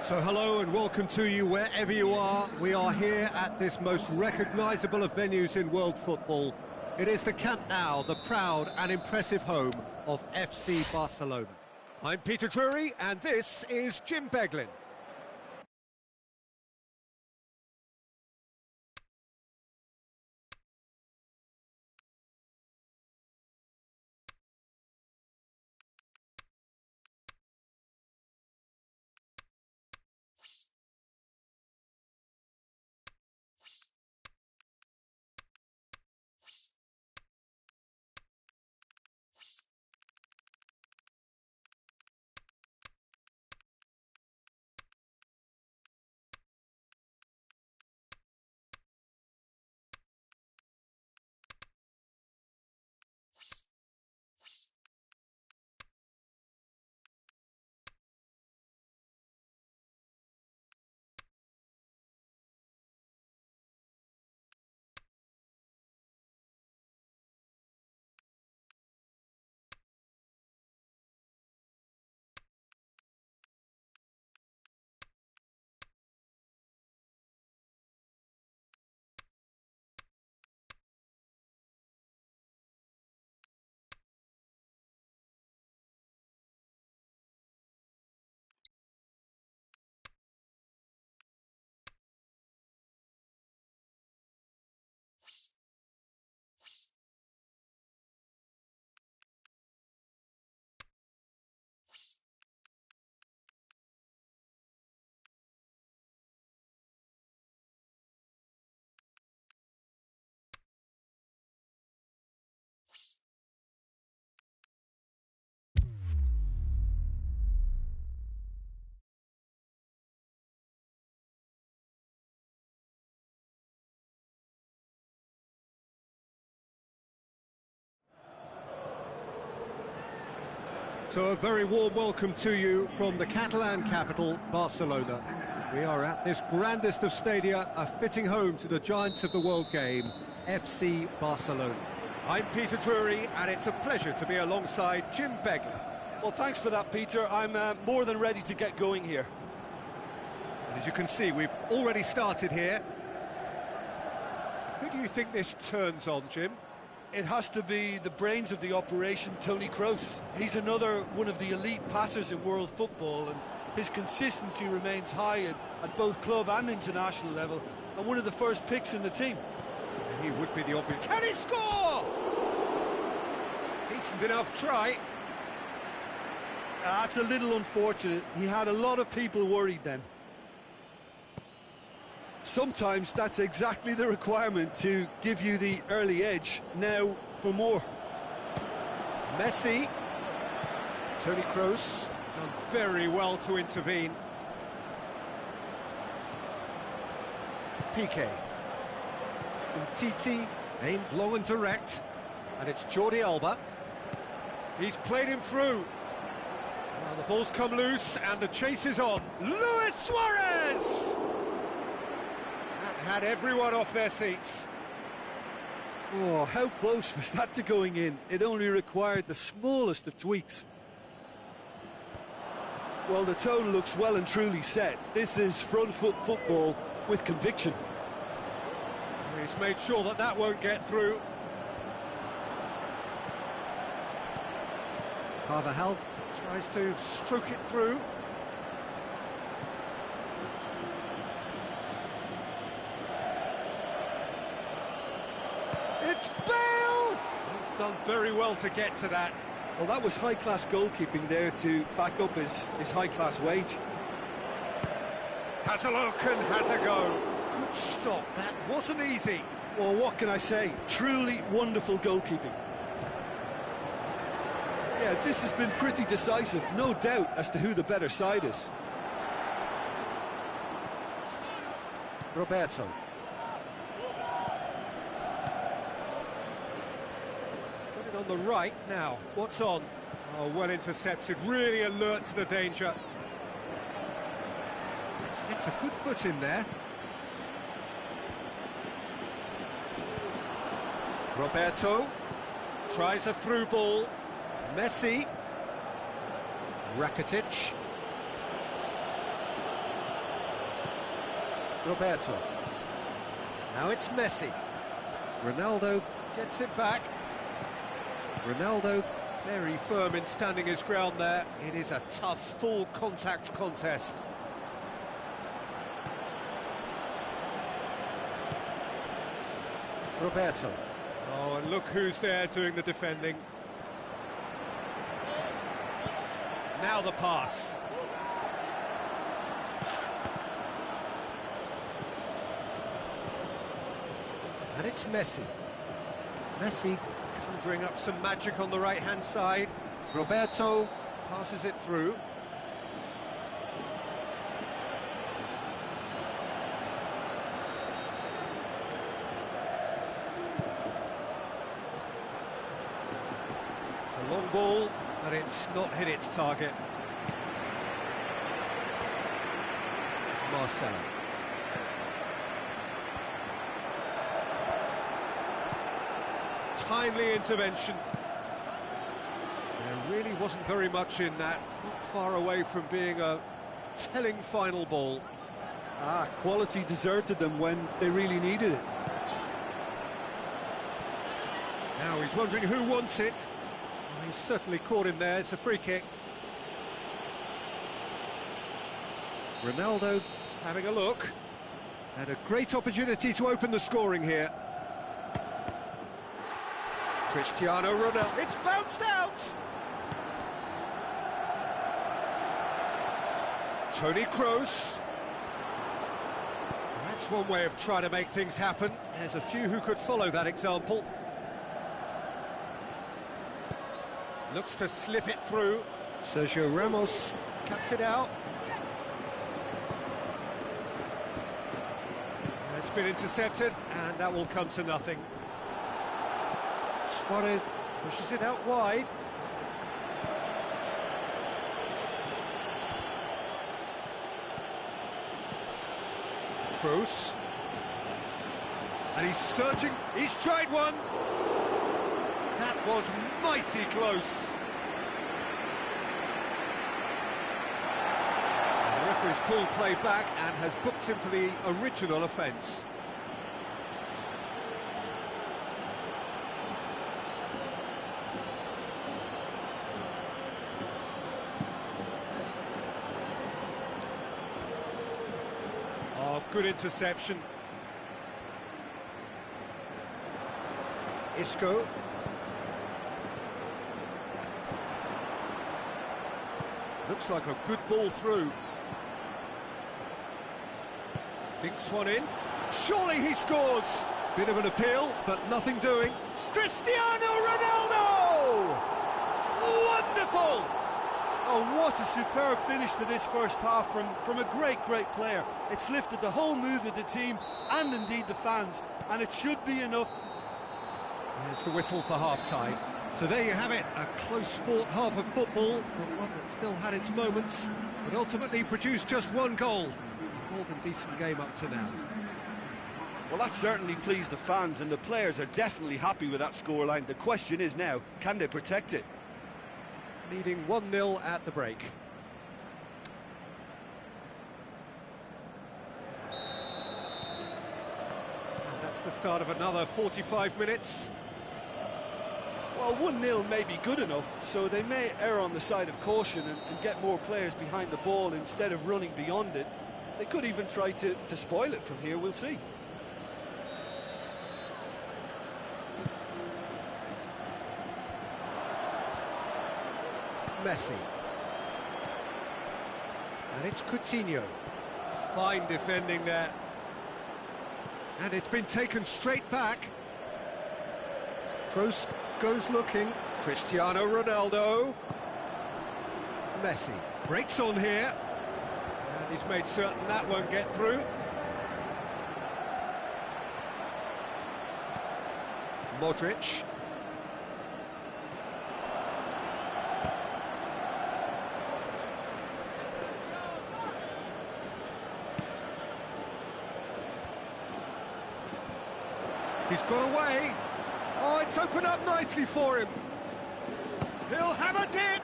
So hello and welcome to you wherever you are. We are here at this most recognisable of venues in world football. It is the Camp Nou, the proud and impressive home of FC Barcelona. I'm Peter Drury and this is Jim Beglin. So a very warm welcome to you from the Catalan capital, Barcelona. We are at this grandest of stadia, a fitting home to the giants of the world game, FC Barcelona. I'm Peter Drury, and it's a pleasure to be alongside Jim Beglin. Well, thanks for that, Peter. I'm more than ready to get going here. And as you can see, we've already started here. Who do you think this turns on, Jim? It has to be the brains of the operation, Toni Kroos. He's another one of the elite passers in world football, and his consistency remains high at both club and international level, and one of the first picks in the team. He would be the obvious. Can he score? Decent enough try. That's a little unfortunate. He had a lot of people worried then. Sometimes that's exactly the requirement to give you the early edge. Now for more. Messi. Toni Kroos done very well to intervene. Piqué. Umtiti aimed long and direct. And it's Jordi Alba. He's played him through. Well, the ball's come loose and the chase is on. Luis Suarez! Had everyone off their seats. Oh, how close was that to going in? It only required the smallest of tweaks. Well, the tone looks well and truly set. This is front foot football with conviction. He's made sure that that won't get through. Carvajal tries to stroke it through. It's Bale! He's done very well to get to that. Well, that was high-class goalkeeping there to back up his high-class wage. Has a look and has a go. Good stop, that wasn't easy. Well, what can I say? Truly wonderful goalkeeping. Yeah, this has been pretty decisive, no doubt as to who the better side is. Roberto. On the right now, what's on? Oh, well intercepted, really alert to the danger. It's a good foot in there. Roberto tries a through ball. Messi. Rakitic. Roberto. Now it's Messi. Ronaldo gets it back. Ronaldo very firm in standing his ground there. It is a tough, full contact contest. Roberto. Oh, and look who's there doing the defending. Now the pass. And it's Messi. Messi conjuring up some magic on the right-hand side. Roberto passes it through. It's a long ball, but it's not hit its target. Marcelo. Timely intervention. There really wasn't very much in that, not far away from being a telling final ball. Quality deserted them when they really needed it. Now he's wondering who wants it. Oh, he's certainly caught him there. It's a free kick. Ronaldo having a look. And a great opportunity to open the scoring here. Cristiano Ronaldo. It's bounced out! Toni Kroos. That's one way of trying to make things happen. There's a few who could follow that example. Looks to slip it through. Sergio Ramos cuts it out. It's been intercepted, and that will come to nothing. Suarez pushes it out wide. Kroos. And he's searching. He's tried one. That was mighty close. The referee's pulled play back and has booked him for the original offence. Oh, good interception. Isco. Looks like a good ball through. Dinks one in. Surely he scores! Bit of an appeal, but nothing doing. Cristiano Ronaldo! Wonderful! Oh, what a superb finish to this first half from a great player. It's lifted the whole mood of the team and indeed the fans, and it should be enough. There's the whistle for half-time. So there you have it, a close-fought half of football, but one that still had its moments, but ultimately produced just one goal. A more than decent game up to now. Well, that certainly pleased the fans, and the players are definitely happy with that scoreline. The question is now, can they protect it? Leading 1-0 at the break. And that's the start of another 45 minutes. Well, 1-0 may be good enough, so they may err on the side of caution and get more players behind the ball instead of running beyond it. They could even try to spoil it from here, we'll see. Messi. And it's Coutinho. Fine defending there. And it's been taken straight back. Kroos goes looking. Cristiano Ronaldo. Messi breaks on here. And he's made certain that won't get through. Modric. He's got away. Oh, it's opened up nicely for him. He'll have a dip.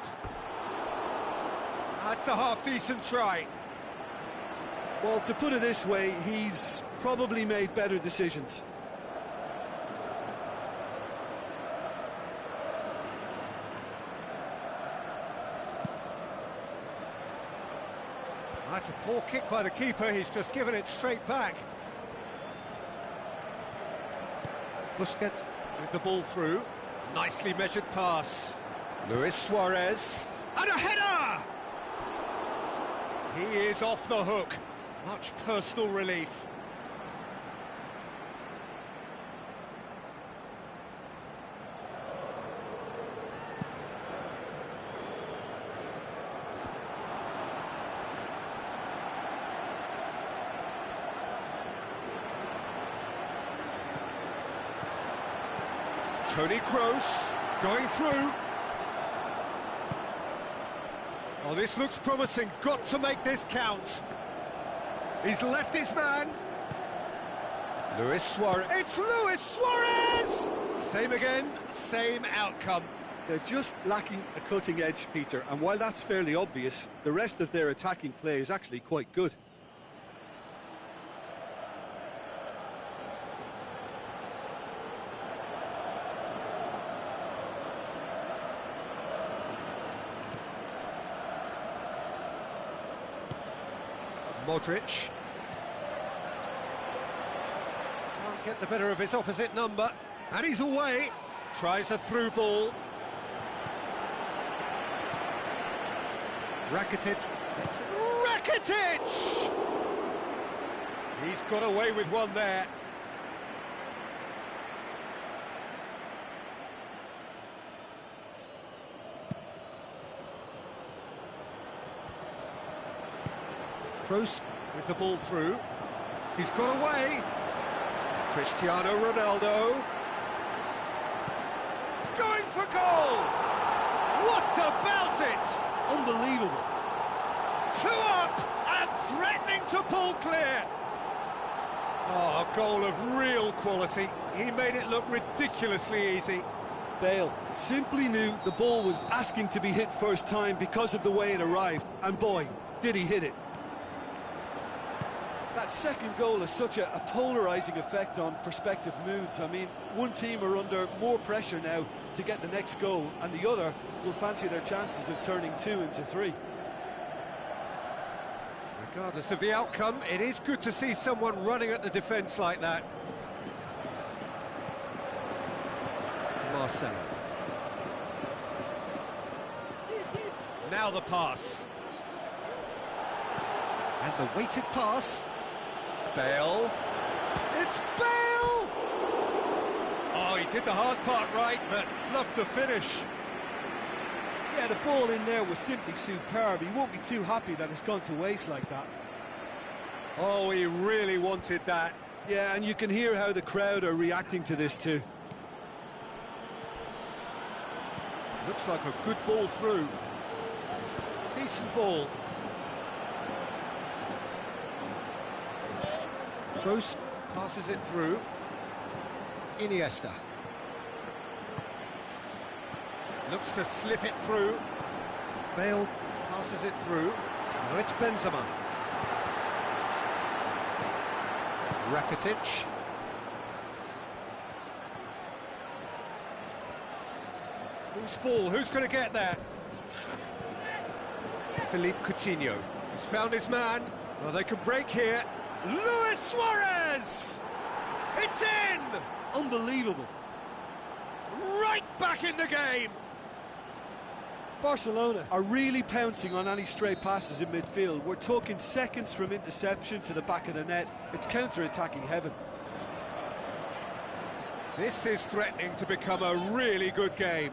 That's a half-decent try. Well, to put it this way, he's probably made better decisions. That's a poor kick by the keeper, he's just given it straight back. Busquets with the ball through. Nicely measured pass. Luis Suarez. And a header! He is off the hook. Much personal relief. Toni Kroos going through. Oh, this looks promising. Got to make this count. He's left his man. Luis Suarez. It's Luis Suarez! Same again, same outcome. They're just lacking a cutting edge, Peter, and while that's fairly obvious, the rest of their attacking play is actually quite good. Modric. Can't get the better of his opposite number. And he's away. Tries a through ball. Rakitic. Rakitic! He's got away with one there. Kroos with the ball through. He's got away. Cristiano Ronaldo. Going for goal! What about it? Unbelievable. 2 up and threatening to pull clear. Oh, a goal of real quality. He made it look ridiculously easy. Bale simply knew the ball was asking to be hit first time because of the way it arrived. And boy, did he hit it. That second goal has such a polarising effect on prospective moods. I mean, one team are under more pressure now to get the next goal, and the other will fancy their chances of turning 2 into 3. Regardless of the outcome, it is good to see someone running at the defence like that. Marcelo. Now the pass. And the weighted pass. Bale. It's Bale! Oh, he did the hard part right, but fluffed the finish. Yeah, the ball in there was simply superb. He won't be too happy that it's gone to waste like that. Oh, he really wanted that. Yeah, and you can hear how the crowd are reacting to this too. Looks like a good ball through. Decent ball. Kroos passes it through. Iniesta. Looks to slip it through. Bale passes it through. Now it's Benzema. Rakitic. Who's ball? Who's going to get there? Philippe Coutinho. He's found his man. Well, they can break here. Luis Suarez! It's in! Unbelievable. Right back in the game! Barcelona are really pouncing on any stray passes in midfield. We're talking seconds from interception to the back of the net. It's counter-attacking heaven. This is threatening to become a really good game.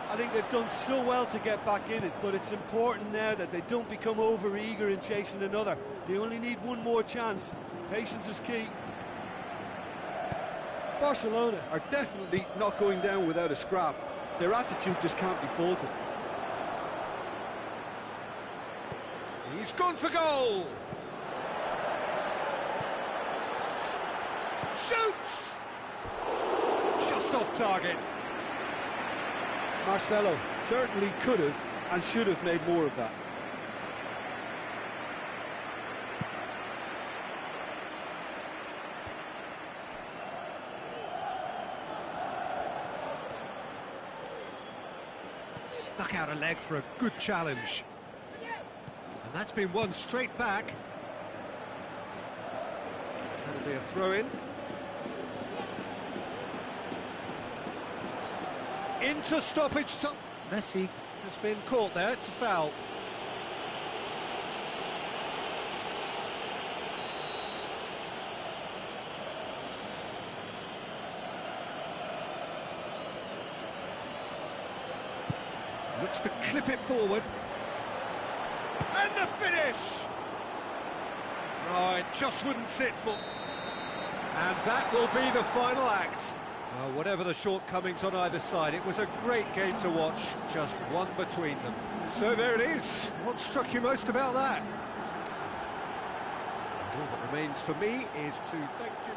I think they've done so well to get back in it, but it's important now that they don't become over-eager in chasing another. They only need one more chance. Patience is key. Barcelona are definitely not going down without a scrap. Their attitude just can't be faulted. He's gone for goal! Shoots! Just off target. Marcelo certainly could have and should have made more of that. Stuck out a leg for a good challenge. And that's been won straight back. That'll be a throw-in. Into stoppage time. Messi has been caught there, it's a foul. Looks to clip it forward. And the finish! Oh, it just wouldn't sit for... And that will be the final act. Well, whatever the shortcomings on either side, it was a great game to watch, just one between them. So there it is. What struck you most about that? All that remains for me is to thank Jim.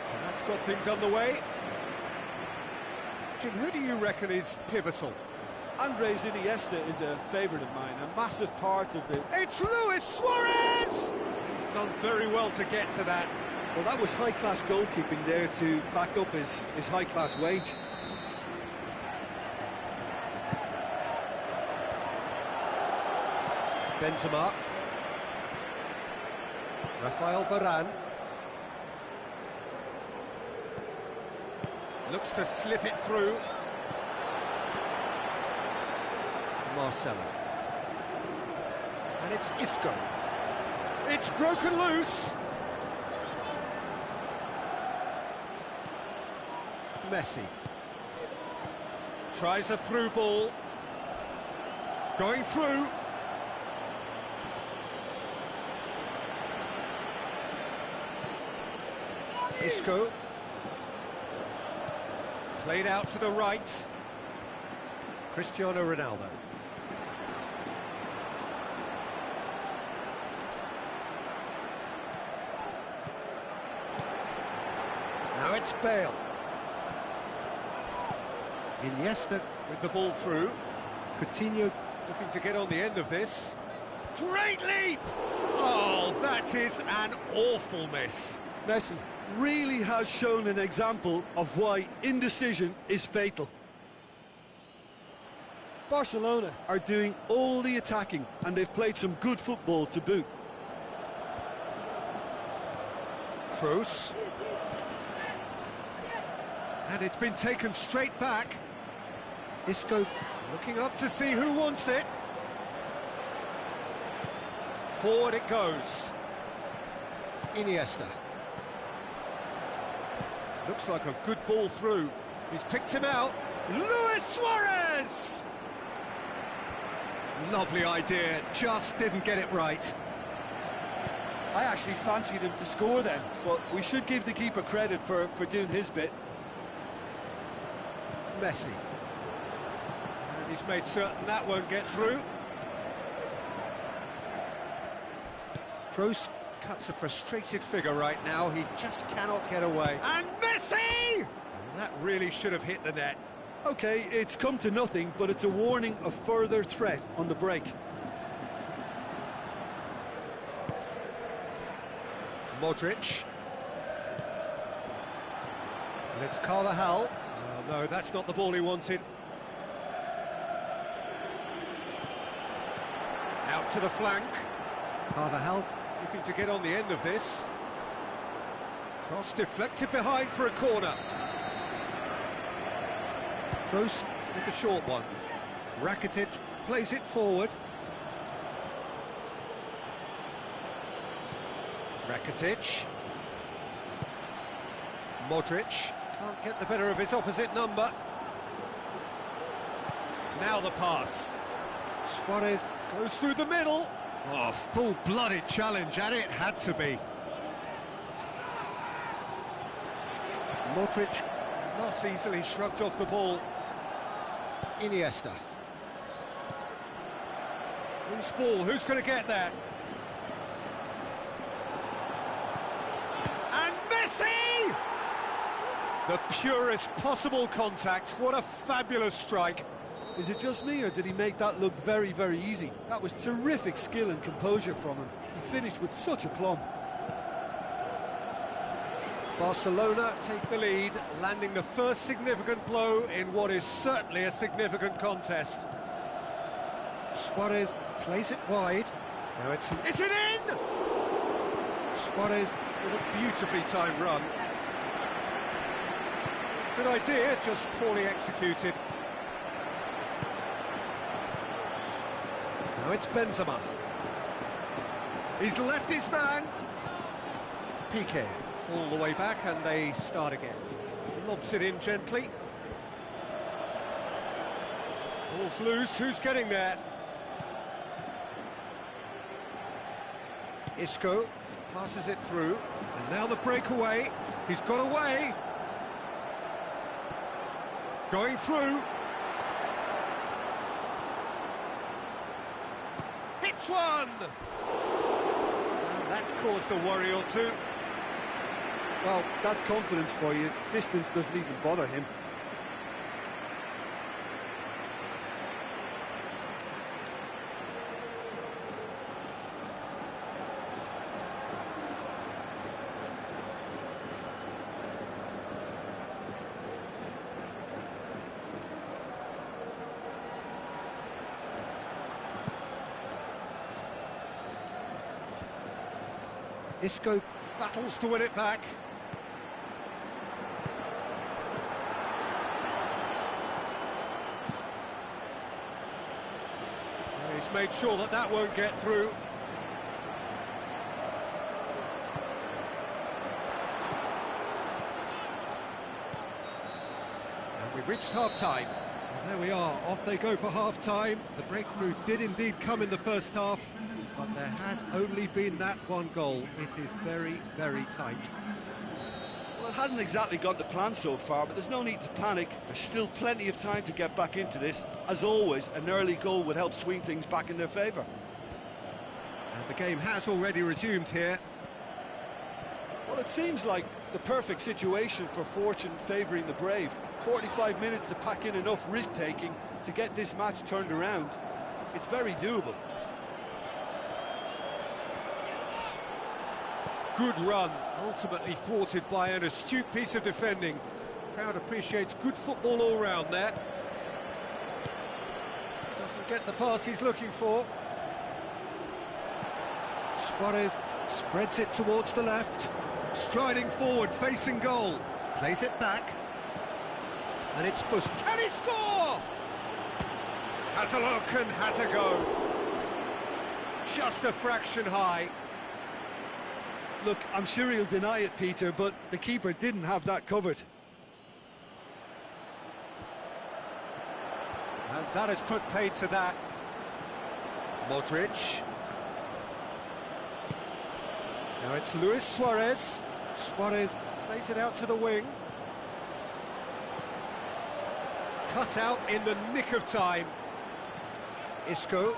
So that's got things underway. Jim, who do you reckon is pivotal? Andres Iniesta is a favourite of mine, a massive part of the... It's Luis Suarez! He's done very well to get to that. Well, that was high-class goalkeeping there to back up his high-class wage. Benzema. Rafael Varane. Looks to slip it through. Marcelo. And it's Isco. It's broken loose. Messi. Tries a through ball. Going through. Isco. Played out to the right. Cristiano Ronaldo. Now it's Bale. Iniesta with the ball through. Coutinho looking to get on the end of this. Great leap! Oh, that is an awful miss. Messi really has shown an example of why indecision is fatal. Barcelona are doing all the attacking and they've played some good football to boot. Kroos. And it's been taken straight back. Isco looking up to see who wants it. Forward it goes. Iniesta. Looks like a good ball through. He's picked him out. Luis Suarez! Lovely idea, just didn't get it right. I actually fancied him to score then, but we should give the keeper credit for doing his bit. Messi. And he's made certain that won't get through. Kroos cuts a frustrated figure right now. He just cannot get away. And Messi! That really should have hit the net. OK, it's come to nothing, but it's a warning of further threat on the break. Modric. And it's Carvajal. Oh, no, that's not the ball he wanted. Out to the flank. Carvajal looking to get on the end of this. Cross deflected behind for a corner. Kroos with the short one. Rakitic plays it forward. Rakitic. Modric can't get the better of his opposite number. Now the pass. Suarez goes through the middle. Oh, full-blooded challenge, and it had to be. Modric not easily shrugged off the ball. Iniesta. Loose ball, who's going to get that? And Messi! The purest possible contact, what a fabulous strike. Is it just me, or did he make that look very, very easy? That was terrific skill and composure from him. He finished with such aplomb. Barcelona take the lead, landing the first significant blow in what is certainly a significant contest. Suarez plays it wide. Now it's it in! Suarez with a beautifully timed run. Good idea, just poorly executed. Now it's Benzema. He's left his man. Piqué all the way back, and they start again. Lobs it in gently. Ball's loose, who's getting there? Isco passes it through, and now the breakaway. He's got away. Going through. Hits one! And that's caused a worry or two. Well, that's confidence for you. Distance doesn't even bother him. Isco battles to win it back. He's made sure that that won't get through. And we've reached half-time. There we are, off they go for half-time. The breakthrough did indeed come in the first half, but there has only been that one goal. It is very, very tight. Well, it hasn't exactly gone to plan so far, but there's no need to panic. There's still plenty of time to get back into this. As always, an early goal would help swing things back in their favour. And the game has already resumed here. Well, it seems like the perfect situation for fortune favouring the brave. 45 minutes to pack in enough risk-taking to get this match turned around. It's very doable. Good run, ultimately thwarted by an astute piece of defending. Crowd appreciates good football all round there. Doesn't get the pass he's looking for. Suarez spreads it towards the left. Striding forward, facing goal. Plays it back. And it's pushed. Can he score? Has a look and has a go. Just a fraction high. Look, I'm sure he'll deny it, Peter, but the keeper didn't have that covered. And that has put paid to that. Modric. Now it's Luis Suarez. Suarez plays it out to the wing. Cut out in the nick of time. Isco.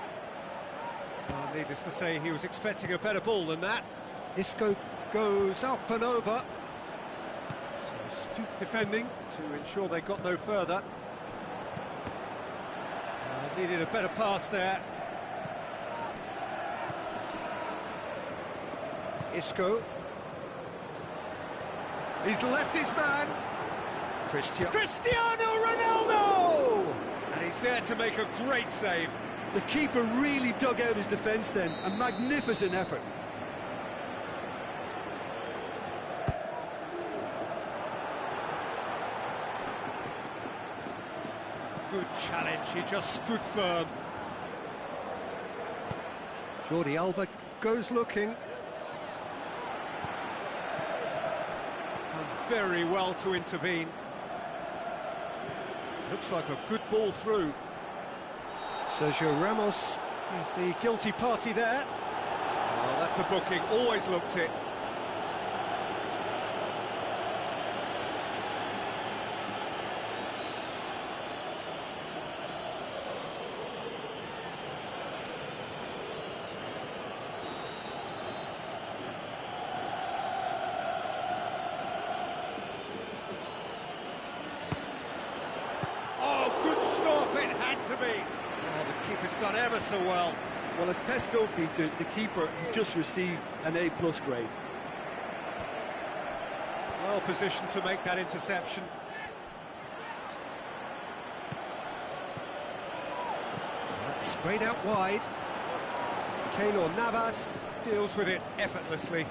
Well, needless to say, he was expecting a better ball than that. Isco goes up and over. Some astute defending to ensure they got no further. Needed a better pass there. Isco. He's left his man. Cristiano Ronaldo! And he's there to make a great save. The keeper really dug out his defence then. A magnificent effort. Good challenge, he just stood firm. Jordi Alba goes looking. Done very well to intervene. Looks like a good ball through. Sergio Ramos is the guilty party there. Oh, that's a booking, always looked it. To be. Oh, the keeper's done ever so well. Well, as tests go, Peter, the keeper has just received an A+ grade. Well positioned to make that interception. That's sprayed out wide. Keylor Navas deals with it effortlessly.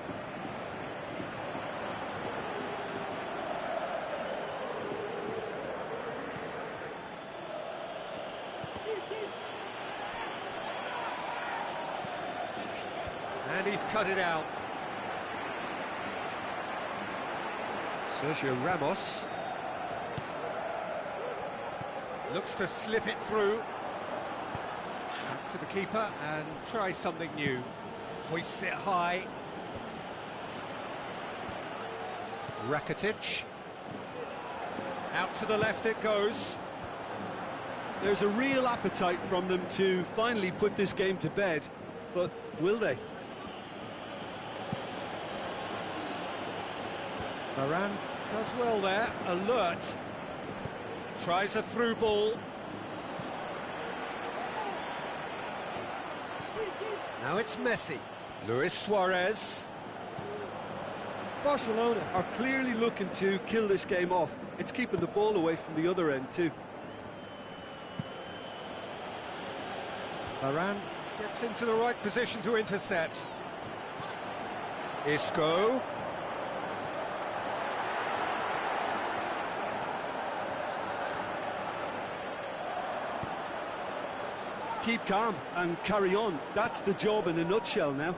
And he's cut it out. Sergio Ramos looks to slip it through. Back to the keeper and try something new. Hoists it high. Rakitic. Out to the left it goes. There's a real appetite from them to finally put this game to bed, but will they? Varane does well there, alert. Tries a through ball. Now it's Messi. Luis Suarez. Barcelona are clearly looking to kill this game off. It's keeping the ball away from the other end too. Varane gets into the right position to intercept. Isco. Keep calm and carry on. That's the job in a nutshell now.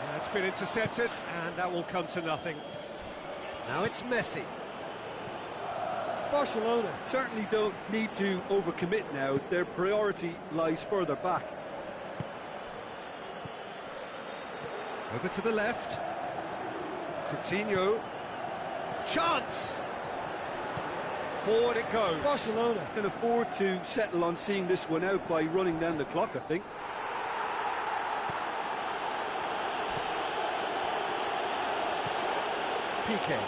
That's been intercepted, and that will come to nothing. Now it's Messi. Barcelona certainly don't need to overcommit now. Their priority lies further back. Over to the left. Coutinho. Chance! Forward it goes. Barcelona can afford to settle on seeing this one out by running down the clock, I think. Piqué.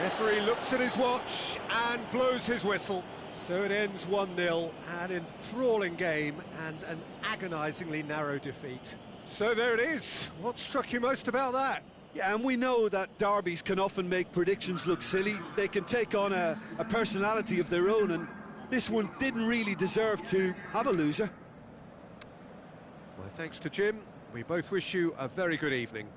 Referee looks at his watch and blows his whistle. So it ends 1-0, an enthralling game and an agonisingly narrow defeat. So there it is. What struck you most about that? Yeah, and we know that derbies can often make predictions look silly. They can take on a personality of their own, and this one didn't really deserve to have a loser. My thanks to Jim. We both wish you a very good evening.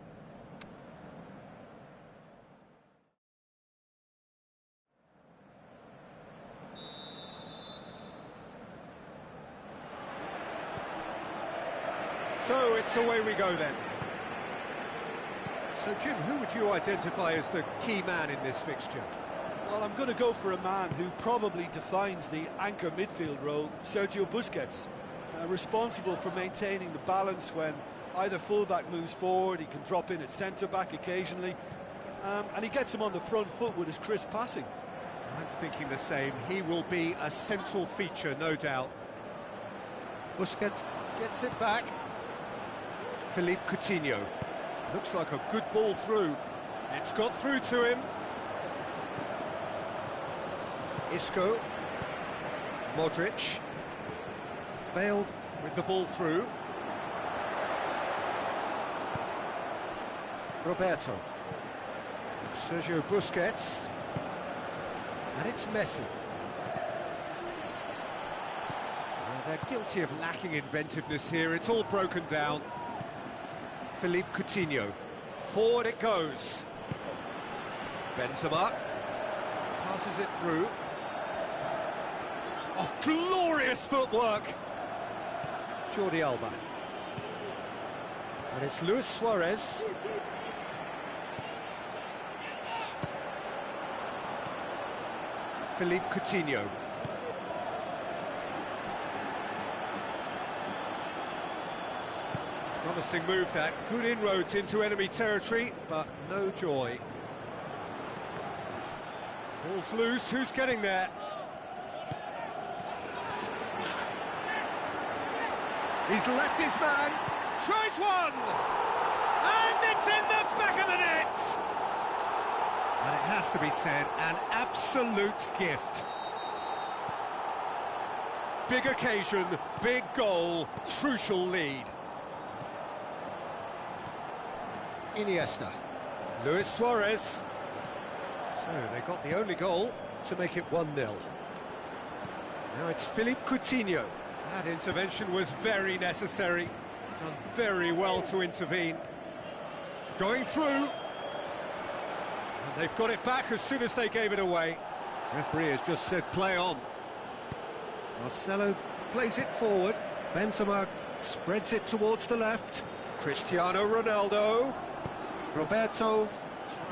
So it's away we go then. So Jim, who would you identify as the key man in this fixture? Well, I'm going to go for a man who probably defines the anchor midfield role, Sergio Busquets. Responsible for maintaining the balance when either fullback moves forward, he can drop in at centre-back occasionally, and he gets him on the front foot with his crisp passing. I'm thinking the same. He will be a central feature, no doubt. Busquets gets it back. Philippe Coutinho. Looks like a good ball through. It's got through to him. Isco. Modric. Bale with the ball through. Roberto. Sergio Busquets. And it's Messi. They're guilty of lacking inventiveness here. It's all broken down. Philippe Coutinho. Forward it goes. Benzema. Passes it through. Oh, glorious footwork! Jordi Alba. And it's Luis Suarez. Philippe Coutinho. Promising move that, good inroads into enemy territory, but no joy. Ball's loose, who's getting there? He's left his man, tries one! And it's in the back of the net! And it has to be said, an absolute gift. Big occasion, big goal, crucial lead. Iniesta. Luis Suarez. So they got the only goal to make it 1-0. Now it's Philippe Coutinho. That intervention was very necessary. Done very well to intervene. Going through. And they've got it back as soon as they gave it away. Referee has just said play on. Marcelo plays it forward. Benzema spreads it towards the left. Cristiano Ronaldo. Roberto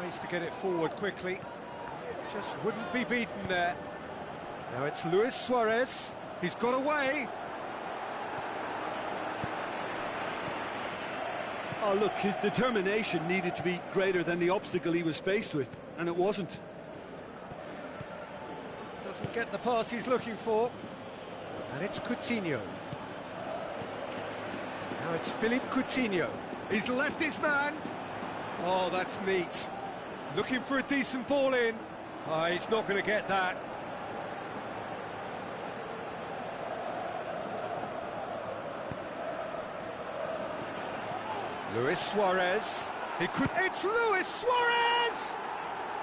tries to get it forward quickly. Just wouldn't be beaten there. Now it's Luis Suarez. He's got away. Oh, look, his determination needed to be greater than the obstacle he was faced with, and it wasn't. Doesn't get the pass he's looking for. And it's Coutinho. Now it's Philippe Coutinho. He's left his man. Oh, that's neat. Looking for a decent ball in. Oh, he's not going to get that. Luis Suarez. He could. It's Luis Suarez!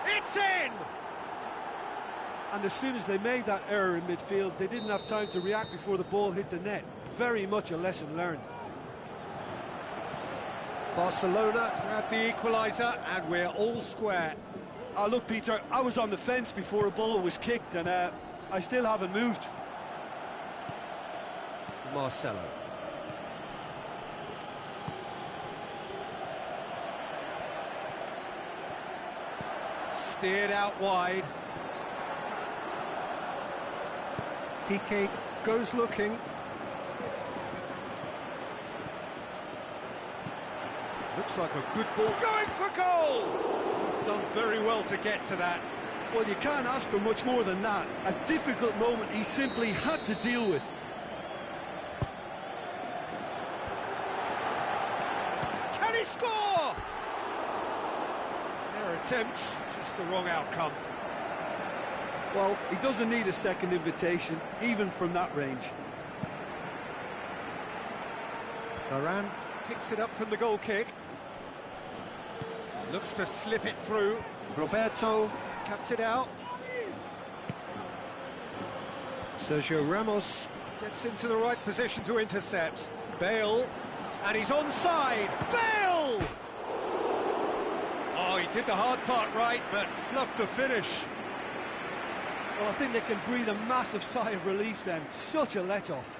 It's in! And as soon as they made that error in midfield, they didn't have time to react before the ball hit the net. Very much a lesson learned. Barcelona grabbed the equaliser, and we're all square. Oh, look, Peter, I was on the fence before a ball was kicked, and I still haven't moved. Marcelo. Steered out wide. Piqué goes looking. Looks like a good ball. Going for goal! He's done very well to get to that. Well, you can't ask for much more than that. A difficult moment he simply had to deal with. Can he score? Fair attempt, just the wrong outcome. Well, he doesn't need a second invitation, even from that range. Varane picks it up from the goal kick. Looks to slip it through. Roberto cuts it out. Sergio Ramos gets into the right position to intercept. Bale, and he's onside. Bale! Oh, he did the hard part right, but fluffed the finish. Well, I think they can breathe a massive sigh of relief then. Such a let-off.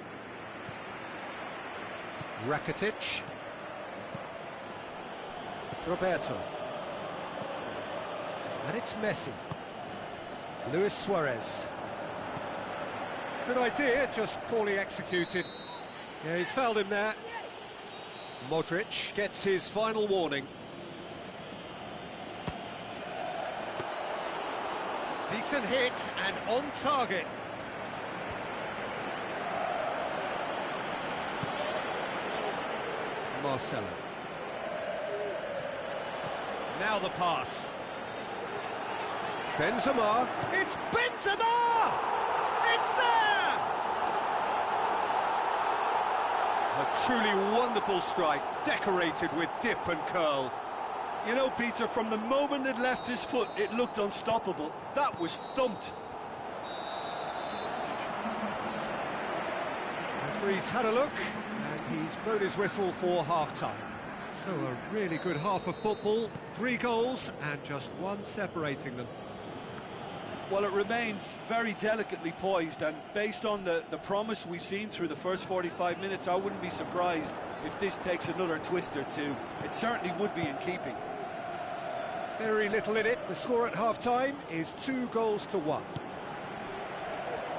Rakitic. Roberto. And it's Messi. Luis Suarez. Good idea, just poorly executed. Yeah, he's fouled him there. Modric gets his final warning. Decent hit and on target. Marcelo. Now the pass. Benzema. It's Benzema! It's there! A truly wonderful strike, decorated with dip and curl. You know, Peter, from the moment it left his foot, it looked unstoppable. That was thumped. Referee's had a look, and he's blown his whistle for half-time. So a really good half of football, 3 goals, and just one separating them. Well, it remains very delicately poised, and based on the promise we've seen through the first 45 minutes, I wouldn't be surprised if this takes another twist or two. It certainly would be in keeping. Very little in it. The score at half-time is 2-1.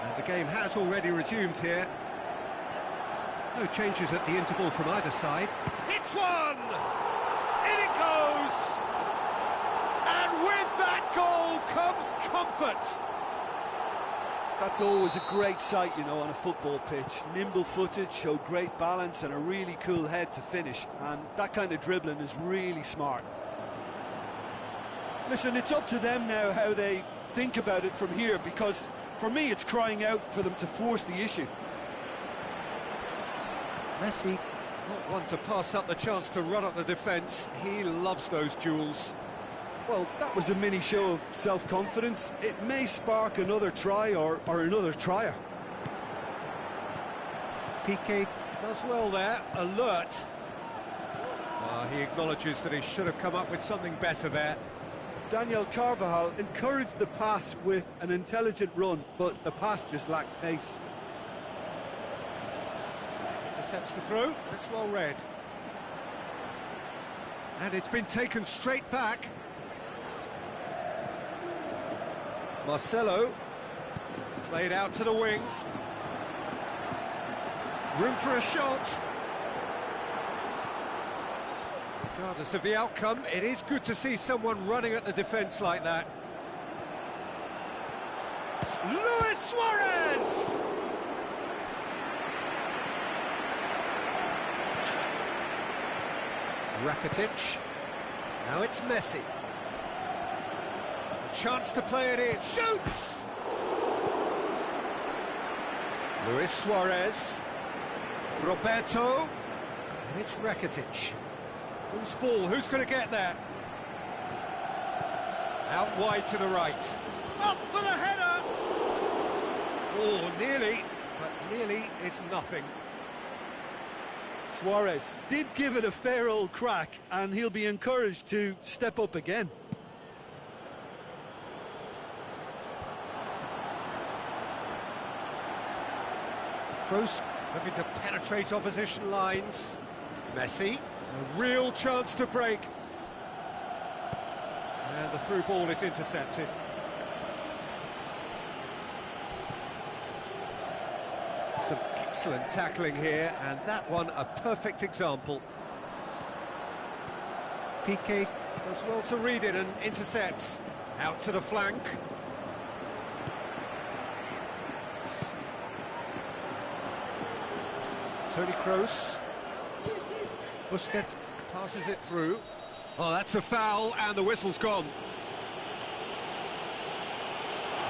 And the game has already resumed here. No changes at the interval from either side. Hits one! In it goes! And with that goal comes comfort! That's always a great sight, you know, on a football pitch. Nimble-footed, showed great balance and a really cool head to finish. And that kind of dribbling is really smart. Listen, it's up to them now how they think about it from here, because for me it's crying out for them to force the issue. Messi Not one to pass up the chance to run at the defence. He loves those duels. Well, that was a mini show of self-confidence. It may spark another try or another trier. Piqué does well there, alert. He acknowledges that he should have come up with something better there. Daniel Carvajal encouraged the pass with an intelligent run, but the pass just lacked pace. Intercepts the throw, that's well read. And it's been taken straight back. Marcelo, played out to the wing. Room for a shot. Regardless of the outcome, it is good to see someone running at the defence like that. Luis Suarez! Rakitic. Now it's Messi. A chance to play it in. Shoots! Luis Suarez. Roberto. And it's Rakitic. Who's ball? Who's going to get there? Out wide to the right. Up for the header! Oh, nearly, but nearly is nothing. Suarez did give it a fair old crack, and he'll be encouraged to step up again. Kroos looking to penetrate opposition lines. Messi, a real chance to break. And the through ball is intercepted. Some excellent tackling here, and that one a perfect example. Piqué does well to read it and intercepts. Out to the flank. Toni Kroos. Busquets passes it through. Oh, that's a foul, and the whistle's gone.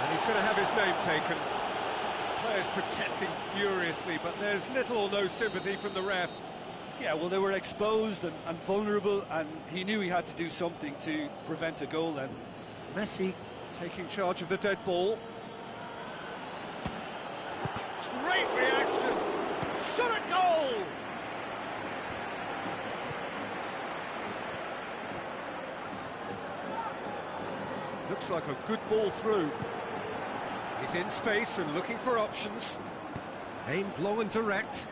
And he's going to have his name taken. Players protesting furiously, but there's little or no sympathy from the ref. Yeah, well, they were exposed and vulnerable, and he knew he had to do something to prevent a goal then. Messi taking charge of the dead ball. Great reaction! Shot at goal! Looks like a good ball through. He's in space and looking for options. Aimed long and direct.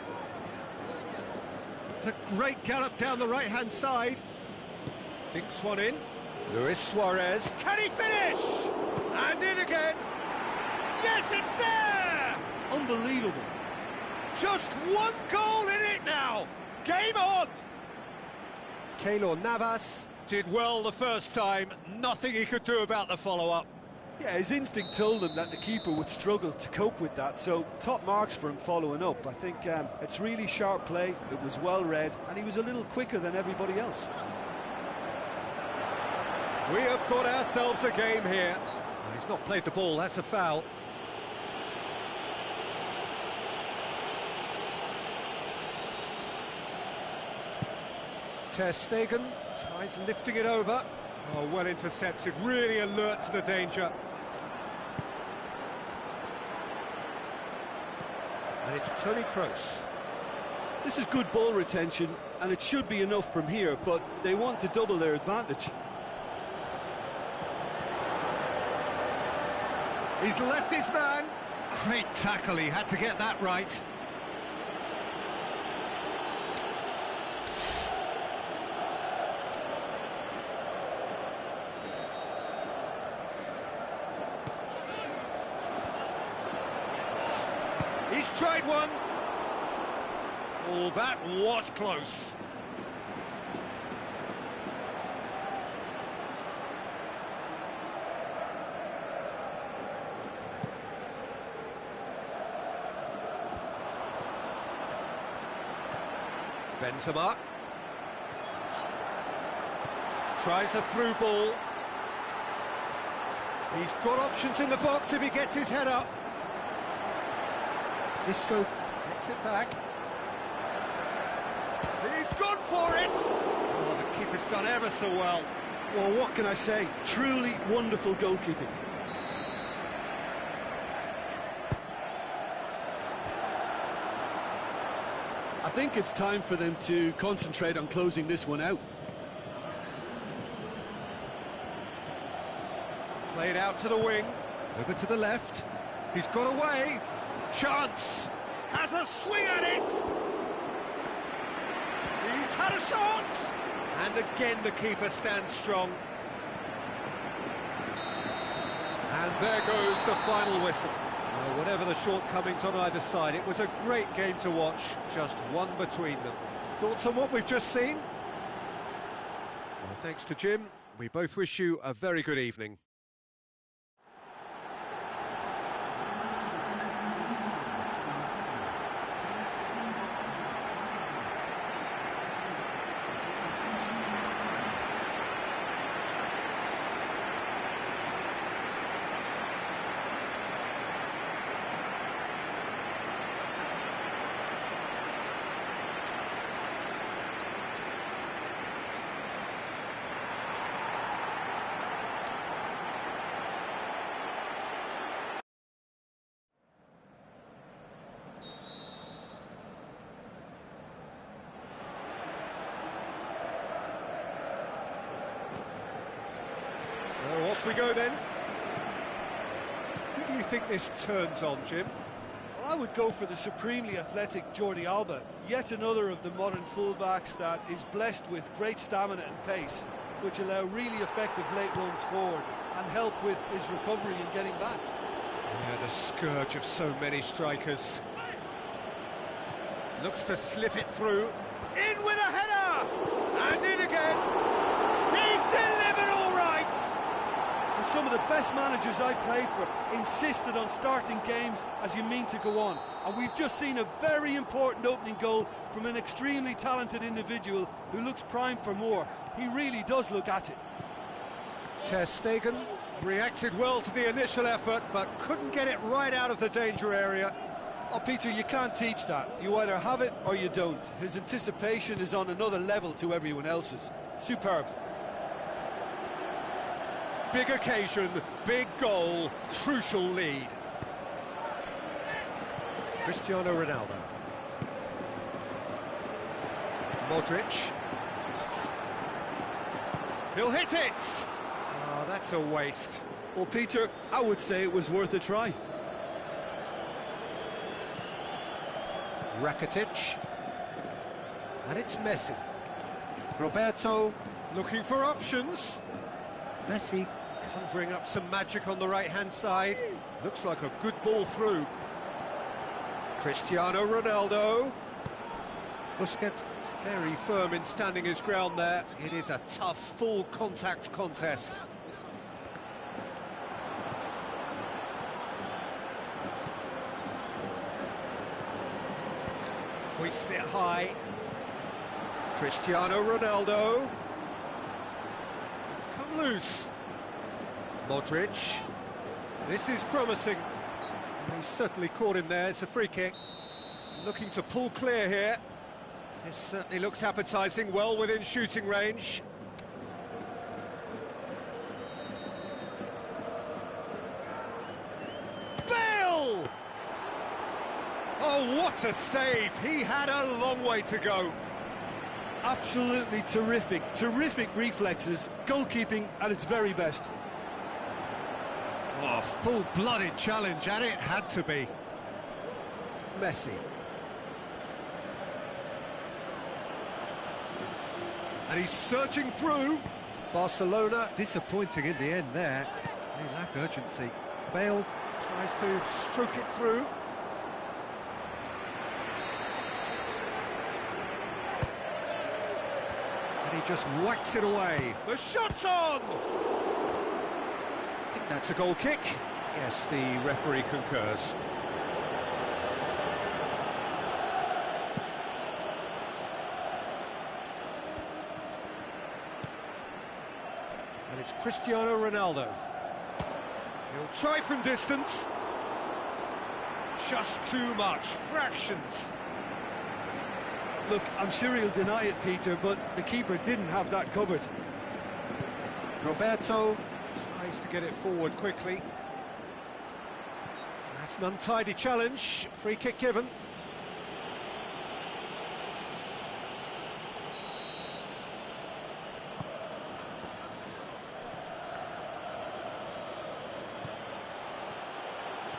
It's a great gallop down the right-hand side. Dinks one in. Luis Suarez. Can he finish? And in again. Yes, it's there! Unbelievable. Just one goal in it now. Game on! Keylor Navas did well the first time. Nothing he could do about the follow-up. Yeah, his instinct told him that the keeper would struggle to cope with that, so top marks for him following up. I think it's really sharp play, it was well read, and he was a little quicker than everybody else. We have got ourselves a game here. He's not played the ball, that's a foul. Ter Stegen tries lifting it over. Oh, well intercepted, really alert to the danger. And it's Toni Kroos. This is good ball retention, and it should be enough from here, but they want to double their advantage. He's left his man. Great tackle, he had to get that right. He's tried one. Oh, that was close. Benzema. Tries a through ball. He's got options in the box if he gets his head up. Isco gets it back. He's gone for it! Oh, the keeper's done ever so well. Well, what can I say? Truly wonderful goalkeeping. I think it's time for them to concentrate on closing this one out. Played out to the wing, over to the left. He's got away. Chance! Has a swing at it! He's had a shot! And again the keeper stands strong. And there goes the final whistle. Well, whatever the shortcomings on either side, it was a great game to watch, just one between them. Thoughts on what we've just seen? Well, thanks to Jim, we both wish you a very good evening. So off we go then. Who do you think this turns on, Jim? Well, I would go for the supremely athletic Jordi Alba, yet another of the modern fullbacks that is blessed with great stamina and pace, which allow really effective late runs forward and help with his recovery and getting back. Yeah, the scourge of so many strikers. Looks to slip it through. In with a header! And in again! He's delivered all right! And some of the best managers I played for insisted on starting games as you mean to go on. And we've just seen a very important opening goal from an extremely talented individual who looks primed for more. He really does look at it. Ter Stegen reacted well to the initial effort, but couldn't get it right out of the danger area. Oh, Peter, you can't teach that. You either have it or you don't. His anticipation is on another level to everyone else's. Superb. Big occasion, big goal, crucial lead. Cristiano Ronaldo. Modric. He'll hit it! Oh, that's a waste. Well, Peter, I would say it was worth a try. Rakitic. And it's Messi. Roberto looking for options. Messi conjuring up some magic on the right-hand side. Looks like a good ball through. Cristiano Ronaldo. Busquets very firm in standing his ground there. It is a tough, full-contact contest. Hoists it high. Cristiano Ronaldo. It's come loose. Modric. This is promising. He certainly caught him there. It's a free kick. Looking to pull clear here. This certainly looks appetising, well within shooting range. Bale! Oh, what a save! He had a long way to go. Absolutely terrific, terrific reflexes, goalkeeping at its very best. Oh, full-blooded challenge, and it had to be. Messi. And he's surging through. Barcelona disappointing in the end there. They lack urgency. Bale tries to stroke it through. And he just whacks it away. The shot's on! I think that's a goal kick. Yes, the referee concurs. And it's Cristiano Ronaldo. He'll try from distance. Just too much. Fractions. Look, I'm sure he'll deny it, Peter, but the keeper didn't have that covered. Roberto tries to get it forward quickly. That's an untidy challenge. Free kick given.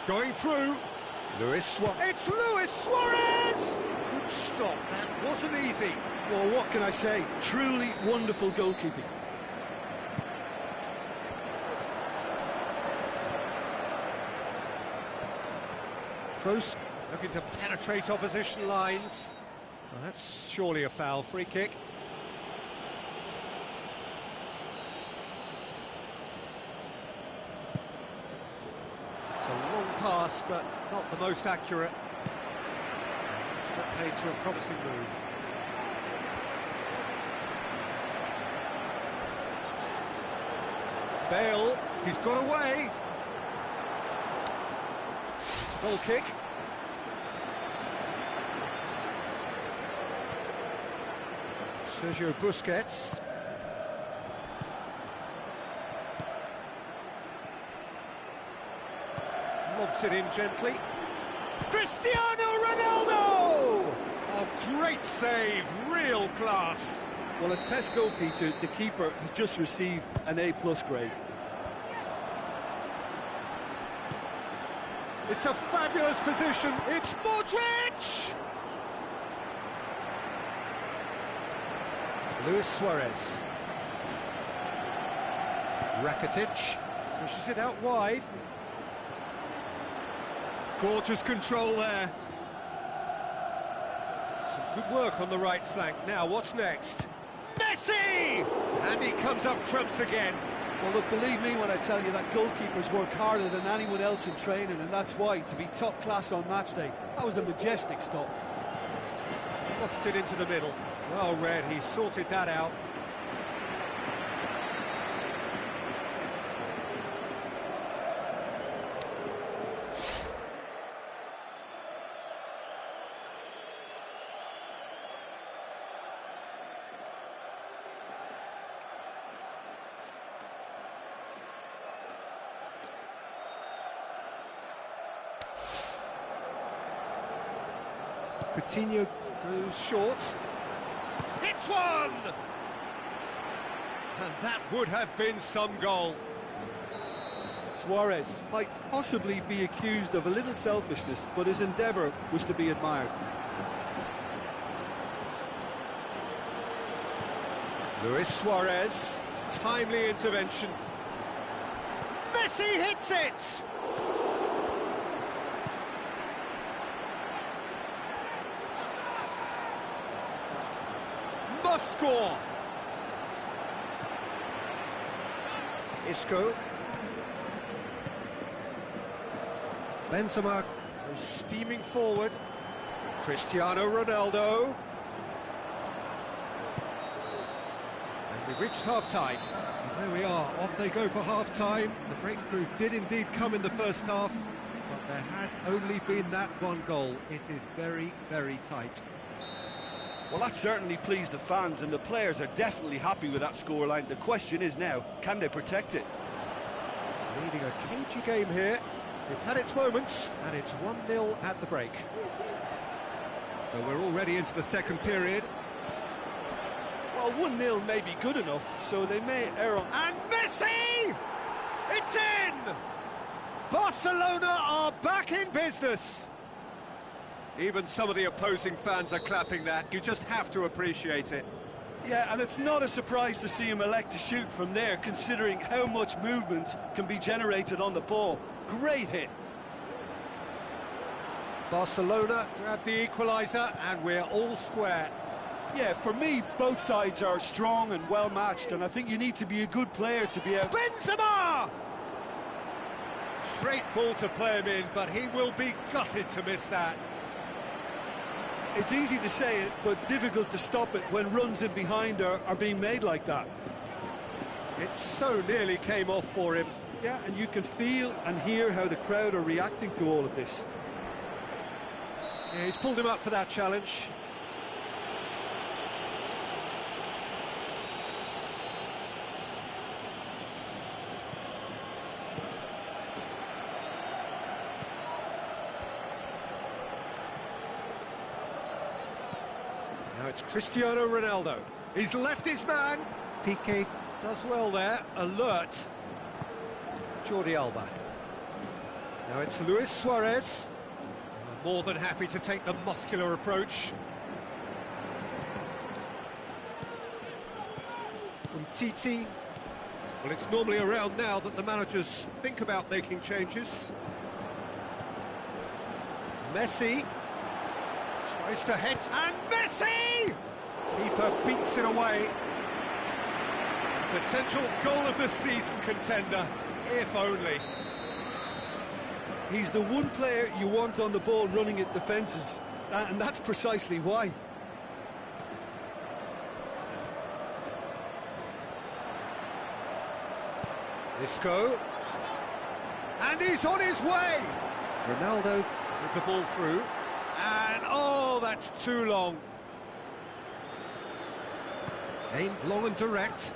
Going through. Luis Suarez. It's Luis Suarez! Good stop. That wasn't easy. Well, what can I say? Truly wonderful goalkeeping. Kroos looking to penetrate opposition lines. Well, that's surely a foul. Free kick. It's a long pass, but not the most accurate. It's put paid to a promising move. Bale, he's got away. Goal kick. Sergio Busquets. Lobs it in gently. Cristiano Ronaldo! Oh, great save, real class. Well, as tests go, Peter, the keeper has just received an A+ grade. It's a fabulous position. It's Modric! Luis Suarez. Rakitic pushes it out wide. Gorgeous control there. Some good work on the right flank. Now, what's next? Messi! And he comes up trumps again. Well, look, believe me when I tell you that goalkeepers work harder than anyone else in training, and that's why, to be top class on match day, that was a majestic stop. Lofted into the middle. Well read, he sorted that out. Coutinho goes short. Hits one! And that would have been some goal. Suarez might possibly be accused of a little selfishness, but his endeavour was to be admired. Luis Suarez, timely intervention. Messi hits it! Must score! Isco. Benzema goes steaming forward. Cristiano Ronaldo. And we've reached half-time. There we are, off they go for half-time. The breakthrough did indeed come in the first half, but there has only been that one goal. It is very, very tight. Well, that certainly pleased the fans, and the players are definitely happy with that scoreline. The question is now, can they protect it? Leading a cagey game here. It's had its moments, and it's 1-0 at the break. So we're already into the second period. Well, 1-0 may be good enough, so they may err on... And Messi! It's in! Barcelona are back in business! Even some of the opposing fans are clapping that. You just have to appreciate it. Yeah, and it's not a surprise to see him elect to shoot from there, considering how much movement can be generated on the ball. Great hit. Barcelona grab the equaliser, and we're all square. Yeah, for me, both sides are strong and well-matched, and I think you need to be a good player to be able... Benzema! Great ball to play him in, but he will be gutted to miss that. It's easy to say it, but difficult to stop it when runs in behind are being made like that. It so nearly came off for him. Yeah, and you can feel and hear how the crowd are reacting to all of this. Yeah, he's pulled him up for that challenge. Now it's Cristiano Ronaldo. He's left his man. Piqué does well there, alert. Jordi Alba. Now it's Luis Suarez. More than happy to take the muscular approach. Titi. Well, it's normally around now that the managers think about making changes. Messi tries to head, and Messi! Keeper beats it away. Potential goal of the season contender, if only. He's the one player you want on the ball running at defences, and that's precisely why. Isco, and he's on his way. Ronaldo with the ball through, and oh, that's too long. Aimed long and direct.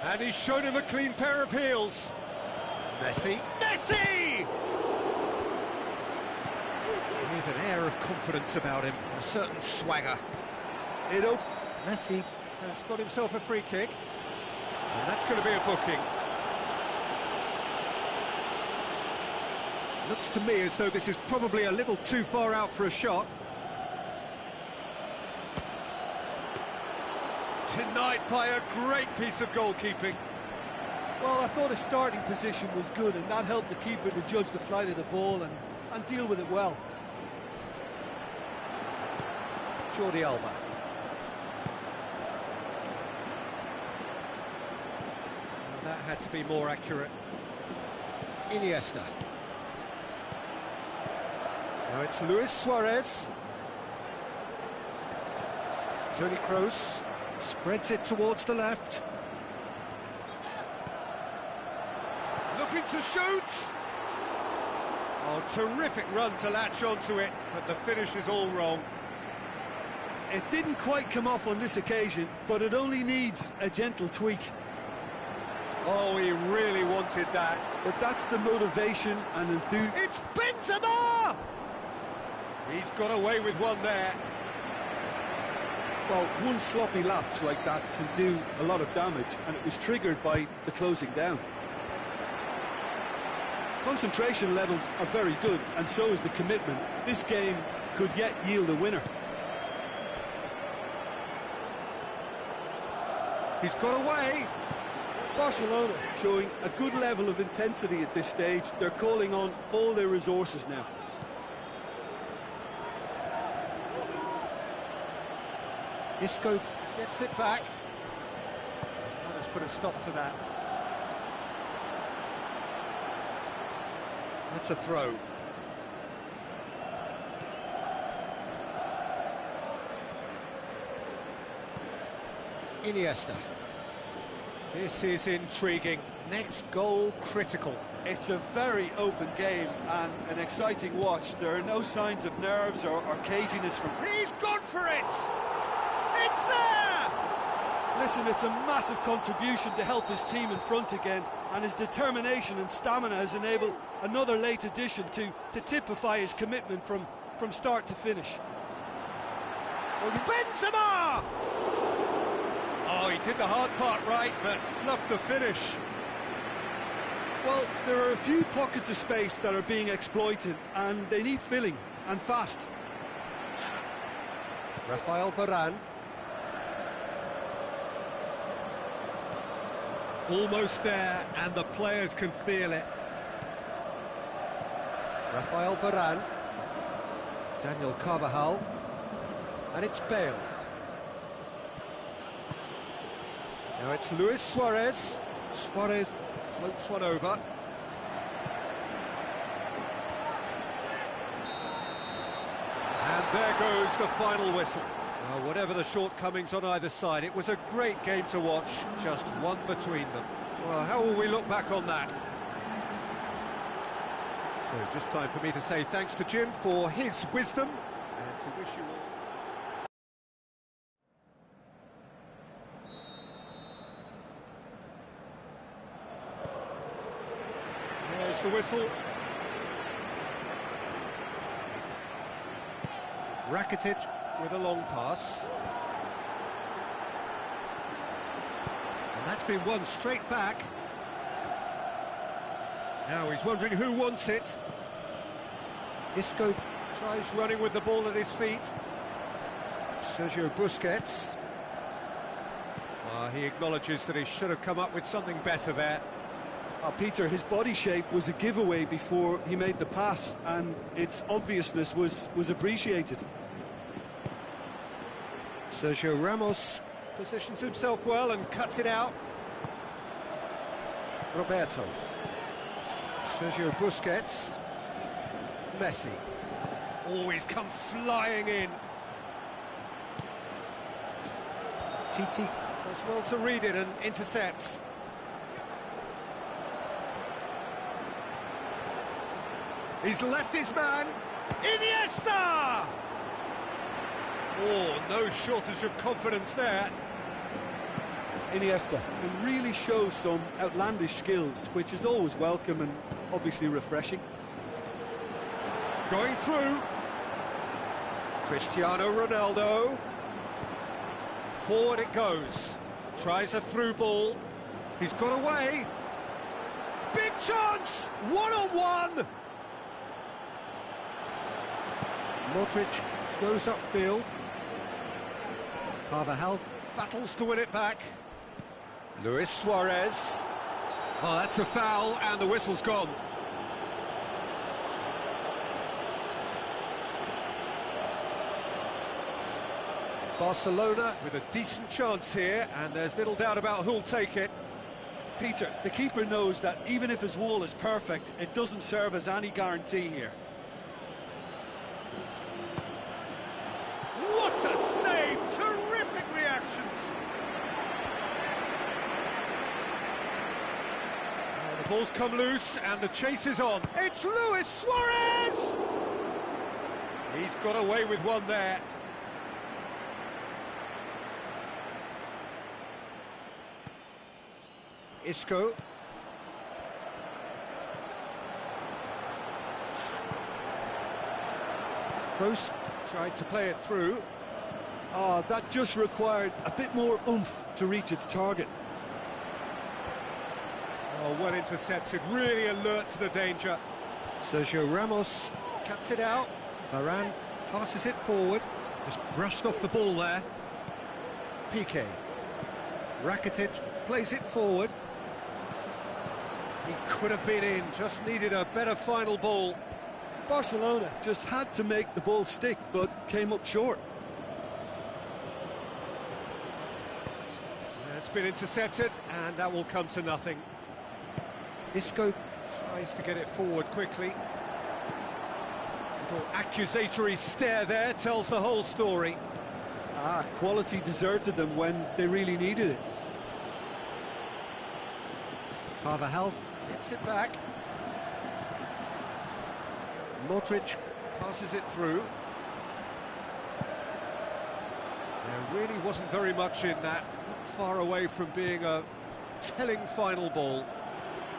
And he's shown him a clean pair of heels. Messi, Messi! With an air of confidence about him, a certain swagger. Messi has got himself a free kick, and that's going to be a booking. Looks to me as though this is probably a little too far out for a shot. Denied by a great piece of goalkeeping. Well, I thought his starting position was good, and that helped the keeper to judge the flight of the ball and deal with it well. Jordi Alba. That had to be more accurate. Iniesta. Now it's Luis Suarez. Toni Kroos spreads it towards the left. Looking to shoot! Oh, terrific run to latch onto it, but the finish is all wrong. It didn't quite come off on this occasion, but it only needs a gentle tweak. Oh, he really wanted that. But that's the motivation and enthusiasm. It's Benzema! He's got away with one there. Well, one sloppy lapse like that can do a lot of damage, and it was triggered by the closing down. Concentration levels are very good, and so is the commitment. This game could yet yield a winner. He's got away. Barcelona showing a good level of intensity at this stage. They're calling on all their resources now. Isco gets it back. That has put a stop to that. That's a throw. Iniesta. This is intriguing. Next goal critical. It's a very open game and an exciting watch. There are no signs of nerves or caginess from... He's gone for it! It's there! Listen, it's a massive contribution to help his team in front again, and his determination and stamina has enabled another late addition to typify his commitment from start to finish. Benzema! Oh, he did the hard part right, but fluffed the finish. Well, there are a few pockets of space that are being exploited, and they need filling, and fast. Rafael Varane. Almost there, and the players can feel it. Rafael Varane. Daniel Carvajal. And it's Bale. Now it's Luis Suarez. Suarez floats one over. And there goes the final whistle. Well, whatever the shortcomings on either side, it was a great game to watch, just one between them. Well, how will we look back on that? So just time for me to say thanks to Jim for his wisdom and to wish you all... There's the whistle. Rakitic with a long pass. And that's been won straight back. Now he's wondering who wants it. Isco tries running with the ball at his feet. Sergio Busquets. He acknowledges that he should have come up with something better there. Peter, his body shape was a giveaway before he made the pass, and its obviousness was appreciated. Sergio Ramos positions himself well and cuts it out. Roberto. Sergio Busquets. Messi. Oh, he's come flying in. Titi does well to read it and intercepts. He's left his man. Iniesta! Oh, no shortage of confidence there. Iniesta can really show some outlandish skills, which is always welcome and obviously refreshing. Going through. Cristiano Ronaldo. Forward it goes. Tries a through ball. He's got away. Big chance! One-on-one! Modric goes upfield. Carvajal battles to win it back. Luis Suarez. Oh, that's a foul, and the whistle's gone. Barcelona with a decent chance here, and there's little doubt about who'll take it. Peter, the keeper knows that even if his wall is perfect, it doesn't serve as any guarantee here. What a save! Terrific reactions! The ball's come loose, and the chase is on. It's Luis Suarez! He's got away with one there. Isco. Kroos tried to play it through. That just required a bit more oomph to reach its target. Oh, well intercepted, really alert to the danger. Sergio Ramos cuts it out. Varane passes it forward. Just brushed off the ball there. Piqué. Rakitic plays it forward. He could have been in, just needed a better final ball. Barcelona just had to make the ball stick, but came up short. It's been intercepted, and that will come to nothing. Isco tries to get it forward quickly. Little accusatory stare there tells the whole story. Quality deserted them when they really needed it. Carvajal gets it back. Modric passes it through. There really wasn't very much in that. Not far away from being a telling final ball.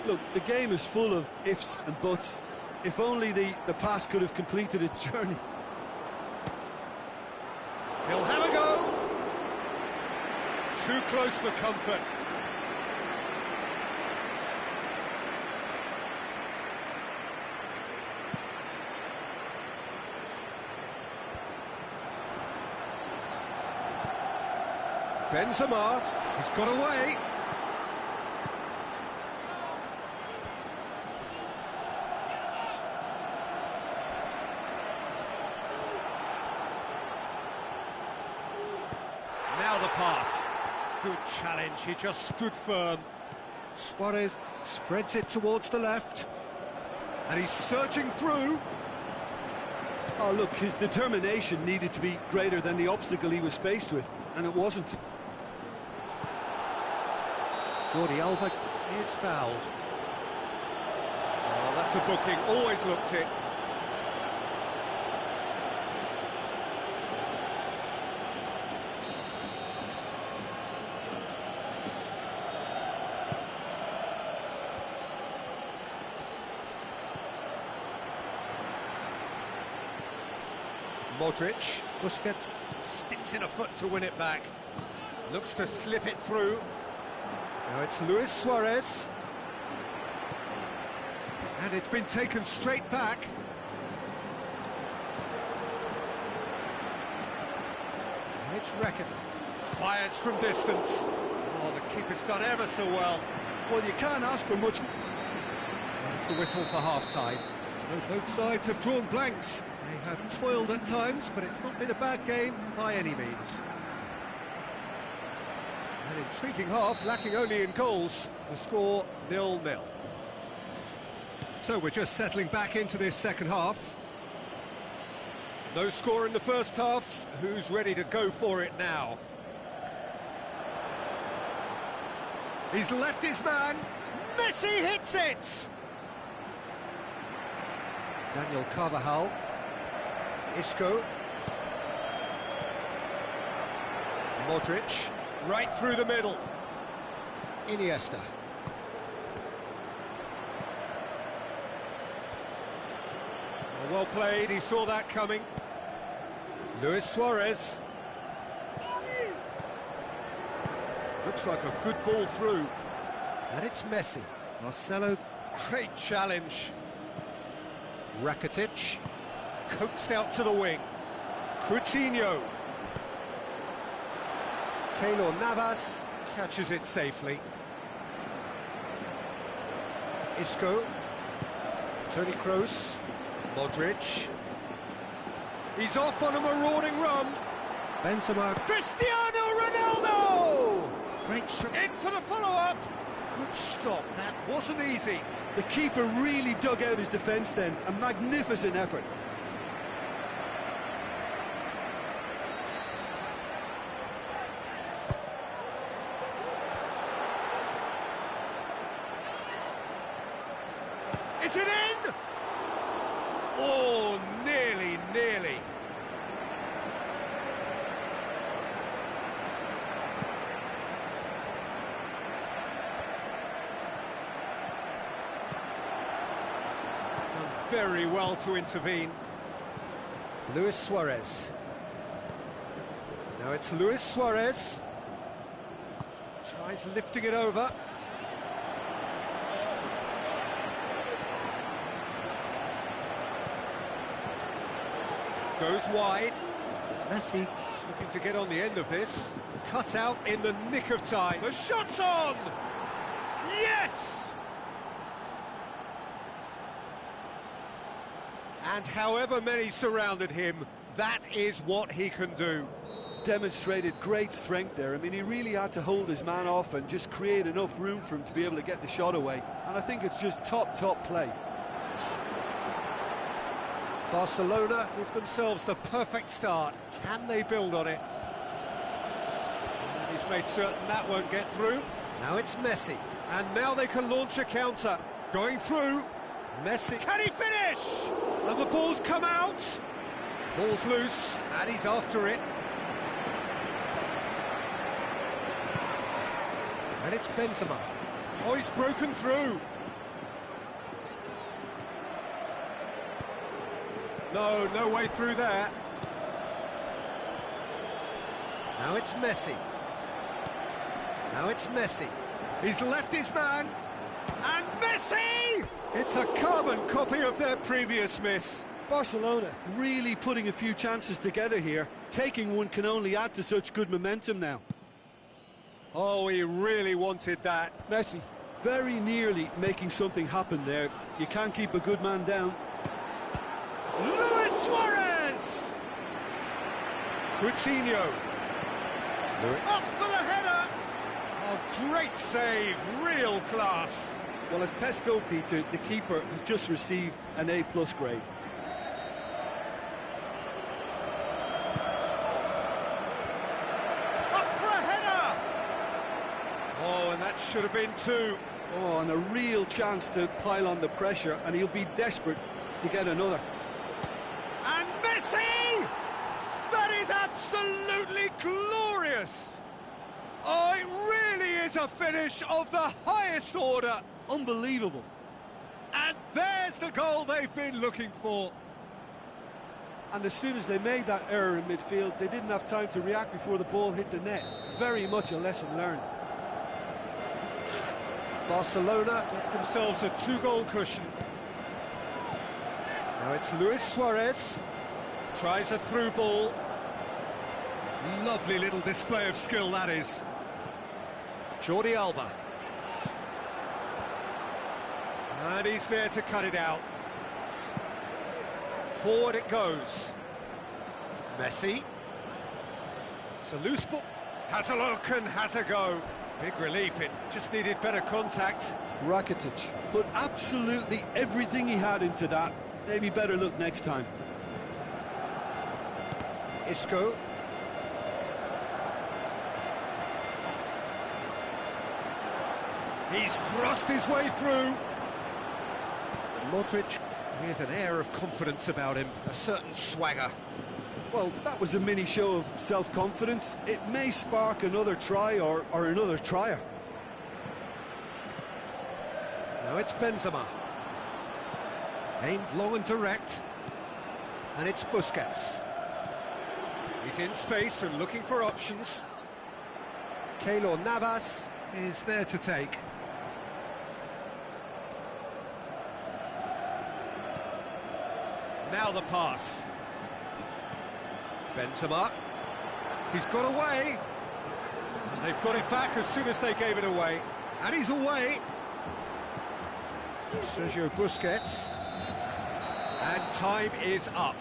Look, the game is full of ifs and buts. If only the pass could have completed its journey. He'll have a go. Too close for comfort. Benzema, he's got away. Now the pass. Good challenge, he just stood firm. Suarez spreads it towards the left. And he's surging through. Oh, look, his determination needed to be greater than the obstacle he was faced with, and it wasn't. Jordi Alba is fouled. Oh, that's a booking, always looked it. Modric. Busquets sticks in a foot to win it back. Looks to slip it through. Now it's Luis Suarez. And it's been taken straight back. And it's Reckon. Fires from distance. Oh, the keeper's done ever so well. Well, you can't ask for much. That's the whistle for half-time. So both sides have drawn blanks. They have toiled at times, but it's not been a bad game by any means. An intriguing half, lacking only in goals. The score 0-0. So we're just settling back into this second half. No score in the first half. Who's ready to go for it now? He's left his man. Messi hits it! Daniel Carvajal. Isco. Modric. Right through the middle. Iniesta. Well played, he saw that coming. Luis Suarez. Looks like a good ball through. And it's Messi. Marcelo, great challenge. Rakitic. Coaxed out to the wing. Coutinho. Keylor Navas catches it safely. Isco. Toni Kroos. Modric. He's off on a marauding run. Benzema. Cristiano Ronaldo! Great strike. In for the follow-up. Good stop. That wasn't easy. The keeper really dug out his defence then. A magnificent effort. Is it in? Oh, nearly, nearly. Done very well to intervene. Luis Suarez. Now it's Luis Suarez. Tries lifting it over. Goes wide. Messi looking to get on the end of this. Cut out in the nick of time. The shot's on! Yes! And however many surrounded him, that is what he can do. Demonstrated great strength there. I mean, he really had to hold his man off and just create enough room for him to be able to get the shot away. And I think it's just top play. Barcelona give themselves the perfect start. Can they build on it? And he's made certain that won't get through. Now it's Messi. And now they can launch a counter. Going through. Messi. Can he finish? And the ball's come out. Ball's loose, and he's after it. And it's Benzema. Oh, he's broken through. No way through there. Now it's Messi. Now it's Messi. He's left his man. And Messi! It's a carbon copy of their previous miss. Barcelona really putting a few chances together here. Taking one can only add to such good momentum now. Oh, he really wanted that. Messi very nearly making something happen there. You can't keep a good man down. Luis Suarez! Coutinho. Up for the header! Oh, great save, real class. Well, as tests go, Peter, the keeper has just received an A+ grade. Up for a header! Oh, and that should have been two. Oh, and a real chance to pile on the pressure, and he'll be desperate to get another. And Messi! That is absolutely glorious! Oh, it really is a finish of the highest order. Unbelievable. And there's the goal they've been looking for. And as soon as they made that error in midfield, they didn't have time to react before the ball hit the net. Very much a lesson learned. Barcelona get themselves a 2-goal cushion. Now it's Luis Suarez. Tries a through ball. Lovely little display of skill, that is. Jordi Alba. And he's there to cut it out. Forward it goes. Messi. It's a loose ball. Has a look and has a go. Big relief, it just needed better contact. Rakitic put absolutely everything he had into that. Maybe better look next time. Isco. He's thrust his way through. Modric with an air of confidence about him, a certain swagger. Well, that was a mini show of self-confidence. It may spark another try or another trier. Now it's Benzema. Aimed long and direct. And it's Busquets. He's in space and looking for options. Keylor Navas is there to take. Now the pass. Benzema. He's got away. And they've got it back as soon as they gave it away. And he's away. Sergio Busquets. And time is up.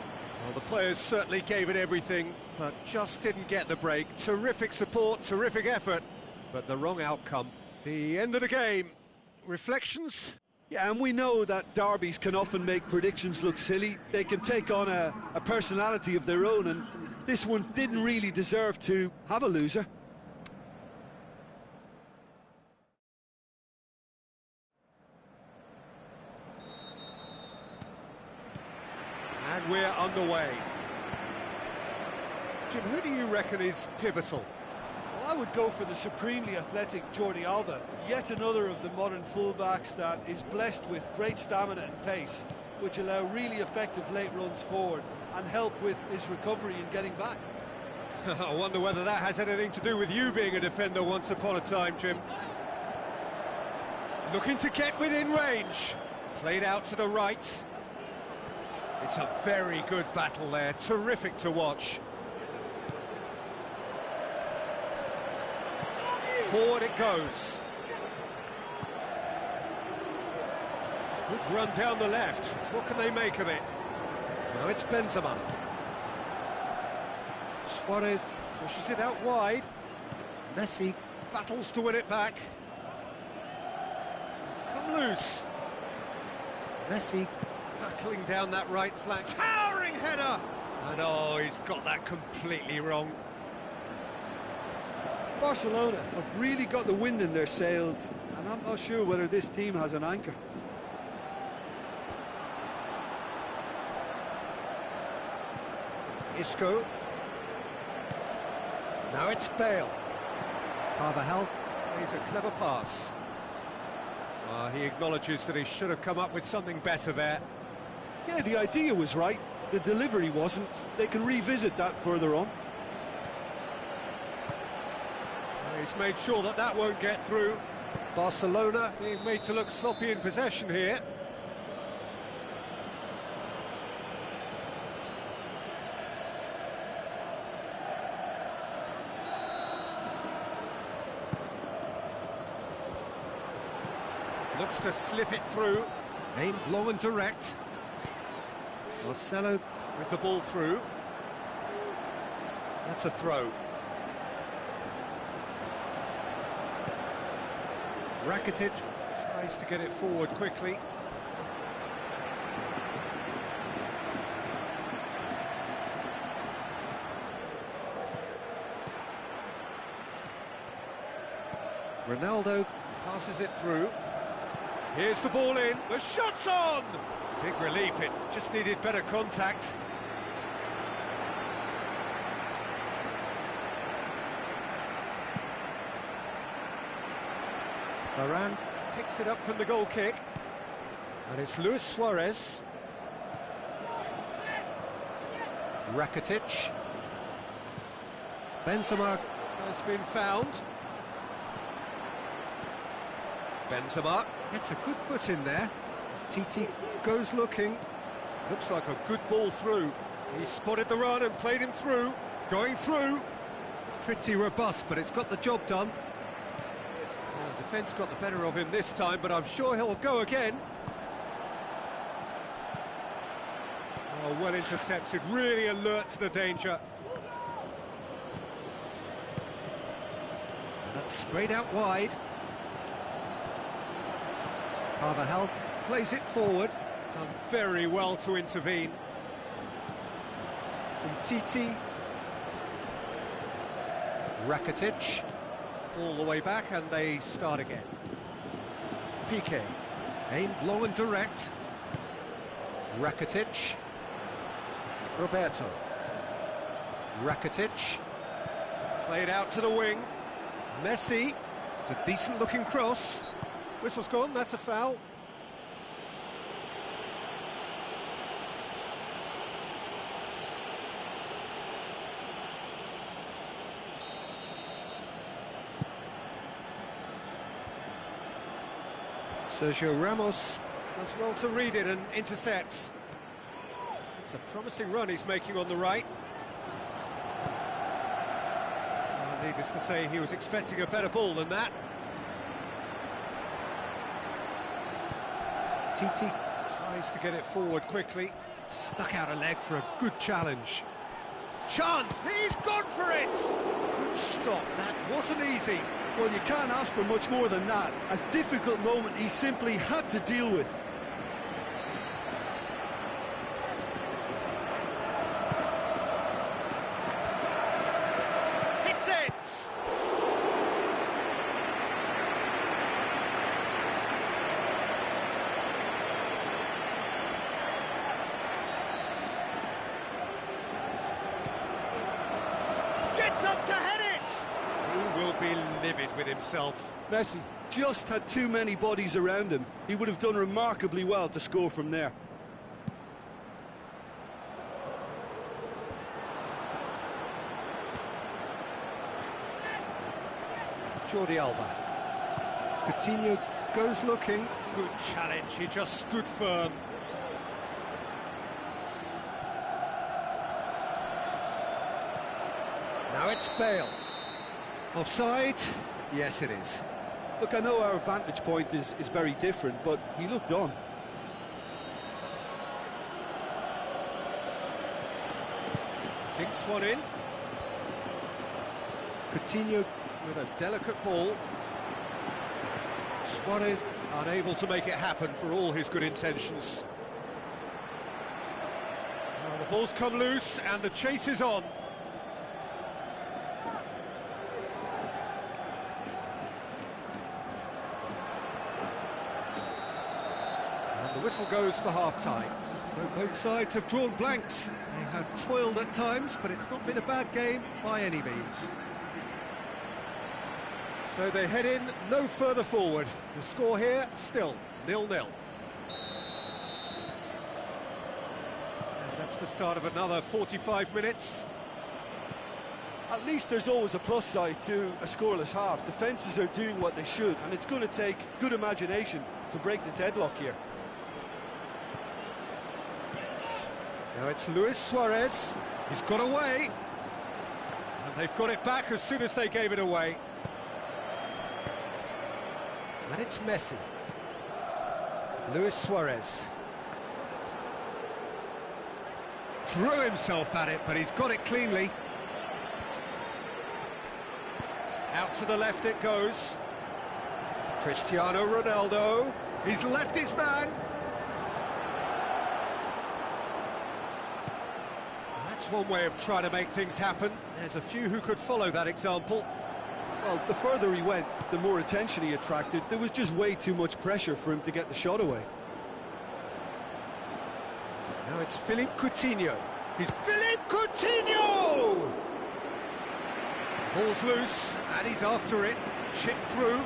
Well, the players certainly gave it everything, but just didn't get the break. Terrific support, terrific effort, but the wrong outcome. The end of the game. Reflections? Yeah, and we know that derbies can often make predictions look silly. They can take on a personality of their own, and this one didn't really deserve to have a loser. And we're underway. Jim, who do you reckon is pivotal? Well, I would go for the supremely athletic Jordi Alba, yet another of the modern fullbacks that is blessed with great stamina and pace, which allow really effective late runs forward and help with this recovery and getting back. I wonder whether that has anything to do with you being a defender once upon a time, Jim. Looking to get within range. Played out to the right. It's a very good battle there, terrific to watch. Forward it goes. Good run down the left. What can they make of it? Now it's Benzema. Suarez pushes it out wide. Messi battles to win it back. It's come loose. Messi hurtling down that right flank. Towering header! And oh, he's got that completely wrong. Barcelona have really got the wind in their sails, and I'm not sure whether this team has an anchor. Isco. Now it's Bale. Carvajal plays a clever pass. He acknowledges that he should have come up with something better there. Yeah, the idea was right, the delivery wasn't. They can revisit that further on. He's made sure that that won't get through. Barcelona being made to look sloppy in possession here. Looks to slip it through. Aimed long and direct. Marcelo with the ball through. That's a throw. Rakitic tries to get it forward quickly. Ronaldo passes it through. Here's the ball in, the shot's on! Big relief, it just needed better contact. Varane picks it up from the goal kick. And it's Luis Suarez. Rakitic. Benzema has been found. Benzema gets a good foot in there. Titi goes looking. Looks like a good ball through. He spotted the run and played him through. Going through. Pretty robust, but it's got the job done. Well, the defence got the better of him this time, but I'm sure he'll go again. Oh, well intercepted, really alert to the danger. And that's sprayed out wide. Carvajal plays it forward. Done very well to intervene. And Titi. Rakitic. All the way back, and they start again. Piqué. Aimed long and direct. Rakitic. Roberto. Rakitic. Played out to the wing. Messi. It's a decent-looking cross. Whistle's gone, that's a foul. Sergio Ramos does well to read it and intercepts. It's a promising run he's making on the right. Needless to say, he was expecting a better ball than that. Titi tries to get it forward quickly. Stuck out a leg for a good challenge. Chance! He's gone for it! Good stop, that wasn't easy. Well, you can't ask for much more than that. A difficult moment he simply had to deal with. Hits it! Gets up to head it! He will be livid with himself. Messi just had too many bodies around him. He would have done remarkably well to score from there. Jordi Alba. Coutinho goes looking. Good challenge, he just stood firm. Now it's Bale. Offside? Yes, it is. Look, I know our vantage point is very different, but he looked on. Dinks one in. Coutinho with a delicate ball. Suarez unable to make it happen for all his good intentions. Well, the ball's come loose and the chase is on. And the whistle goes for half-time. So both sides have drawn blanks. They have toiled at times, but it's not been a bad game by any means. So they head in no further forward. The score here, still 0-0. And that's the start of another 45 minutes. At least there's always a plus side to a scoreless half. Defences are doing what they should, and it's going to take good imagination to break the deadlock here. Now it's Luis Suarez. He's got away. And they've got it back as soon as they gave it away. And it's Messi. Luis Suarez. Threw himself at it, but he's got it cleanly. Out to the left it goes. Cristiano Ronaldo. He's left his man. That's one way of trying to make things happen. There's a few who could follow that example. Well, the further he went, the more attention he attracted. There was just way too much pressure for him to get the shot away. Now it's Philippe Coutinho. He's Philippe Coutinho! Ball's loose, and he's after it. Chip through.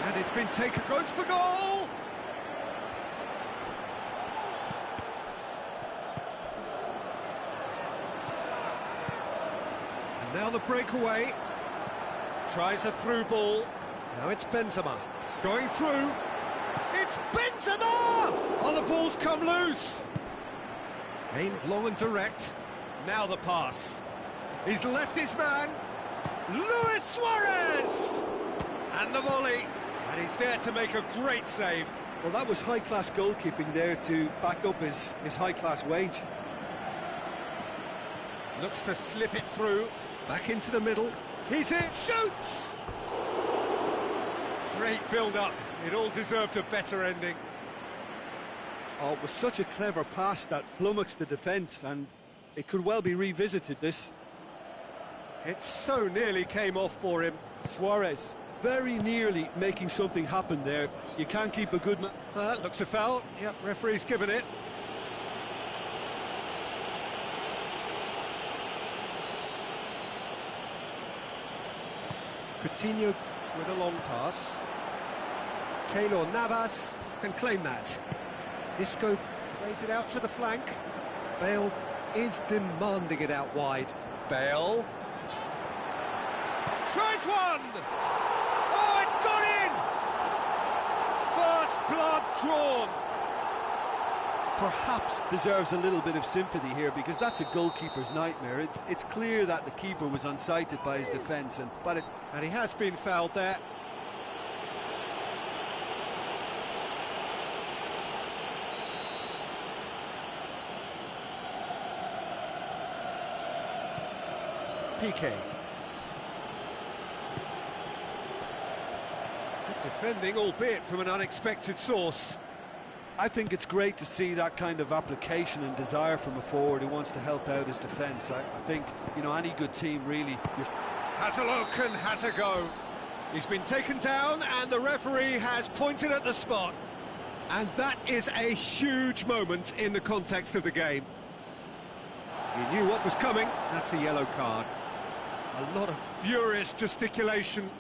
And it's been taken, goes for goal! Now the breakaway. Tries a through ball. Now it's Benzema. Going through. It's Benzema! Oh, the ball's come loose. Aimed long and direct. Now the pass. He's left his man. Luis Suarez! And the volley. And he's there to make a great save. Well, that was high-class goalkeeping there to back up his high-class wage. Looks to slip it through. Back into the middle. He's in. Shoots! Great build-up. It all deserved a better ending. Oh, it was such a clever pass that flummoxed the defence, and it could well be revisited, this. It so nearly came off for him. Suarez very nearly making something happen there. You can't keep a good man. That looks a foul. Yep, referee's given it. Coutinho with a long pass. Keylor Navas can claim that. Isco plays it out to the flank. Bale is demanding it out wide. Bale tries one! Oh, it's gone in! First blood drawn. Perhaps deserves a little bit of sympathy here, because that's a goalkeeper's nightmare. It's clear that the keeper was unsighted by his defence, and he has been fouled there. PK. Good defending, albeit from an unexpected source. I think it's great to see that kind of application and desire from a forward who wants to help out his defence. I think, you know, any good team really has a look and has a go. He's been taken down and the referee has pointed at the spot. And that is a huge moment in the context of the game. He knew what was coming. That's a yellow card. A lot of furious gesticulation,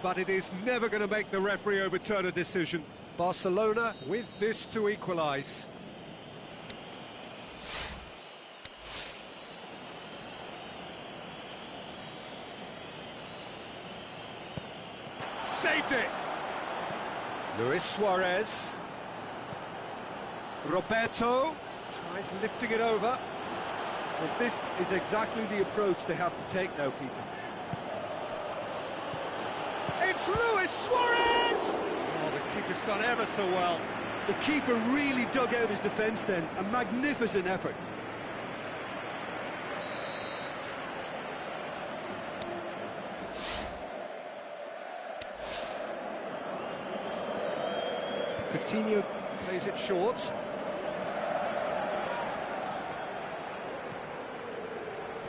but it is never going to make the referee overturn a decision. Barcelona with this to equalise. Saved it! Luis Suarez. Roberto tries lifting it over. Well, this is exactly the approach they have to take now, Peter. It's Luis Suarez! Oh, the keeper's done ever so well. The keeper really dug out his defence then. A magnificent effort. Coutinho plays it short.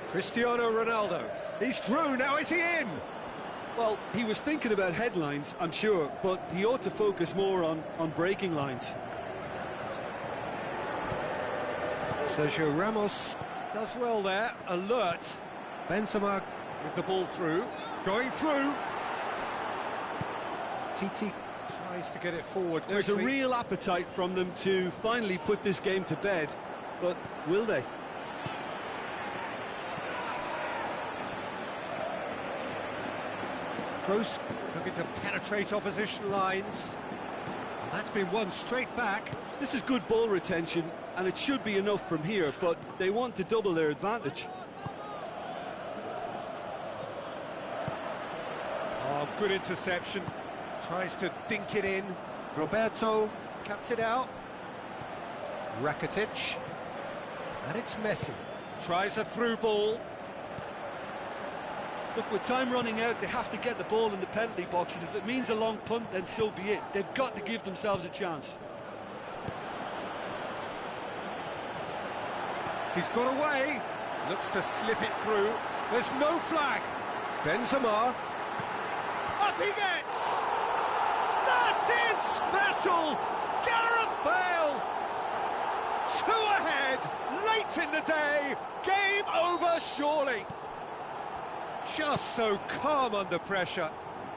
Cristiano Ronaldo. He's through, now is he in? Well, he was thinking about headlines, I'm sure, but he ought to focus more on breaking lines. Sergio Ramos does well there, alert. Benzema with the ball through, going through. Titi tries to get it forward quickly. There's a real appetite from them to finally put this game to bed, but will they? Kroos looking to penetrate opposition lines. And that's been won straight back. This is good ball retention, and it should be enough from here, but they want to double their advantage. Oh, good interception. Tries to dink it in. Roberto cuts it out. Rakitic. And it's Messi. Tries a through ball. Look, with time running out, they have to get the ball in the penalty box, and if it means a long punt, then so be it. They've got to give themselves a chance. He's got away. Looks to slip it through. There's no flag. Benzema. Up he gets! That is special! Gareth Bale! 2 ahead, late in the day. Game over, surely. Just so calm under pressure.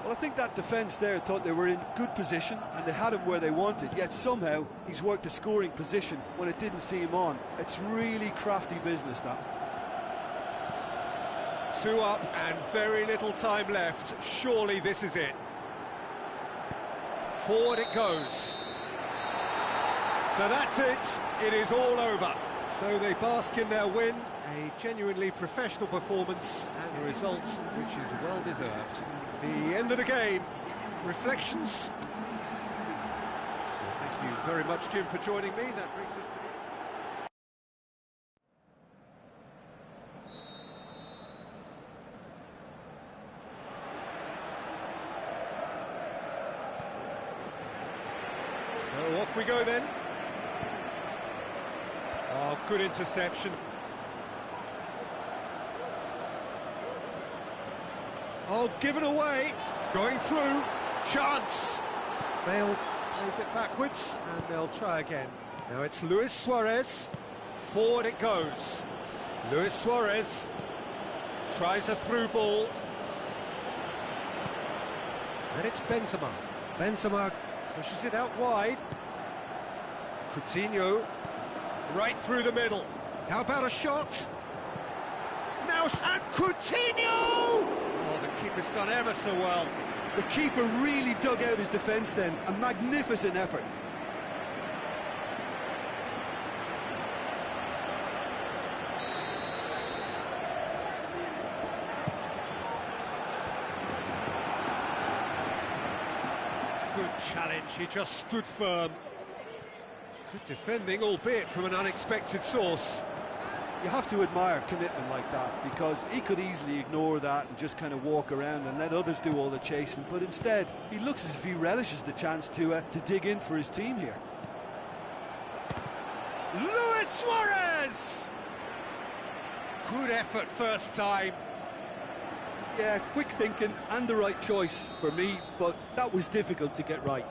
Well, I think that defence there thought they were in good position and they had him where they wanted, yet somehow he's worked a scoring position when it didn't see him on. It's really crafty business, that. Two up and very little time left. Surely this is it. Forward it goes. So that's it. It is all over. So they bask in their win. A genuinely professional performance and a result which is well deserved. The end of the game. Reflections. So thank you very much, Jim, for joining me. That brings us to the... So off we go then. Oh, good interception. Oh, given away. Going through. Chance. Bale plays it backwards and they'll try again. Now it's Luis Suarez. Forward it goes. Luis Suarez tries a through ball. And it's Benzema. Benzema pushes it out wide. Coutinho right through the middle. How about a shot? Now, and Coutinho! Oh, the keeper's done ever so well. The keeper really dug out his defence then. A magnificent effort. Good challenge, he just stood firm. Good defending, albeit from an unexpected source. You have to admire commitment like that, because he could easily ignore that and just kind of walk around and let others do all the chasing, but instead he looks as if he relishes the chance to dig in for his team here. Luis Suarez! Good effort first time. Yeah, quick thinking and the right choice for me, but that was difficult to get right.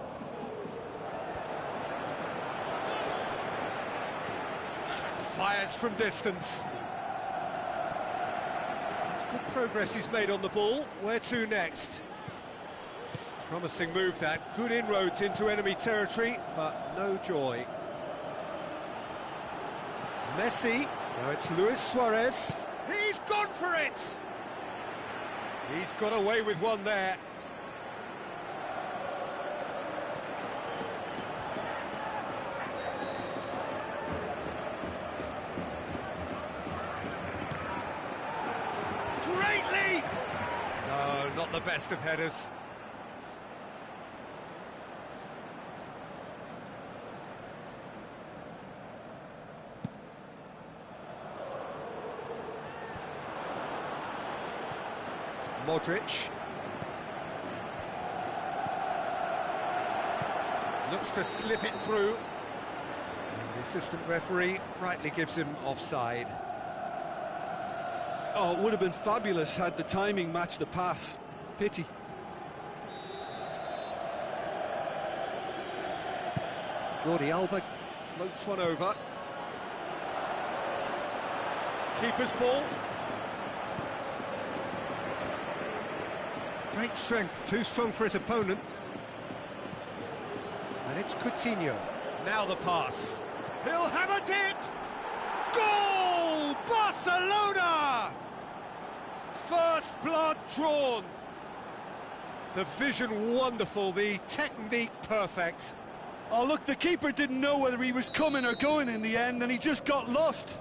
Fires from distance. It's good progress he's made on the ball. Where to next? Promising move that. Good inroads into enemy territory, but no joy. Messi. Now it's Luis Suarez. He's gone for it! He's got away with one there. Great leap! No, not the best of headers. Modric. Looks to slip it through. And the assistant referee rightly gives him offside. Oh, it would have been fabulous had the timing matched the pass. Pity. Jordi Alba floats one over. Keeper's ball. Great strength, too strong for his opponent. And it's Coutinho. Now the pass. He'll have a dip! Goal! Barcelona! First blood drawn. The vision wonderful, the technique perfect. Oh, look, the keeper didn't know whether he was coming or going in the end, and he just got lost.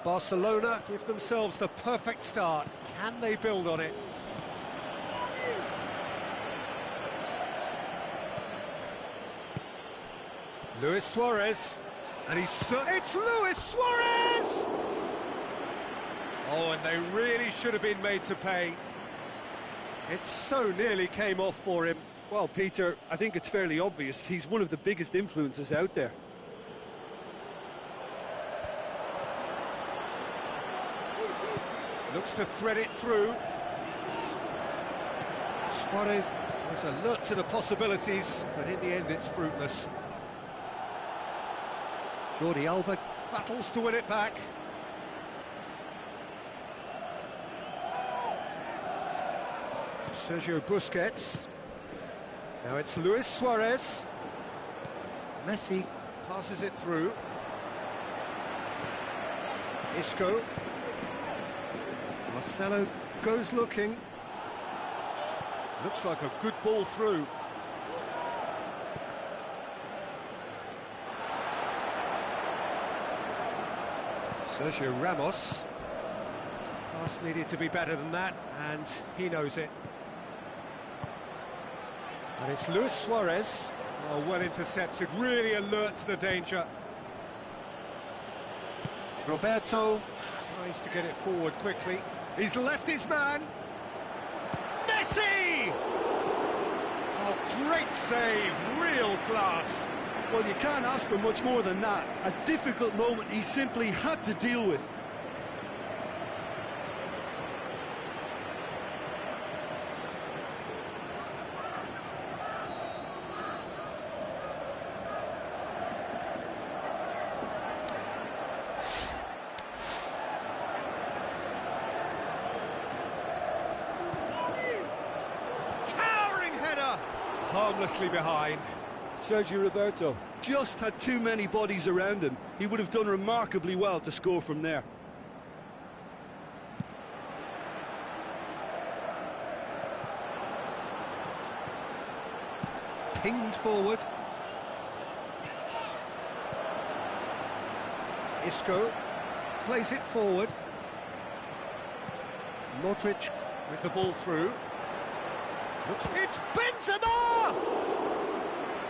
Barcelona give themselves the perfect start. Can they build on it? Luis Suarez. And it's Luis Suarez! Oh, and they really should have been made to pay. It so nearly came off for him. Well, Peter, I think it's fairly obvious. He's one of the biggest influences out there. Looks to thread it through. Suarez was alert to the possibilities, but in the end it's fruitless. Jordi Alba battles to win it back. Sergio Busquets. Now it's Luis Suarez. Messi passes it through. Isco. Marcelo goes looking. Looks like a good ball through. Sergio Ramos. Pass needed to be better than that, and he knows it. And it's Luis Suarez. Oh, well intercepted, really alert to the danger. Roberto tries to get it forward quickly. He's left his man. Messi! Oh, great save, real class. Well, you can't ask for much more than that. A difficult moment he simply had to deal with. Harmlessly behind. Sergio Roberto just had too many bodies around him. He would have done remarkably well to score from there. Pinged forward. Isco plays it forward. Modric with the ball through. It's Benzema!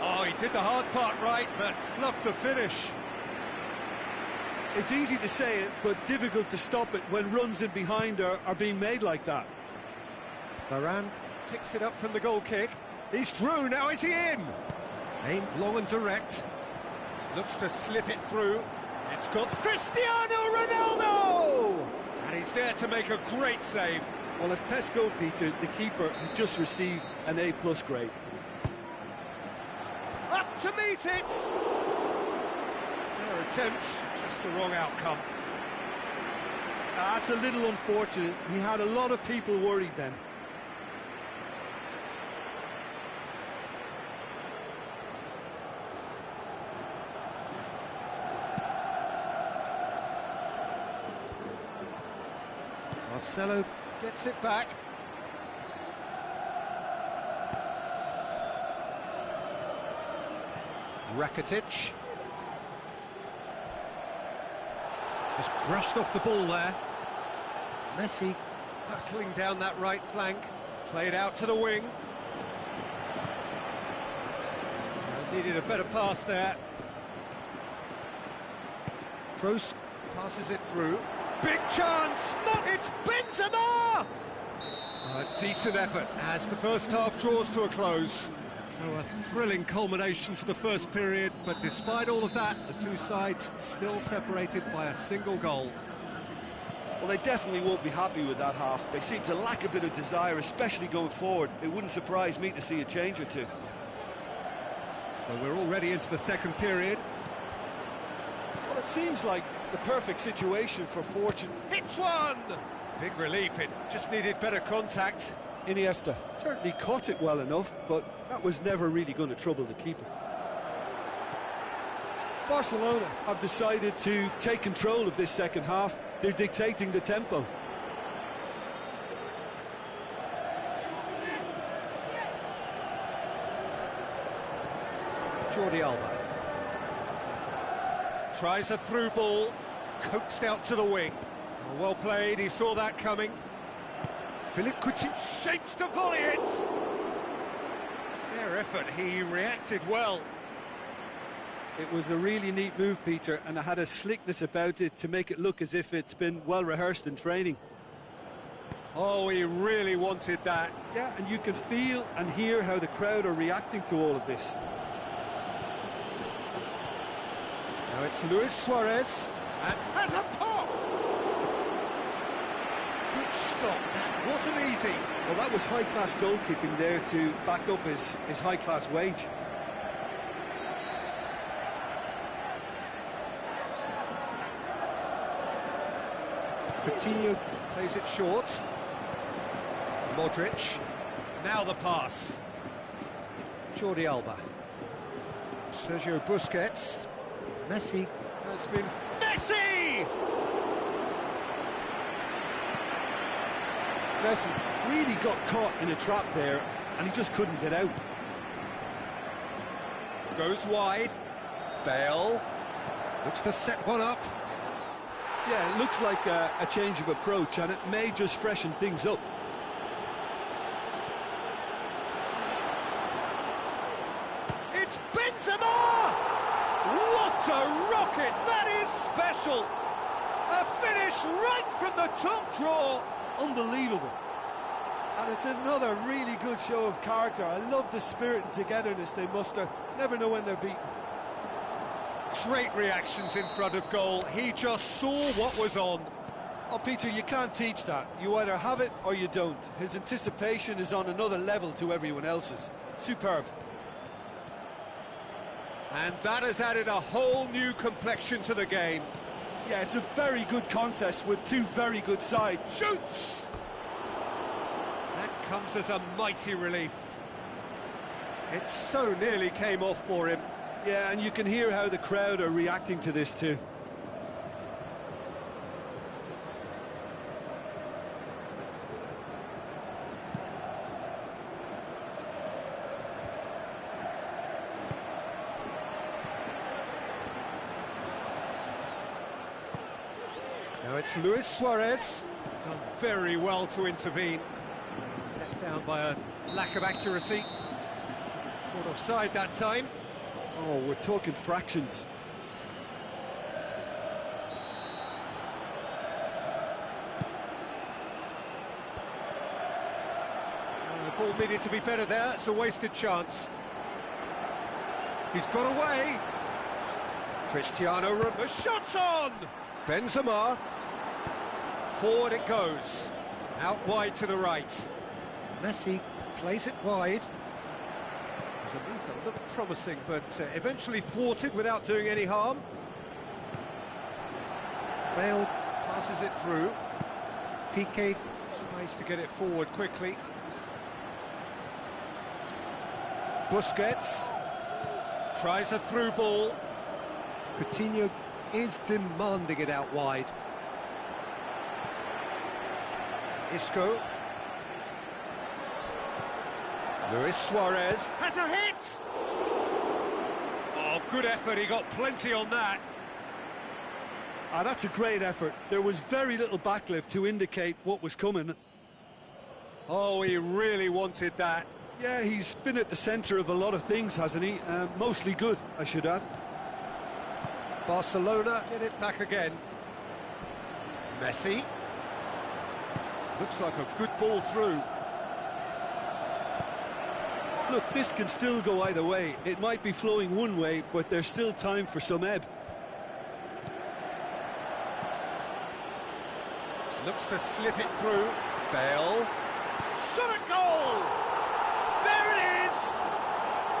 Oh, he did the hard part right, but fluffed the finish. It's easy to say it, but difficult to stop it when runs in behind are being made like that. Varane picks it up from the goal kick. He's through, now is he in? Aimed long and direct. Looks to slip it through. It's got Cristiano Ronaldo! And he's there to make a great save. Well, as tests go, Peter, the keeper has just received an A+ grade. Up to meet it! Fair attempt, just the wrong outcome. That's a little unfortunate. He had a lot of people worried then. Marcelo gets it back. Rakitic. Just brushed off the ball there. Messi hurtling down that right flank. Played out to the wing. Needed a better pass there. Kroos passes it through. Big chance! It's Benzema! A decent effort as the first half draws to a close. So a thrilling culmination to the first period, but despite all of that, the two sides still separated by a single goal. Well, they definitely won't be happy with that half. They seem to lack a bit of desire, especially going forward. It wouldn't surprise me to see a change or two. So we're already into the second period. Well, it seems like the perfect situation for Fortune. Hits one! Big relief, it just needed better contact. Iniesta certainly caught it well enough, but that was never really going to trouble the keeper. Barcelona have decided to take control of this second half. They're dictating the tempo. Jordi Alba. Tries a through ball, coaxed out to the wing. Well played, he saw that coming. Philippe Coutinho shapes to volley it. Fair effort, he reacted well. It was a really neat move, Peter, and it had a slickness about it to make it look as if it's been well rehearsed in training. Oh, he really wanted that. Yeah, and you can feel and hear how the crowd are reacting to all of this. Now it's Luis Suarez, and has a pop! Good stop, that wasn't easy. Well, that was high-class goalkeeping there to back up his high-class wage. Coutinho plays it short. Modric. Now the pass. Jordi Alba. Sergio Busquets. Messi has been... Messi! Messi really got caught in a trap there, and he just couldn't get out. Goes wide. Bale looks to set one up. Yeah, it looks like a change of approach, and it may just freshen things up. It's Benzema! What a rocket! That is special! A finish right from the top draw. Unbelievable. And it's another really good show of character. I love the spirit and togetherness they muster. Never know when they're beaten. Great reactions in front of goal. He just saw what was on. Oh, Peter, you can't teach that. You either have it or you don't. His anticipation is on another level to everyone else's. Superb. And that has added a whole new complexion to the game. Yeah, it's a very good contest with two very good sides. Shoots! That comes as a mighty relief. It so nearly came off for him. Yeah, and you can hear how the crowd are reacting to this too. Now it's Luis Suarez. Done very well to intervene. Let down by a lack of accuracy. Caught offside that time. Oh, we're talking fractions. The ball needed to be better there. It's a wasted chance. He's got away. Cristiano Ronaldo. Shots on! Benzema. Forward it goes. Out wide to the right. Messi plays it wide. Zabitha looked promising, but eventually thwarted without doing any harm. Bale passes it through. Piqué tries to get it forward quickly. Busquets tries a through ball. Coutinho is demanding it out wide. Isco. Luis Suarez has a hit! Oh, good effort, he got plenty on that. Ah, that's a great effort. There was very little backlift to indicate what was coming. Oh, he really wanted that. Yeah, he's been at the centre of a lot of things, hasn't he? Mostly good, I should add. Barcelona get it back again. Messi. Looks like a good ball through. Look, this can still go either way. It might be flowing one way, but there's still time for some ebb. Looks to slip it through. Bale. Shot at goal! There it is!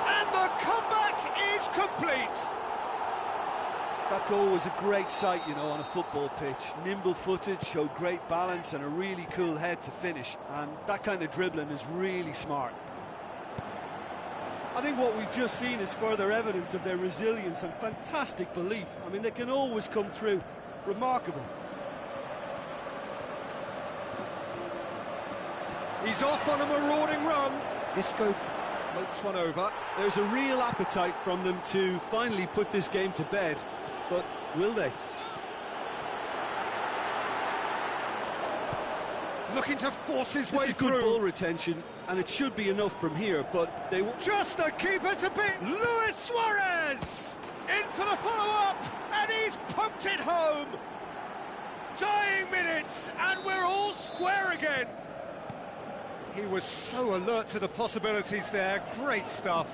And the comeback is complete! That's always a great sight, you know, on a football pitch. Nimble-footed, showed great balance and a really cool head to finish. And that kind of dribbling is really smart. I think what we've just seen is further evidence of their resilience and fantastic belief. I mean, they can always come through. Remarkable. He's off on a marauding run. Isco floats one over. There's a real appetite from them to finally put this game to bed, but will they? Looking to force his way This is through. good ball retention, and it should be enough from here, but they... Just the keeper to beat. Luis Suarez! In for the follow-up, and he's poked it home! Dying minutes, and we're all square again. He was so alert to the possibilities there. Great stuff.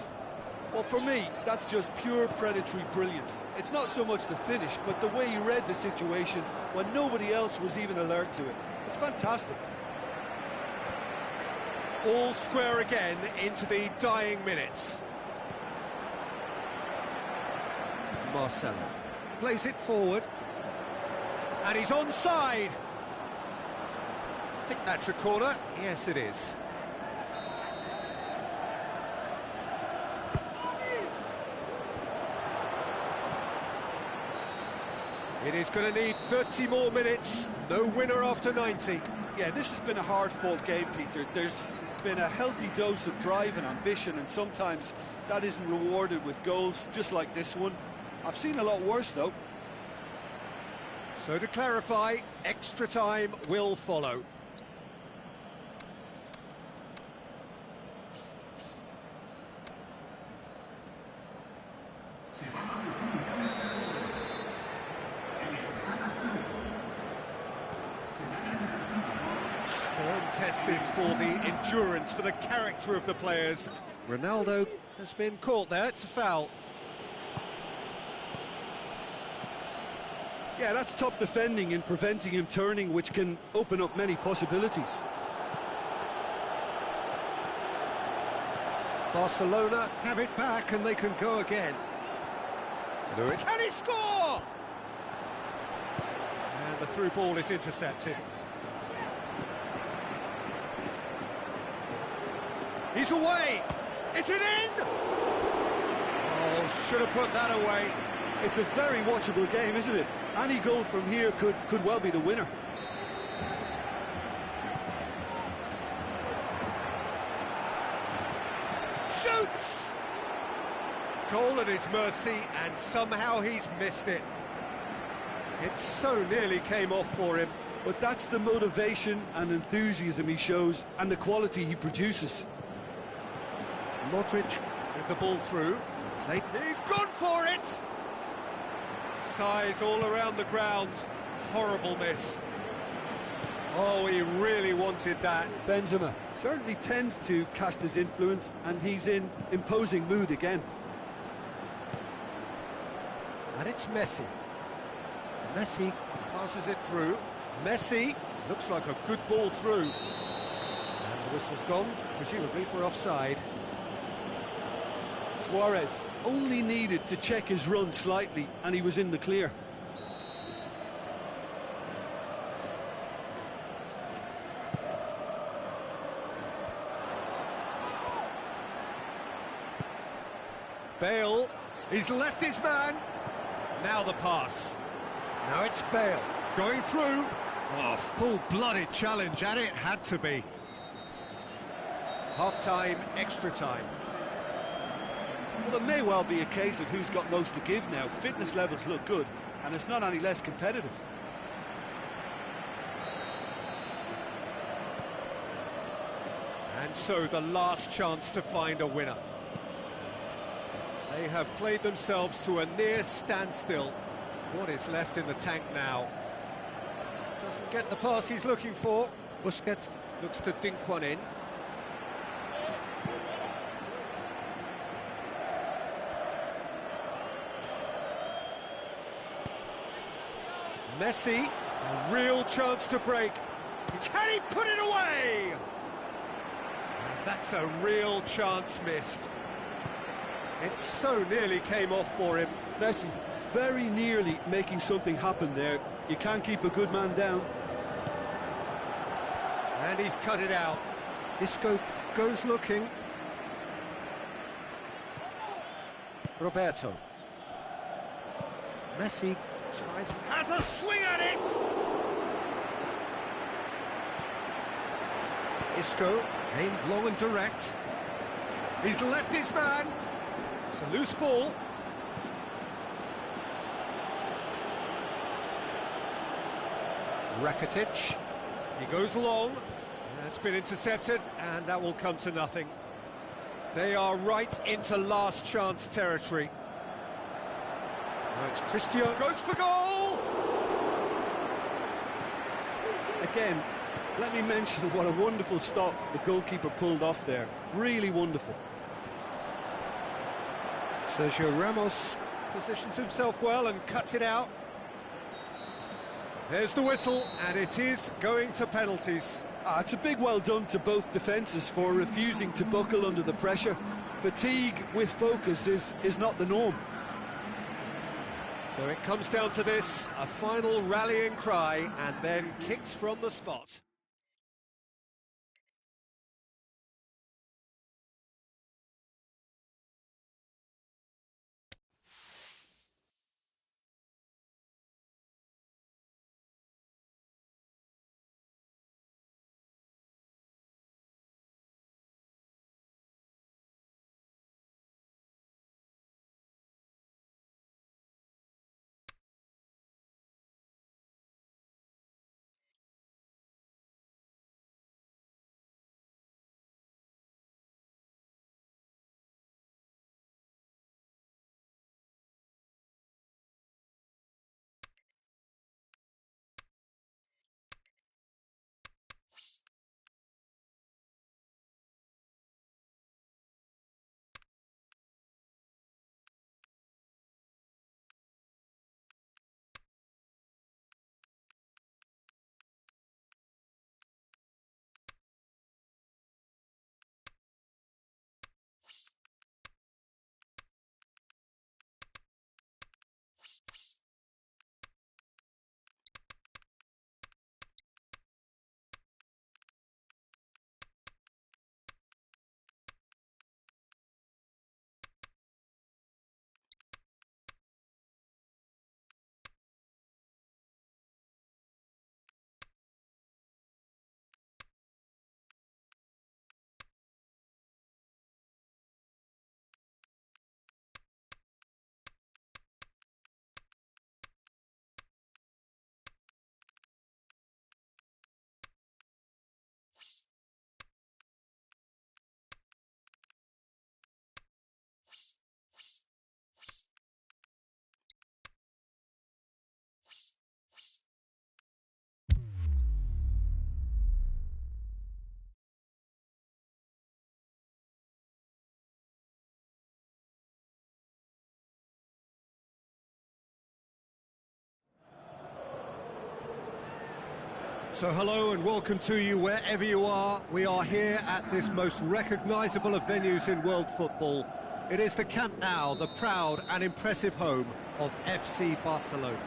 Well, for me, that's just pure predatory brilliance. It's not so much the finish, but the way he read the situation when nobody else was even alert to it. It's fantastic. All square again into the dying minutes. Marcelo plays it forward. And he's onside. I think that's a corner. Yes, it is. It is going to need 30 more minutes. No winner after 90. Yeah, this has been a hard-fought game, Peter. There's been a healthy dose of drive and ambition, and sometimes that isn't rewarded with goals, just like this one. I've seen a lot worse, though. So to clarify, extra time will follow. Stern test this for the endurance, for the character of the players. Ronaldo has been caught there, it's a foul. Yeah, that's top defending and preventing him turning, which can open up many possibilities. Barcelona have it back and they can go again. Lewis, can he score? And the through ball is intercepted. He's away! Is it in? Oh, should have put that away. It's a very watchable game, isn't it? Any goal from here could well be the winner. Shoots! Goal at his mercy, and somehow he's missed it. It so nearly came off for him. But that's the motivation and enthusiasm he shows, and the quality he produces. Modric with the ball through. He's gone for it! Size all around the ground. Horrible miss. Oh, he really wanted that. Benzema certainly tends to cast his influence, and he's in imposing mood again. And it's Messi. Messi passes it through. Messi looks like a good ball through. And the whistle's gone, presumably for offside. Suarez only needed to check his run slightly, and he was in the clear. Bale, he's left his man. Now the pass. Now it's Bale, going through. Oh, full-blooded challenge, and it had to be. Half-time, extra time. Well, it may well be a case of who's got most to give now. Fitness levels look good, and it's not any less competitive. And so the last chance to find a winner. They have played themselves to a near standstill. What is left in the tank now? Doesn't get the pass he's looking for. Busquets looks to dink one in. Messi, a real chance to break. Can he put it away? That's a real chance missed. It so nearly came off for him. Messi very nearly making something happen there. You can't keep a good man down. And he's cut it out. Isco goes looking. Roberto. Messi tries, has a swing at it! Isco aimed long and direct. He's left his man. It's a loose ball. Rakitic. He goes long. That's been intercepted, and that will come to nothing. They are right into last chance territory. Now it's Cristiano. Goes for goal! Again, let me mention what a wonderful stop the goalkeeper pulled off there. Really wonderful. Sergio Ramos positions himself well and cuts it out. There's the whistle, and it is going to penalties. It's a big well done to both defences for refusing to buckle under the pressure. Fatigue with focus is not the norm. So it comes down to this, a final rallying cry, and then kicks from the spot. So hello and welcome to you wherever you are. We are here at this most recognisable of venues in world football. It is the Camp Nou, the proud and impressive home of FC Barcelona.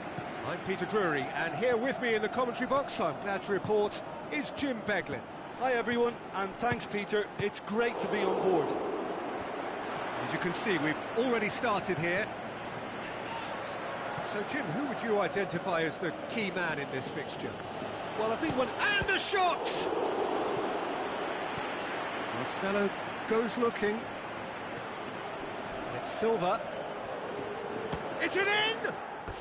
I'm Peter Drury, and here with me in the commentary box, I'm glad to report, is Jim Beglin. Hi everyone, and thanks Peter, it's great to be on board. As you can see, we've already started here. So Jim, who would you identify as the key man in this fixture? Well, I think And the shot! Marcelo goes looking. It's Silva. Is it in?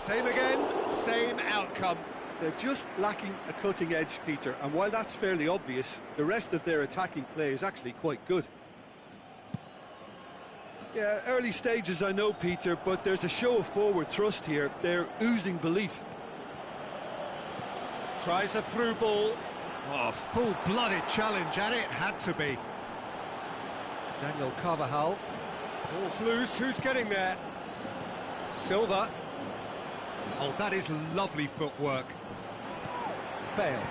Same again, same outcome. They're just lacking a cutting edge, Peter, and while that's fairly obvious, the rest of their attacking play is actually quite good. Yeah, early stages I know, Peter, but there's a show of forward thrust here. They're oozing belief. Tries a through ball. Oh, full-blooded challenge, and it had to be. Daniel Carvajal. Ball's loose, who's getting there? Silva. Oh, that is lovely footwork. Bale.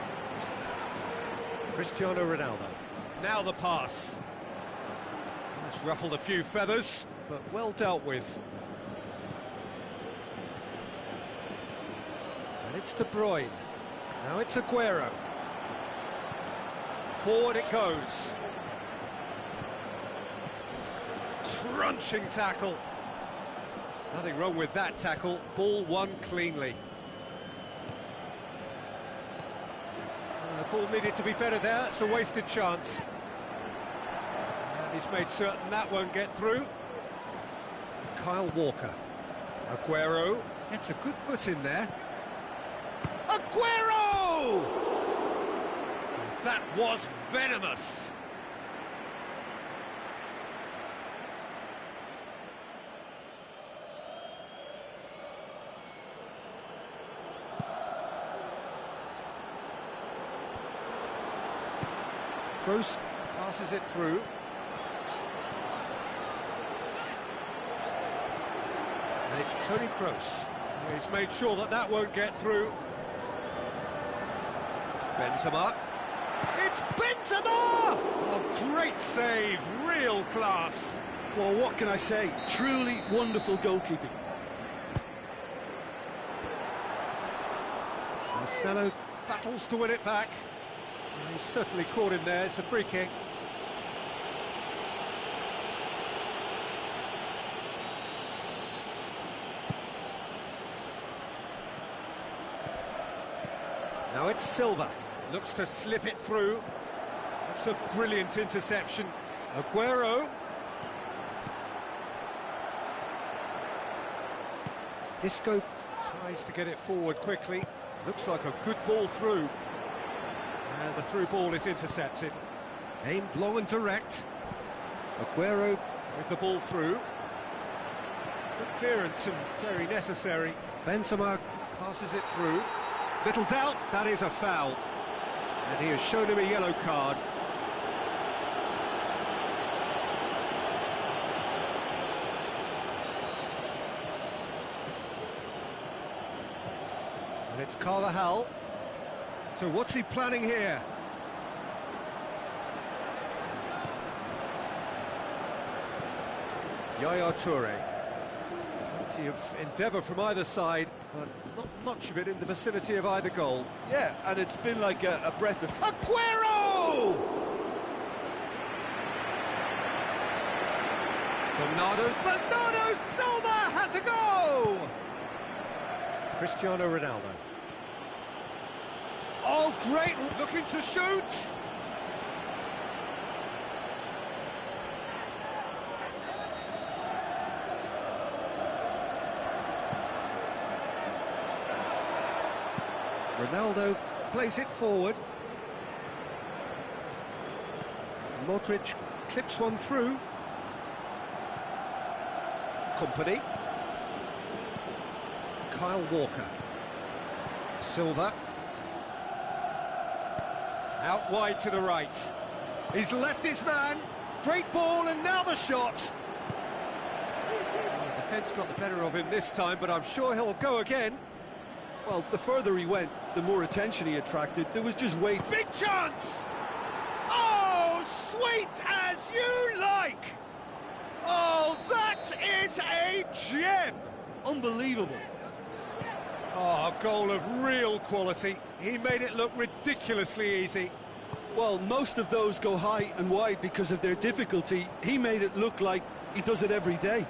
Cristiano Ronaldo. Now the pass. That's ruffled a few feathers, but well dealt with. And it's De Bruyne. Now it's Aguero. Forward it goes. Crunching tackle. Nothing wrong with that tackle. Ball won cleanly. The ball needed to be better there. It's a wasted chance. And he's made certain that won't get through. Kyle Walker. Aguero. It's a good foot in there. Aguero! That was venomous. Kroos passes it through. And it's Toni Kroos. He's made sure that that won't get through. Benzema. It's Benzema! Oh, great save, real class. Well, what can I say? Truly wonderful goalkeeping. Marcelo battles to win it back. He's certainly caught him there. It's a free kick. Now it's Silva. Looks to slip it through. That's a brilliant interception. Aguero. Isco tries to get it forward quickly. Looks like a good ball through. And the through ball is intercepted. Aimed long and direct. Aguero with the ball through. Good clearance and very necessary. Benzema passes it through. Little doubt, that is a foul. And he has shown him a yellow card. And it's Carvajal. So what's he planning here? Yaya Toure. Plenty of endeavour from either side, but not much of it in the vicinity of either goal. Yeah, and it's been like a breath of... Aguero! Bernardo Silva has a goal! Cristiano Ronaldo. Oh, great, looking to shoot! Ronaldo plays it forward. Modric clips one through. Company. Kyle Walker. Silva. Out wide to the right. He's left his man. Great ball, and now the shot. The defence got the better of him this time, but I'm sure he'll go again. Well, the further he went, the more attention he attracted. There was just weight. Big chance! Oh, sweet as you like! Oh, that is a gem! Unbelievable. Oh, a goal of real quality. He made it look ridiculously easy. Well, most of those go high and wide because of their difficulty. He made it look like he does it every day.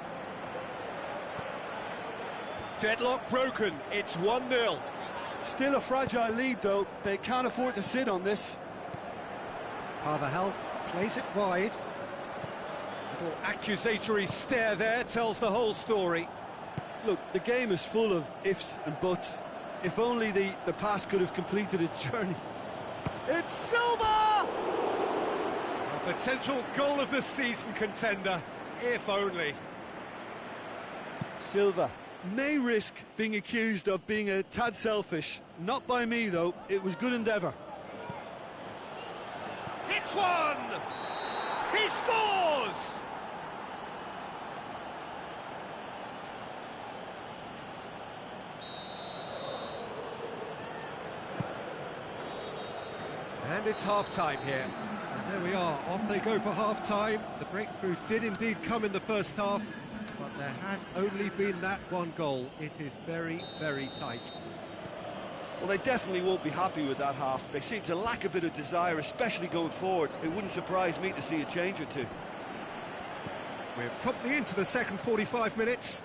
Deadlock broken, it's 1-0. Still a fragile lead, though. They can't afford to sit on this. Carvajal plays it wide. Little accusatory stare there tells the whole story. Look, the game is full of ifs and buts. If only the pass could have completed its journey. It's Silva! A potential goal of the season contender, if only. Silva may risk being accused of being a tad selfish. Not by me, though. It was good endeavour. Hits one! He scores! And it's half-time here. And there we are, off they go for half-time. The breakthrough did indeed come in the first half, but there has only been that one goal. It is very, very tight. Well, they definitely won't be happy with that half. They seem to lack a bit of desire, especially going forward. It wouldn't surprise me to see a change or two. We're promptly into the second 45 minutes.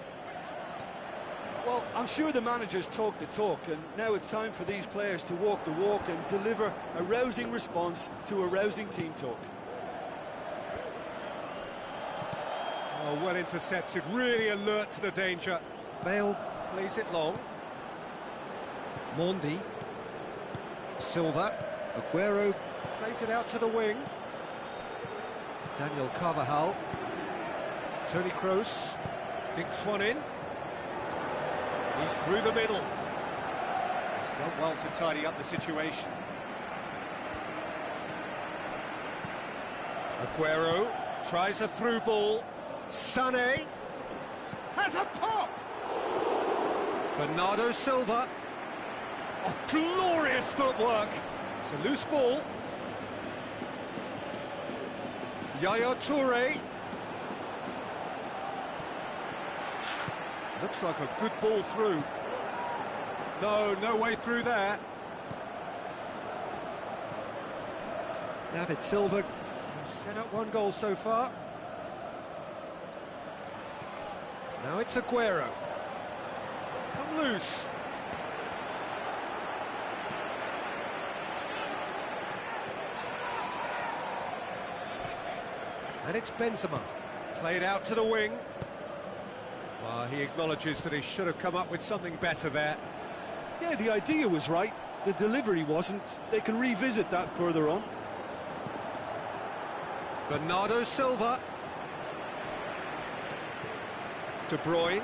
Well, I'm sure the managers talk the talk, and now it's time for these players to walk the walk and deliver a rousing response to a rousing team talk. Oh, well intercepted, really alert to the danger. Bale plays it long. Mondi. Silva. Aguero plays it out to the wing. Daniel Carvajal. Toni Kroos dinks one in. He's through the middle. He's done well to tidy up the situation. Aguero tries a through ball. Sané has a pop. Bernardo Silva. Oh, glorious footwork. It's a loose ball. Yaya Toure. Looks like a good ball through. No way through there. David Silva set up one goal so far. Now it's Aguero. It's come loose. And it's Benzema. Played out to the wing. Well, he acknowledges that he should have come up with something better there. Yeah, the idea was right. The delivery wasn't. They can revisit that further on. Bernardo Silva. De Bruyne.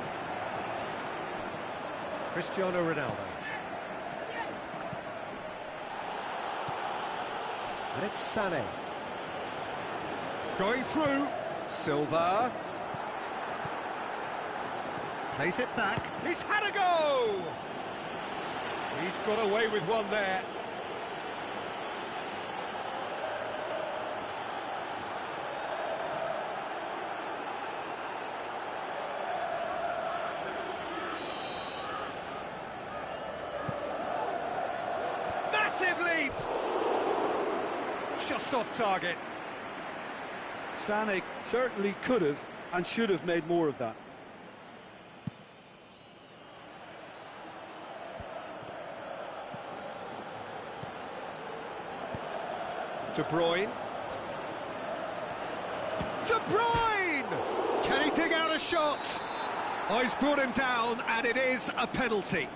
Cristiano Ronaldo. And it's Sané. Going through. Silva. Plays it back. He's had a go! He's got away with one there. Massive leap! Just off target. Sané certainly could have and should have made more of that. De Bruyne. De Bruyne! Can he dig out a shot? Oh, he's brought him down, and it is a penalty.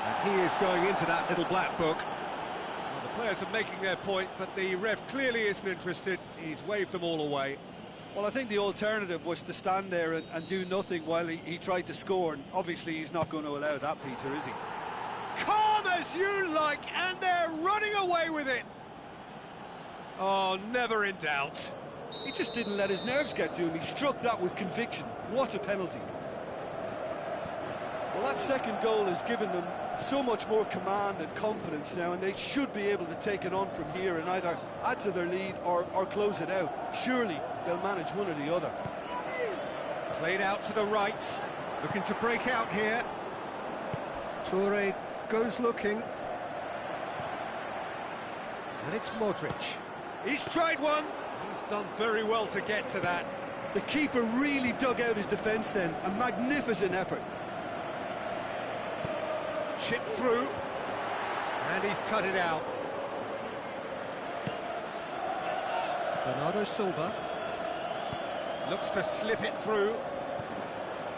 And he is going into that little black book. Well, the players are making their point, but the ref clearly isn't interested. He's waved them all away. Well, I think the alternative was to stand there and do nothing while he tried to score, and obviously he's not going to allow that, Peter, is he? Calm as you like, and they're running away with it. Oh, never in doubt. He just didn't let his nerves get to him. He struck that with conviction. What a penalty. Well, that second goal has given them so much more command and confidence now, and they should be able to take it on from here and either add to their lead or close it out. Surely they'll manage one or the other. Played out to the right, looking to break out here. Toure goes looking. And it's Modric. He's tried one. He's done very well to get to that. The keeper really dug out his defence then. A magnificent effort. Chip through. And he's cut it out. Bernardo Silva. Looks to slip it through.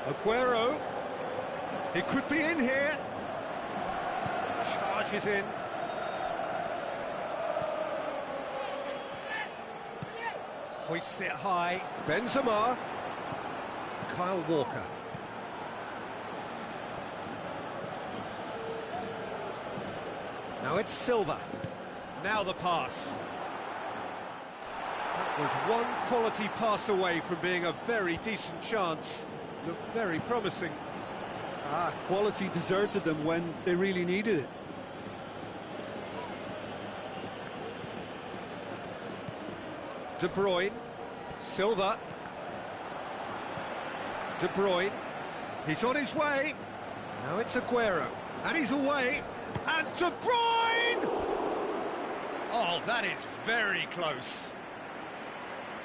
Aguero. He could be in here. Charges in. Hoists it high. Benzema. Kyle Walker. Now it's Silva. Now the pass. That was one quality pass away from being a very decent chance. Looked very promising. Quality deserted them when they really needed it. De Bruyne, Silva, De Bruyne, he's on his way, now it's Aguero, and he's away, and De Bruyne! Oh, that is very close.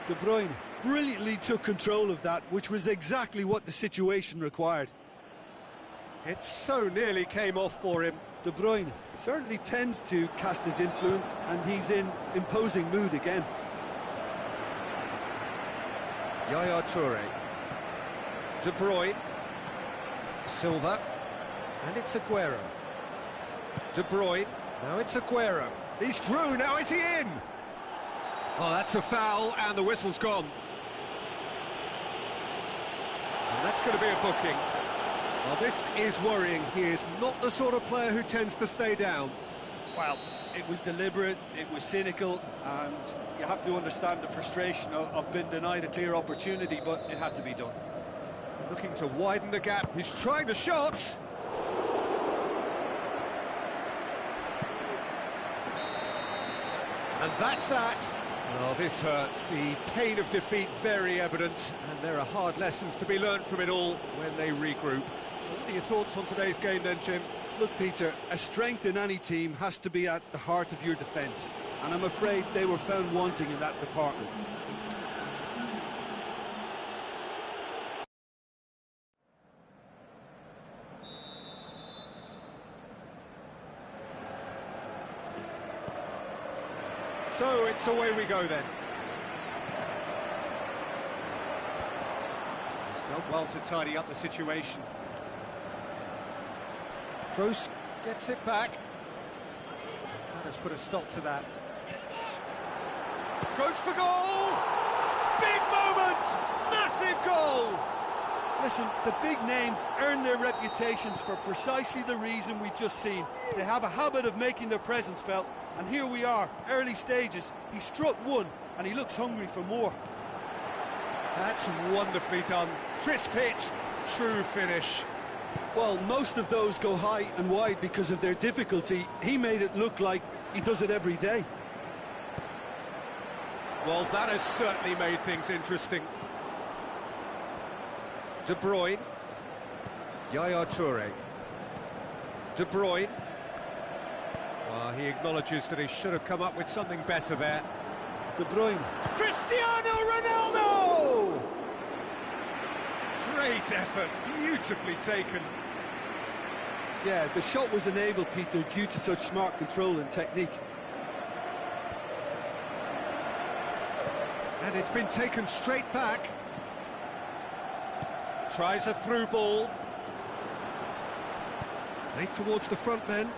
De Bruyne brilliantly took control of that, which was exactly what the situation required. It so nearly came off for him. De Bruyne certainly tends to cast his influence, and he's in imposing mood again. Yaya Toure, De Bruyne, Silva, and it's Aguero. De Bruyne, now it's Aguero. He's through, now is he in? Oh, that's a foul, and the whistle's gone. And that's going to be a booking. Well, this is worrying. He is not the sort of player who tends to stay down. Well, it was deliberate, it was cynical, and you have to understand the frustration of being denied a clear opportunity, but it had to be done. Looking to widen the gap, he's trying the shot! And that's that. Well, this hurts. The pain of defeat very evident, and there are hard lessons to be learned from it all when they regroup. What are your thoughts on today's game then, Jim? Look, Peter, a strength in any team has to be at the heart of your defence, and I'm afraid they were found wanting in that department. So it's away we go then. He's done well to tidy up the situation. Kroos gets it back. That has put a stop to that. Kroos for goal! Big moment! Massive goal! Listen, the big names earn their reputations for precisely the reason we've just seen. They have a habit of making their presence felt, and here we are, early stages. He struck one, and he looks hungry for more. That's wonderfully done. Crisp hit, true finish. Well, most of those go high and wide because of their difficulty. He made it look like he does it every day. Well, that has certainly made things interesting. De Bruyne. Yaya Toure. De Bruyne. Well, he acknowledges that he should have come up with something better there. De Bruyne. Cristiano Ronaldo! Great effort, beautifully taken. Yeah, the shot was enabled, Peter, due to such smart control and technique. And it's been taken straight back. Tries a through ball. Played towards the front men.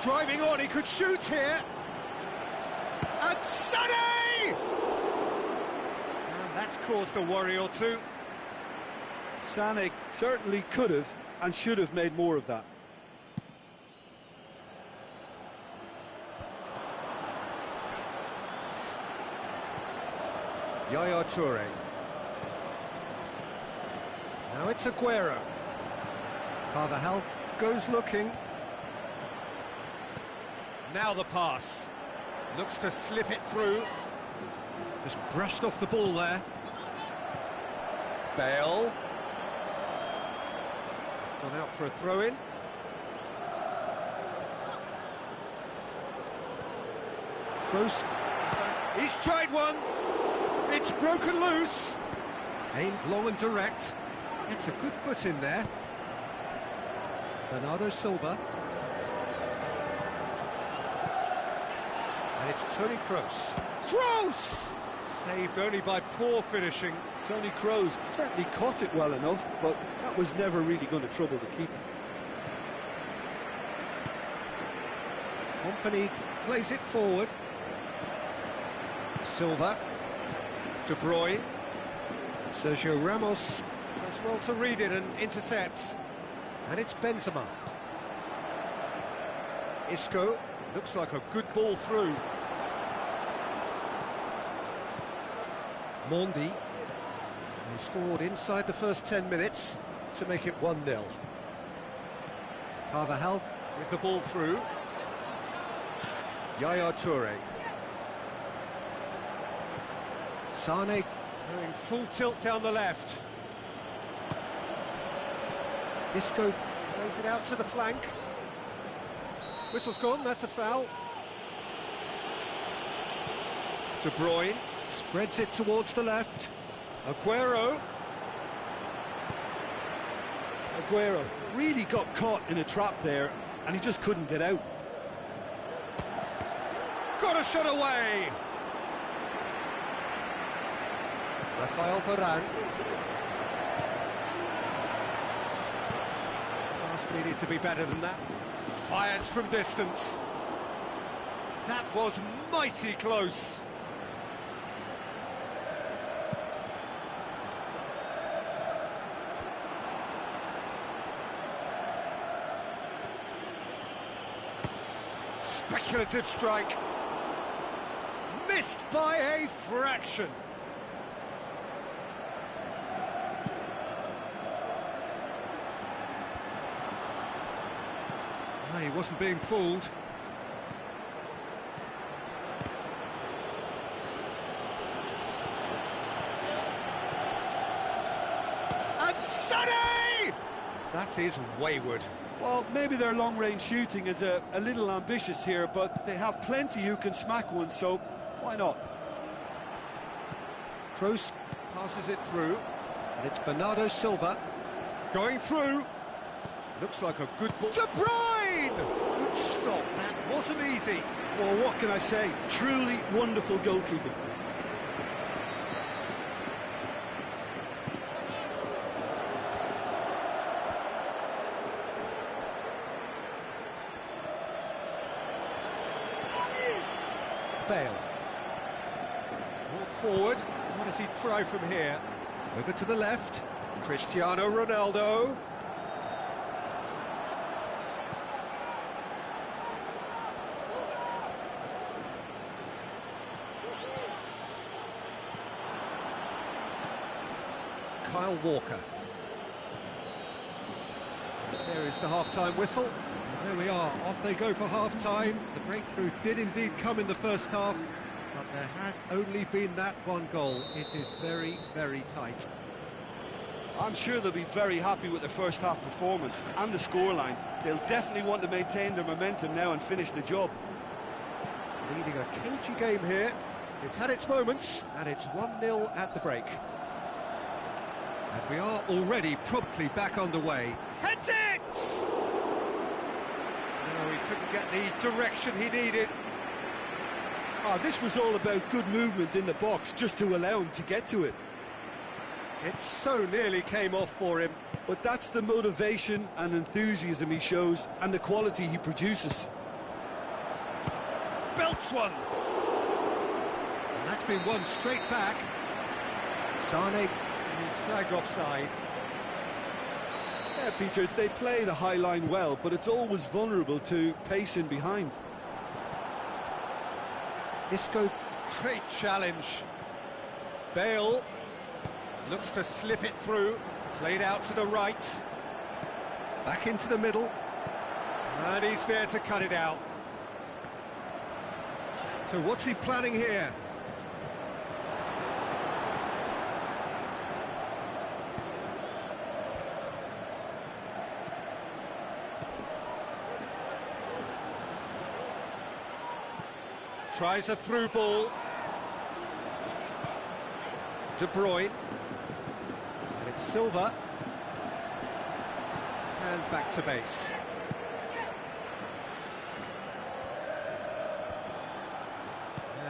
Driving on, he could shoot here. And Sané! And that's caused a worry or two. Sané certainly could have and should have made more of that. Yaya Toure. Now it's Aguero. Carvajal goes looking. Now the pass. Looks to slip it through. Just brushed off the ball there. Bale. It's gone out for a throw-in. Kroos. He's tried one. It's broken loose. Aimed long and direct. It's a good foot in there. Bernardo Silva. And it's Toni Kroos. Kroos! Saved only by poor finishing. Toni Kroos certainly caught it well enough, but that was never really going to trouble the keeper. Kompany plays it forward. Silva. De Bruyne. Sergio Ramos does well to read it and intercepts. And it's Benzema. Isco. Looks like a good ball through. Mondi. He scored inside the first 10 minutes to make it 1-0. Carvajal with the ball through. Yaya Toure. Sane going full tilt down the left. Isco plays it out to the flank. Whistle's gone, that's a foul. De Bruyne spreads it towards the left. Aguero. Aguero really got caught in a trap there, and he just couldn't get out. Got a shot away! Rafael Varane. Pass needed to be better than that. Fires from distance. That was mighty close. Speculative strike. Missed by a fraction. He wasn't being fooled. And Sonny! That is wayward. Well, maybe their long-range shooting is a little ambitious here, but they have plenty who can smack one, so why not? Kroos passes it through, and it's Bernardo Silva going through. Looks like a good ball. De Bruyne! Good stop. That wasn't easy. Well, what can I say? Truly wonderful goalkeeping. Bale. Brought forward. What does he try from here? Over to the left. Cristiano Ronaldo. Kyle Walker. There is the half-time whistle. There we are, off they go for half-time. The breakthrough did indeed come in the first half, but there has only been that one goal. It is very, very tight. I'm sure they'll be very happy with their first half performance and the scoreline. They'll definitely want to maintain their momentum now and finish the job. Leading a cagey game here. It's had its moments, and it's 1-0 at the break. And we are already promptly back underway. Heads it! No, he couldn't get the direction he needed. This was all about good movement in the box just to allow him to get to it. It so nearly came off for him. But that's the motivation and enthusiasm he shows and the quality he produces. Belts one! And that's been won straight back. Sane is flagged offside. Yeah, Peter, they play the high line well, but it's always vulnerable to pace in behind. Isco, great challenge. Bale looks to slip it through, played out to the right, back into the middle, and he's there to cut it out. So what's he planning here? Tries a through ball. De Bruyne. And it's Silva. And back to base.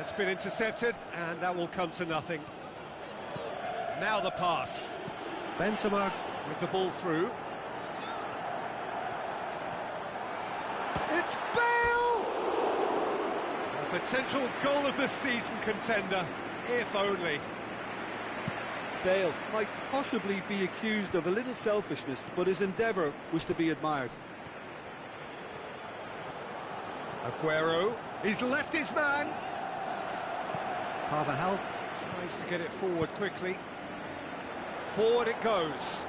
It's been intercepted, and that will come to nothing. Now the pass. Benzema with the ball through. It's Bale! A potential goal of the season contender, if only. Bale might possibly be accused of a little selfishness, but his endeavour was to be admired. Aguero, he's left his man. Carvajal tries to get it forward quickly. Forward it goes.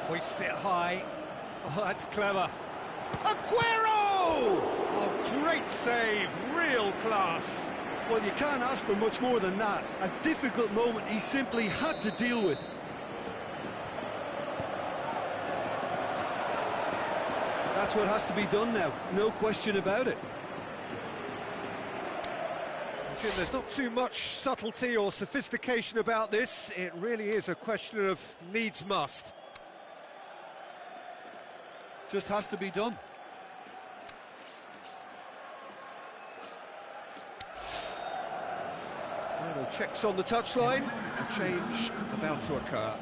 Hoists it high. Oh, that's clever. Aguero! Oh, great save, real class. Well, you can't ask for much more than that. A difficult moment he simply had to deal with. That's what has to be done now, no question about it. Jim, there's not too much subtlety or sophistication about this. It really is a question of needs must. Just has to be done. Final checks on the touchline. A change about to occur.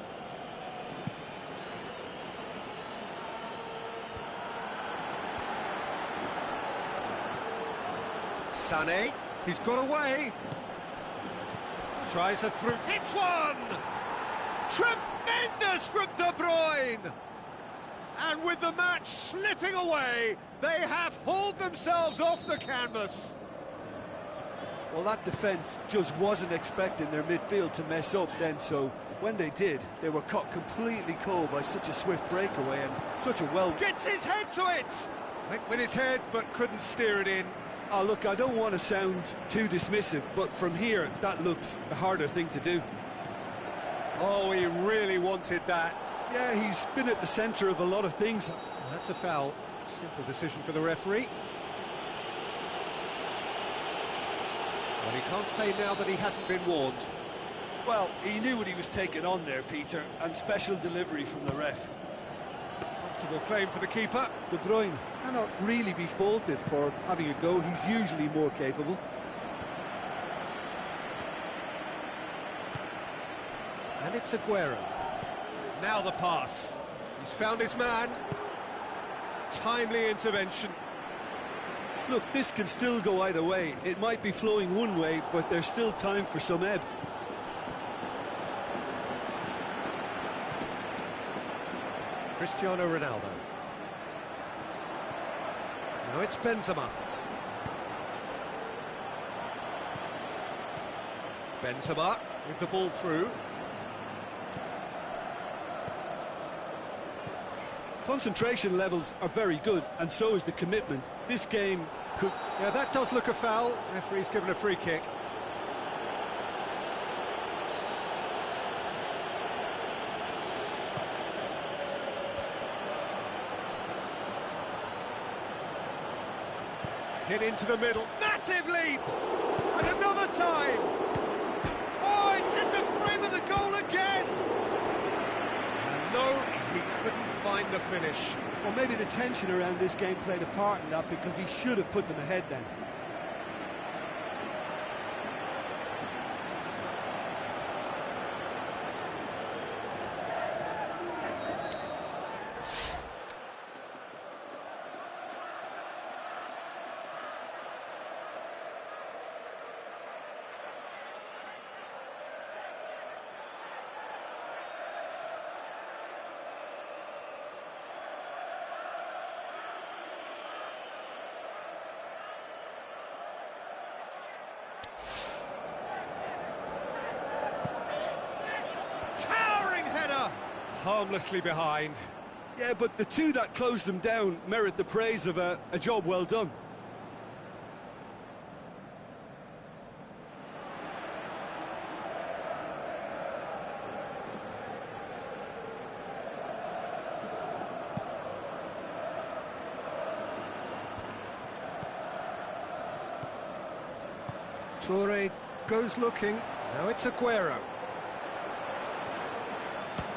Sané, he's got away. Tries a through. Hits one! Tremendous from De Bruyne! And with the match slipping away, they have hauled themselves off the canvas. Well, that defence just wasn't expecting their midfield to mess up then, so when they did, they were caught completely cold by such a swift breakaway and such a well... Gets his head to it! Went with his head, but couldn't steer it in. Oh, look, I don't want to sound too dismissive, but from here, that looks the harder thing to do. Oh, he really wanted that. Yeah, he's been at the centre of a lot of things. That's a foul. Simple decision for the referee. Well, he can't say now that he hasn't been warned. Well, he knew what he was taking on there, Peter, and special delivery from the ref. Comfortable claim for the keeper. De Bruyne cannot really be faulted for having a go. He's usually more capable. And it's Aguero. Now the pass. He's found his man. Timely intervention. Look, this can still go either way. It might be flowing one way, but there's still time for some ebb. Cristiano Ronaldo. Now it's Benzema. Benzema with the ball through. Concentration levels are very good, and so is the commitment. This game could... Yeah, that does look a foul. Referee's given a free kick. Hit into the middle. Massive leap! And another time! Oh, it's in the frame of the goal again! And no, he couldn't find the finish. Well, maybe the tension around this game played a part in that, because he should have put them ahead then. harmlessly behind. Yeah, but the two that closed them down merit the praise of a job well done. Toure goes looking. Now it's Aguero.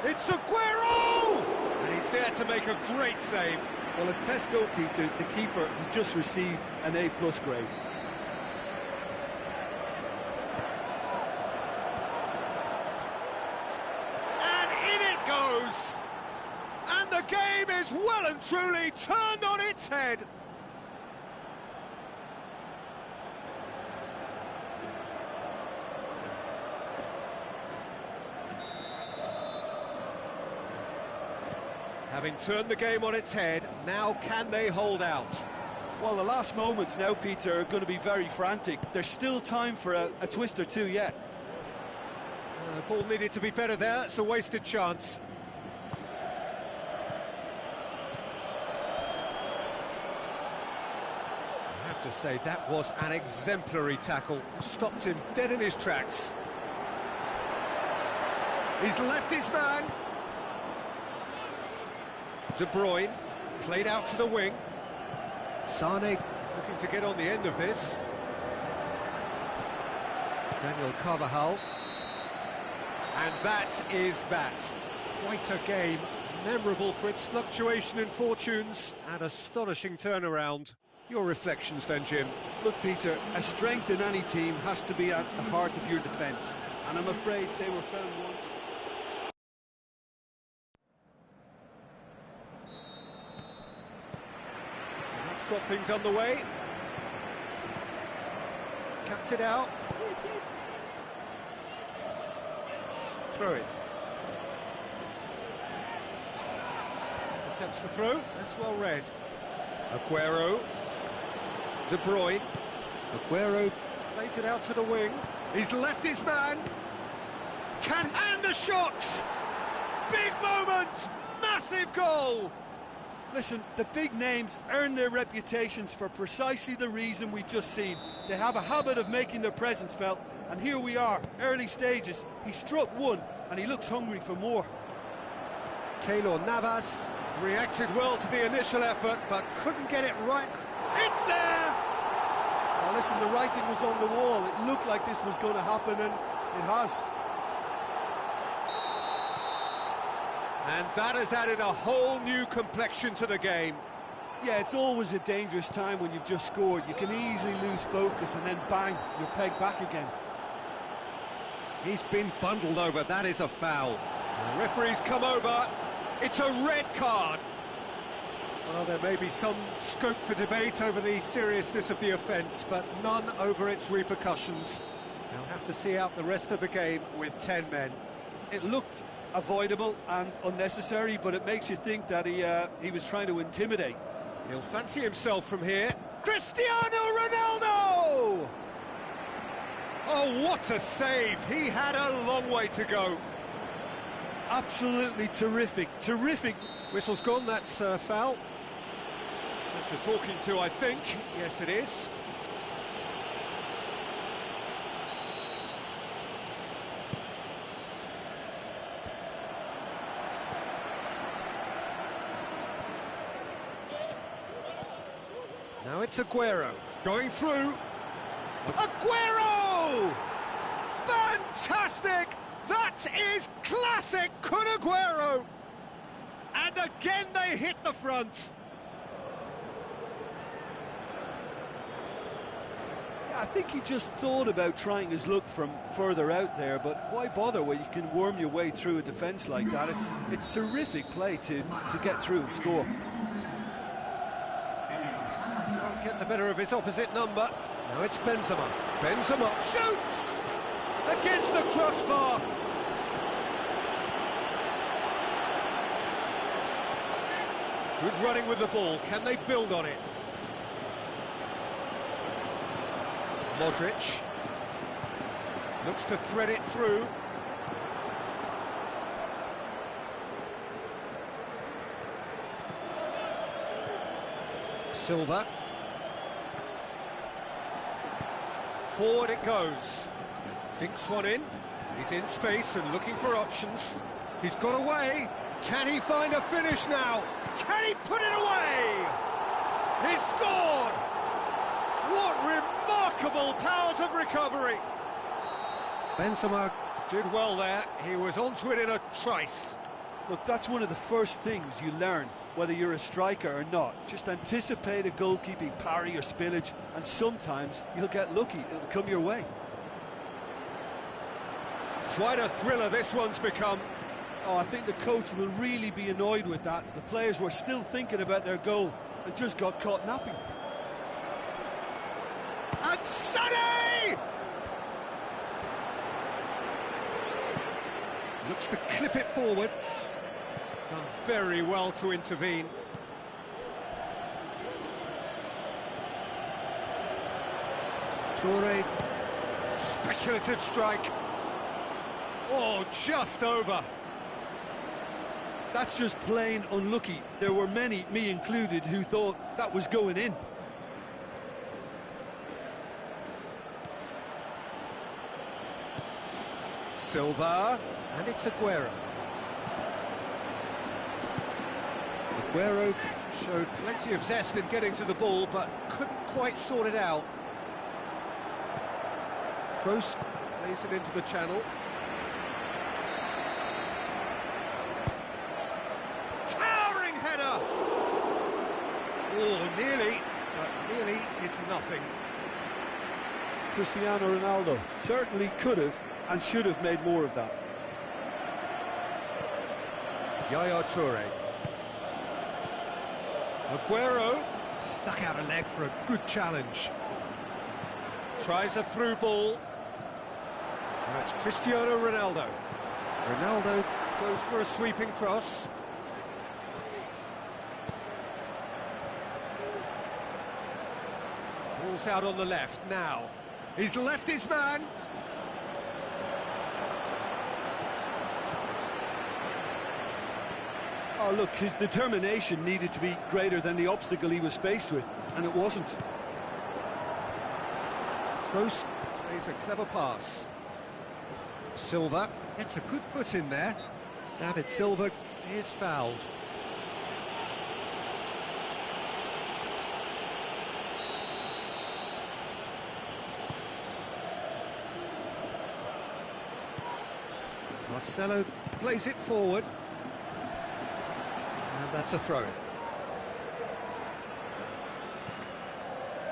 It's Aguero! And he's there to make a great save. Well, as Tesco, Peter, the keeper has just received an A+ grade. And in it goes! And the game is well and truly turned on its head. Having turned the game on its head, now can they hold out? Well, the last moments now, Peter, are going to be very frantic. There's still time for a twist or two yet. Ball needed to be better there, it's a wasted chance. I have to say, that was an exemplary tackle. Stopped him dead in his tracks. He's left his man. De Bruyne, played out to the wing. Sane looking to get on the end of this. Daniel Carvajal. And that is that. Quite a game, memorable for its fluctuation in fortunes and astonishing turnaround. Your reflections then, Jim? Look, Peter, a strength in any team has to be at the heart of your defence, and I'm afraid they were found wanting. Got things underway. Cuts it out. Throw it. Intercepts the throw. That's well read. Aguero. De Bruyne. Aguero plays it out to the wing. He's left his man. And the shot! Big moment! Massive goal! Listen, the big names earn their reputations for precisely the reason we've just seen. They have a habit of making their presence felt, and here we are, early stages. He struck one, and he looks hungry for more. Keylor Navas reacted well to the initial effort, but couldn't get it right. It's there! Now listen, the writing was on the wall. It looked like this was going to happen, and it has. And that has added a whole new complexion to the game. Yeah, it's always a dangerous time when you've just scored. You can easily lose focus and then bang, you're pegged back again. He's been bundled over, that is a foul. The referee's come over, it's a red card. Well, there may be some scope for debate over the seriousness of the offence, but none over its repercussions. They'll have to see out the rest of the game with 10 men. It looked avoidable and unnecessary, but it makes you think that he was trying to intimidate. He'll fancy himself from here. Cristiano Ronaldo! Oh, what a save! He had a long way to go. Absolutely terrific, terrific. Whistle's gone, that's foul. Just a talking to, I think. Yes, it is. Now it's Aguero, going through. Aguero! Fantastic! That is classic Kun Aguero! And again they hit the front. Yeah, I think he just thought about trying his luck from further out there, but why bother when you can worm your way through a defence like that? It's terrific play to get through and score. Can't get the better of his opposite number. Now it's Benzema. Benzema shoots! Against the crossbar. Good running with the ball. Can they build on it? Modric looks to thread it through. Silva. Forward it goes. Dinks one in. He's in space and looking for options. He's got away. Can he find a finish now? Can he put it away? He's scored! What remarkable powers of recovery! Benzema did well there. He was onto it in a trice. Look, that's one of the first things you learn, whether you're a striker or not. Just anticipate a goalkeeping parry or spillage, and sometimes you'll get lucky. It'll come your way. Quite a thriller this one's become. Oh, I think the coach will really be annoyed with that. The players were still thinking about their goal and just got caught napping. And Sonny! Looks to clip it forward. Done very well to intervene. Toure, speculative strike. Oh, just over. That's just plain unlucky. There were many, me included, who thought that was going in. Silva, and it's Aguero. Aguero showed plenty of zest in getting to the ball, but couldn't quite sort it out. Kroos plays it into the channel. Towering header! Oh, nearly, but nearly is nothing. Cristiano Ronaldo certainly could have and should have made more of that. Yaya Toure. Aguero stuck out a leg for a good challenge. Tries a through ball. And it's Cristiano Ronaldo. Ronaldo goes for a sweeping cross. Ball's out on the left now. He's left his man. Oh, look, his determination needed to be greater than the obstacle he was faced with, and it wasn't. Kroos plays a clever pass. Silva gets a good foot in there. David Silva is fouled. Marcelo plays it forward. And that's a throw-in.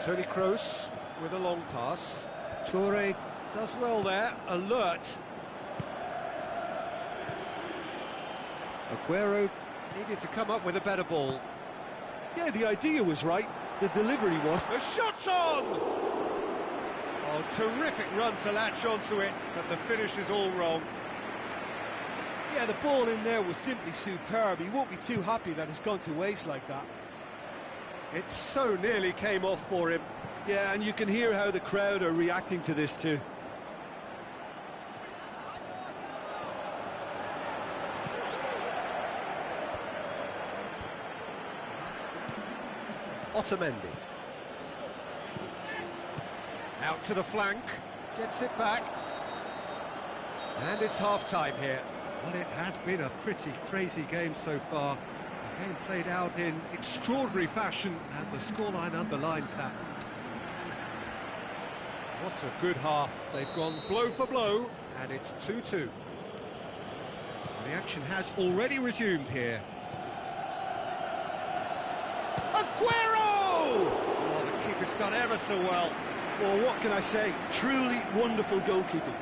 Toni Kroos with a long pass. Toure does well there, alert. Aguero needed to come up with a better ball. Yeah, the idea was right, the delivery was. The shot's on! Oh, terrific run to latch onto it, but the finish is all wrong. Yeah, the ball in there was simply superb. He won't be too happy that it's gone to waste like that. It so nearly came off for him. Yeah, and you can hear how the crowd are reacting to this too. Otamendi. Out to the flank, gets it back. And it's half-time here. Well, it has been a pretty crazy game so far. The game played out in extraordinary fashion, and the scoreline underlines that. What a good half. They've gone blow for blow, and it's 2-2. The action has already resumed here. Aguero! Oh, the keeper's done ever so well. Well, what can I say? Truly wonderful goalkeeping.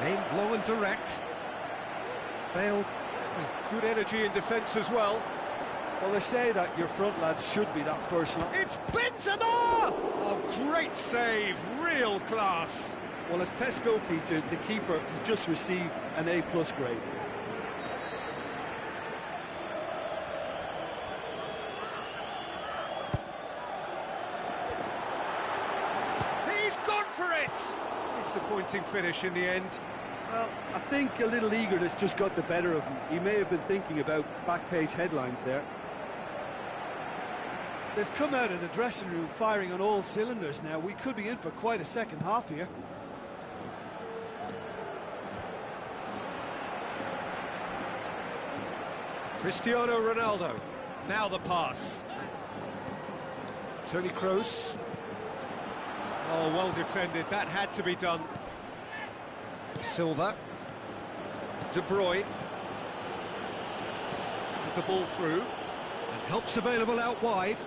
Aimed long and direct. Bale with good energy in defence as well. Well, they say that your front lads should be that first line. It's Benzema! Oh, great save, real class. Well, as Tesco Peter, the keeper has just received an A+ grade. He's gone for it! Disappointing finish in the end. Well, I think a little eagerness just got the better of him. He may have been thinking about back-page headlines there. They've come out of the dressing room firing on all cylinders now. We could be in for quite a second half here. Cristiano Ronaldo. Now the pass. Toni Kroos. Oh, well defended. That had to be done. Silva. De Bruyne. With the ball through. And help's available out wide.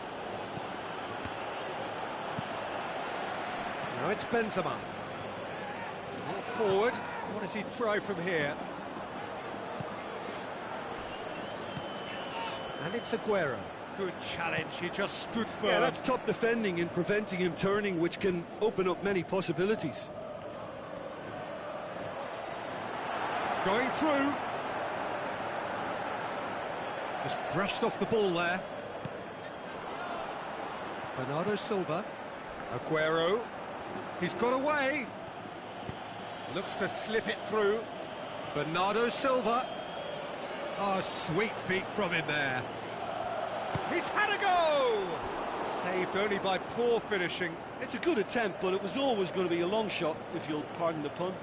Now it's Benzema. Ball forward. What does he try from here? And it's Aguero. Good challenge, he just stood firm. Yeah, that's top defending and preventing him turning, which can open up many possibilities. Going through. Just brushed off the ball there. Bernardo Silva. Aguero. He's got away. Looks to slip it through. Bernardo Silva. Oh, sweet feet from him there. He's had a go! Saved only by poor finishing. It's a good attempt, but it was always going to be a long shot, if you'll pardon the pun.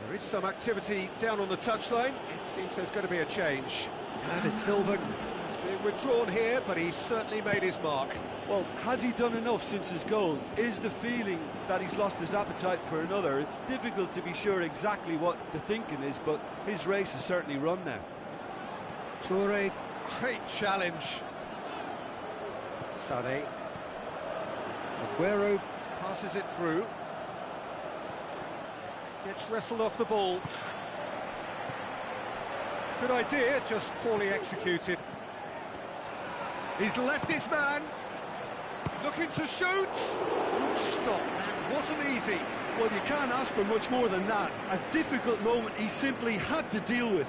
There is some activity down on the touchline. It seems there's going to be a change. David Silva is being withdrawn here, but he's certainly made his mark. Well, has he done enough since his goal? Is the feeling that he's lost his appetite for another? It's difficult to be sure exactly what the thinking is, but his race is certainly run now. Toure, great challenge. Sané. Aguero passes it through. Gets wrestled off the ball. Good idea, just poorly executed. He's left his man. Looking to shoot. Good stop, that wasn't easy. Well, you can't ask for much more than that. A difficult moment he simply had to deal with.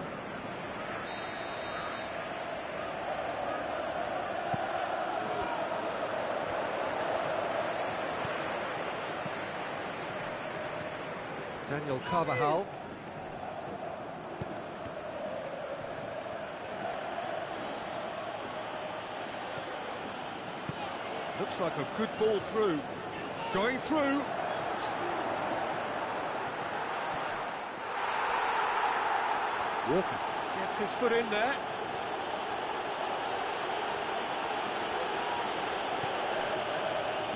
Daniel Carvajal. Looks like a good ball through. Going through. Walker gets his foot in there.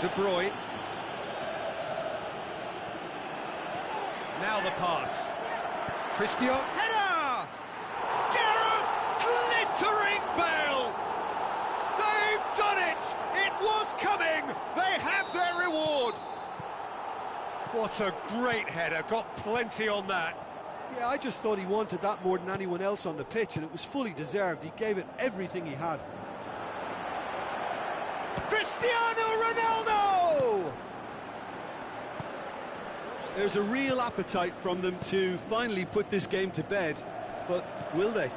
De Bruyne. Now the pass. Cristiano. Header! Gareth glittering Bale! They've done it! It was coming! They have their reward! What a great header, got plenty on that. Yeah, I just thought he wanted that more than anyone else on the pitch, and it was fully deserved. He gave it everything he had. Cristiano Ronaldo! There's a real appetite from them to finally put this game to bed, but will they?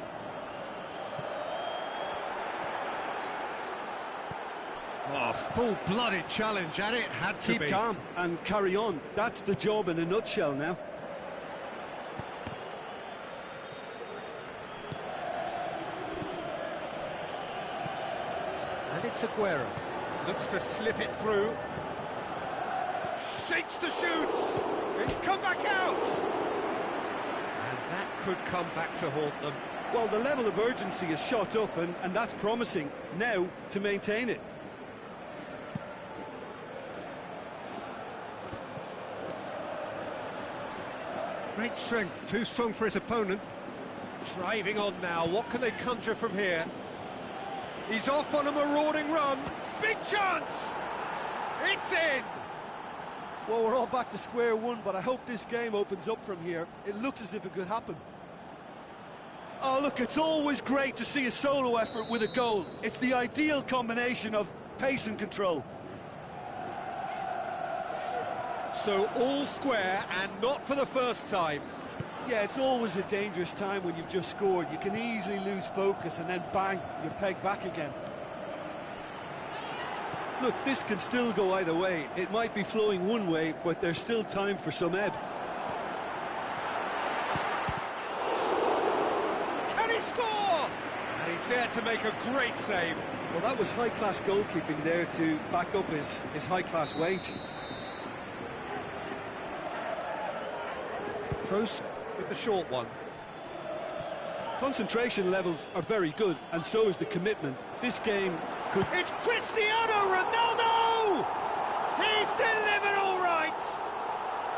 Oh, full-blooded challenge, and it had to be. Keep calm and carry on. That's the job in a nutshell now. And it's Aguero. Looks to slip it through. Shakes the shoots. It's come back out. And that could come back to haunt them. Well, the level of urgency is shot up, and that's promising. Now to maintain it. Great strength, too strong for his opponent. Driving on now, what can they conjure from here? He's off on a marauding run. Big chance! It's in! Well, we're all back to square one, but I hope this game opens up from here. It looks as if it could happen. Oh, look, it's always great to see a solo effort with a goal. It's the ideal combination of pace and control. So all square, and not for the first time. Yeah, it's always a dangerous time when you've just scored. You can easily lose focus and then bang, you're pegged back again. Look, this can still go either way. It might be flowing one way, but there's still time for some ebb. Can he score? And he's there to make a great save. Well, that was high-class goalkeeping there to back up his high-class wage. Kroos with the short one. Concentration levels are very good, and so is the commitment. This game could... It's Cristiano Ronaldo! He's delivered all right!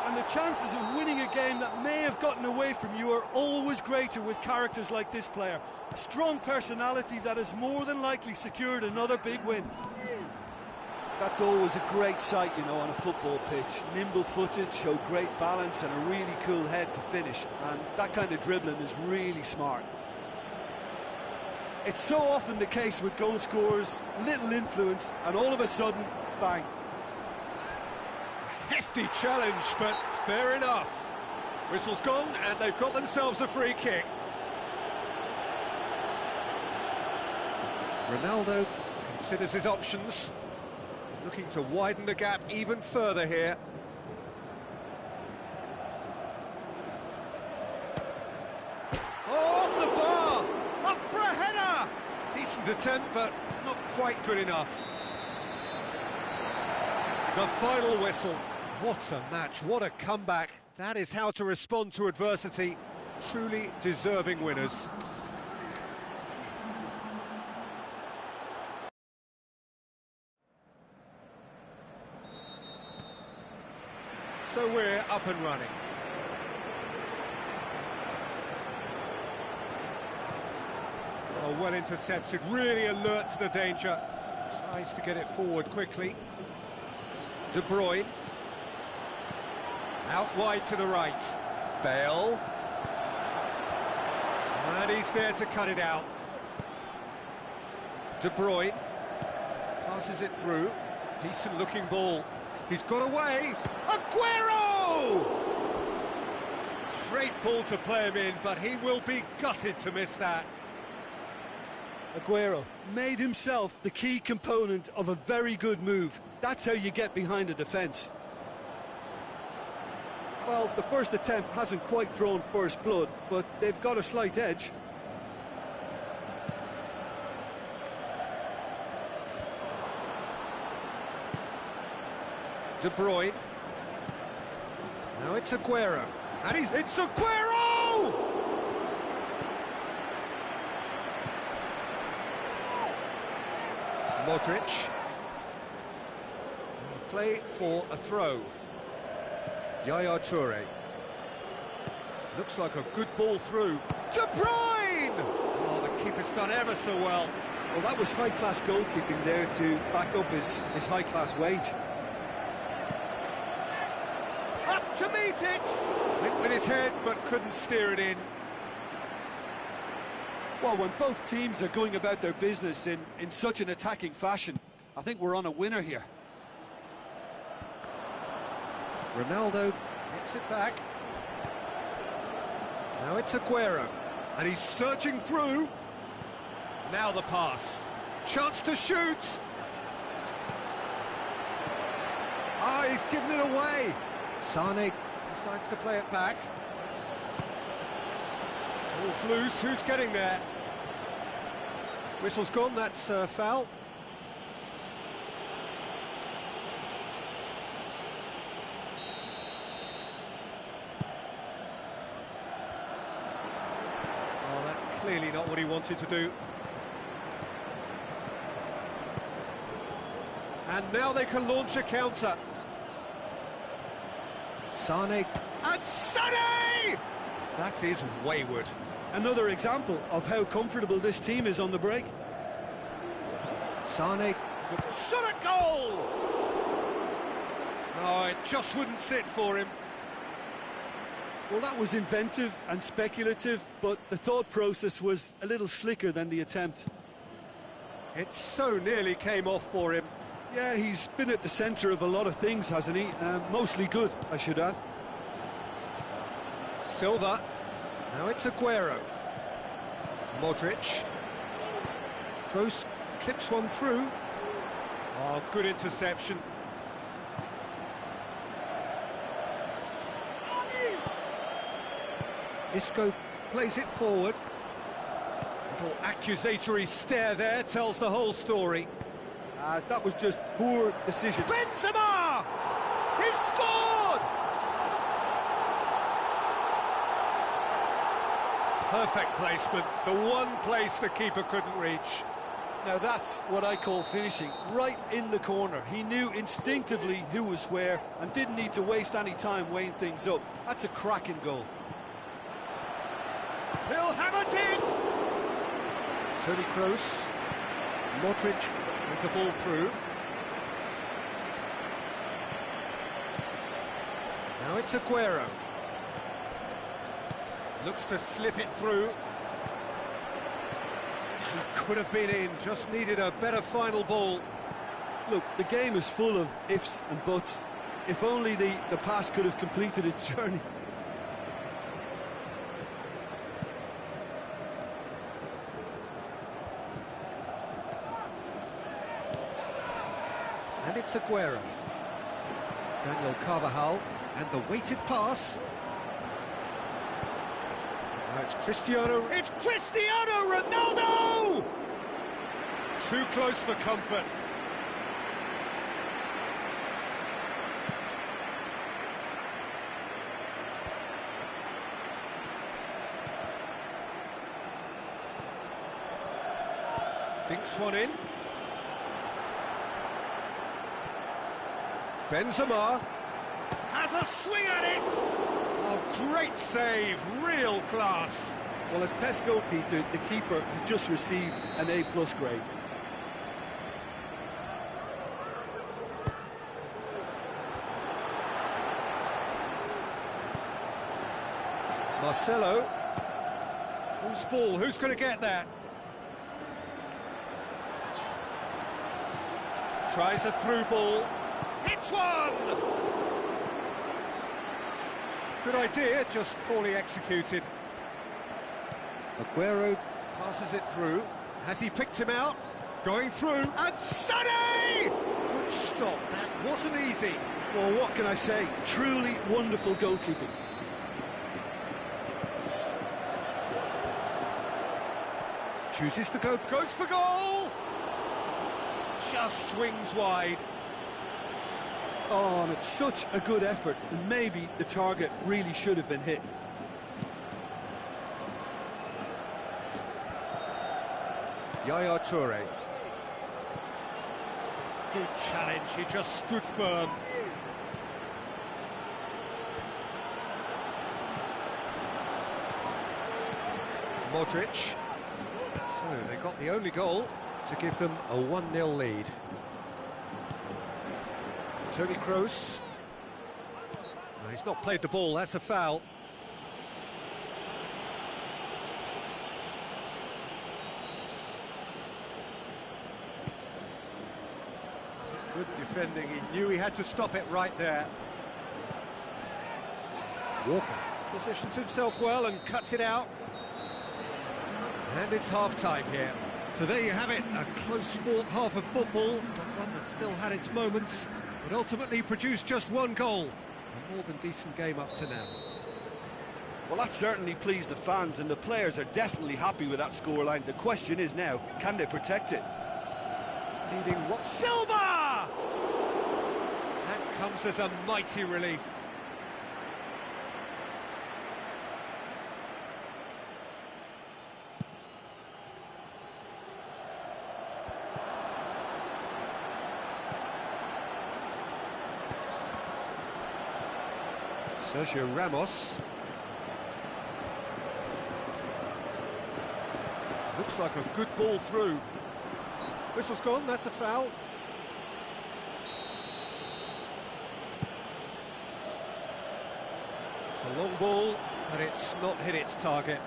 And the chances of winning a game that may have gotten away from you are always greater with characters like this player. A strong personality that has more than likely secured another big win. That's always a great sight, you know, on a football pitch. Nimble-footed, show great balance and a really cool head to finish. And that kind of dribbling is really smart. It's so often the case with goal scorers, little influence, and all of a sudden, bang. Hefty challenge, but fair enough. Whistle's gone, and they've got themselves a free kick. Ronaldo considers his options. Looking to widen the gap even further here. Oh, off the bar! Up for a header! Decent attempt, but not quite good enough. The final whistle. What a match, what a comeback. That is how to respond to adversity. Truly deserving winners. So we're up and running. Oh, well intercepted, really alert to the danger. Tries to get it forward quickly. De Bruyne. Out wide to the right. Bale. And he's there to cut it out. De Bruyne. Passes it through. Decent looking ball. He's got away. Aguero! Great ball to play him in, but he will be gutted to miss that. Aguero made himself the key component of a very good move. That's how you get behind a defence. Well, the first attempt hasn't quite drawn first blood, but they've got a slight edge. De Bruyne. Now it's Aguero. And it's Aguero! Modric. Play for a throw. Yaya Toure. Looks like a good ball through. De Bruyne! Oh, the keeper's done ever so well. Well, that was high-class goalkeeping there to back up his high-class wage. Up to meet it! Went with his head, but couldn't steer it in. Well, when both teams are going about their business in such an attacking fashion, I think we're on a winner here. Ronaldo hits it back. Now it's Aguero. And he's searching through. Now the pass. Chance to shoot. Ah, he's given it away. Sane decides to play it back. Ball's loose, who's getting there? Whistle's gone, that's a foul. Oh, that's clearly not what he wanted to do. And now they can launch a counter. Sane, and Sane! That is wayward. Another example of how comfortable this team is on the break. Sane, shot a goal! No, it just wouldn't sit for him. Well, that was inventive and speculative, but the thought process was a little slicker than the attempt. It so nearly came off for him. Yeah, he's been at the centre of a lot of things, hasn't he? Mostly good, I should add. Silva. Now it's Aguero. Modric. Kroos clips one through. Oh, good interception. Isco plays it forward. Little accusatory stare there tells the whole story. That was just poor decision. Benzema! He's scored! Perfect placement, the one place the keeper couldn't reach. Now that's what I call finishing, right in the corner. He knew instinctively who was where and didn't need to waste any time weighing things up. That's a cracking goal. He'll have it in! Toni Kroos, Modric with the ball through. Now it's Aguero. Looks to slip it through. He could have been in, just needed a better final ball. Look, the game is full of ifs and buts. If only the pass could have completed its journey. And it's Aguero. Daniel Carvajal, and the weighted pass. Now it's Cristiano. It's Cristiano Ronaldo! Too close for comfort. Dinks one in. Benzema has a swing at it! Oh, great save, real class. Well, as Tesco, Peter, the keeper has just received an A+ grade. Marcelo. Whose ball? Who's going to get that? Tries a through ball. Hits one! Good idea, just poorly executed. Aguero passes it through. Has he picked him out? Going through, and Sonny! Good stop, that wasn't easy. Well, what can I say? Truly wonderful goalkeeping. Chooses to go, goes for goal! Just swings wide. Oh, and it's such a good effort, and maybe the target really should have been hit. Yaya Toure. Good challenge, he just stood firm. Modric. So they got the only goal to give them a 1-0 lead. Toni Kroos. No, he's not played the ball, that's a foul. Good defending, he knew he had to stop it right there. Walker positions himself well and cuts it out. And it's half-time here. So there you have it, a close-fought half of football, but one that still had its moments, but ultimately produced just one goal. A more than decent game up to now. Well, that certainly pleased the fans, and the players are definitely happy with that scoreline. The question is now, can they protect it? Leading what? Silva! That comes as a mighty relief. Sergio Ramos. Looks like a good ball through. Whistle's gone, that's a foul. It's a long ball, but it's not hit its target.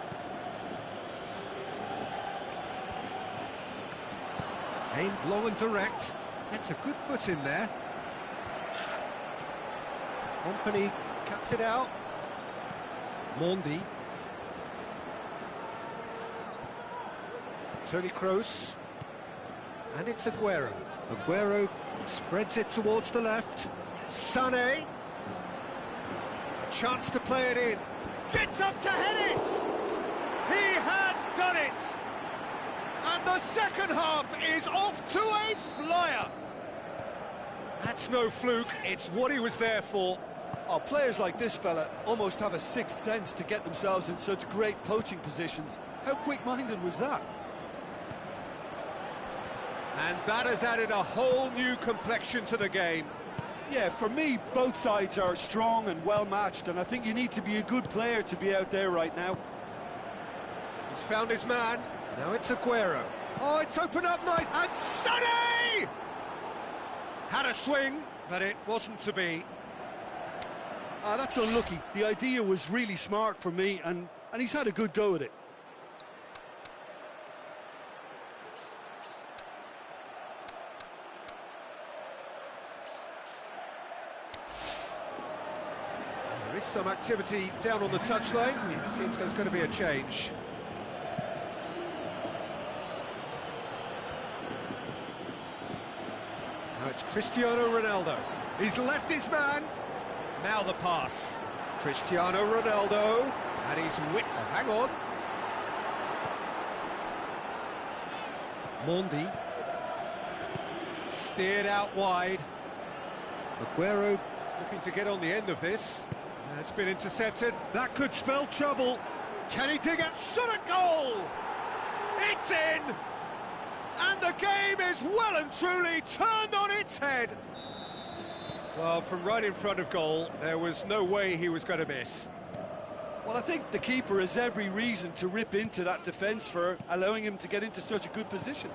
Aimed long and direct. Gets a good foot in there. Company cuts it out. Mondi. Toni Kroos. And it's Aguero. Aguero spreads it towards the left. Sané. A chance to play it in. Gets up to head it! He has done it! And the second half is off to a flyer! That's no fluke, it's what he was there for. Oh, players like this fella almost have a sixth sense to get themselves in such great poaching positions. How quick-minded was that? And that has added a whole new complexion to the game. Yeah, for me, both sides are strong and well-matched, and I think you need to be a good player to be out there right now. He's found his man. Now it's Aguero. Oh, it's opened up nice. And Sané! Had a swing, but it wasn't to be. That's unlucky. The idea was really smart for me, and he's had a good go at it. There is some activity down on the touchline. It seems there's going to be a change. Now it's Cristiano Ronaldo. He's left his man. Now the pass. Cristiano Ronaldo. And he's whipped. Oh, hang on. Mondi. Steered out wide. Aguero looking to get on the end of this. It's been intercepted. That could spell trouble. Can he dig it? Shot a goal! It's in! And the game is well and truly turned on its head. Well, from right in front of goal, there was no way he was going to miss. Well, I think the keeper has every reason to rip into that defence for allowing him to get into such a good position.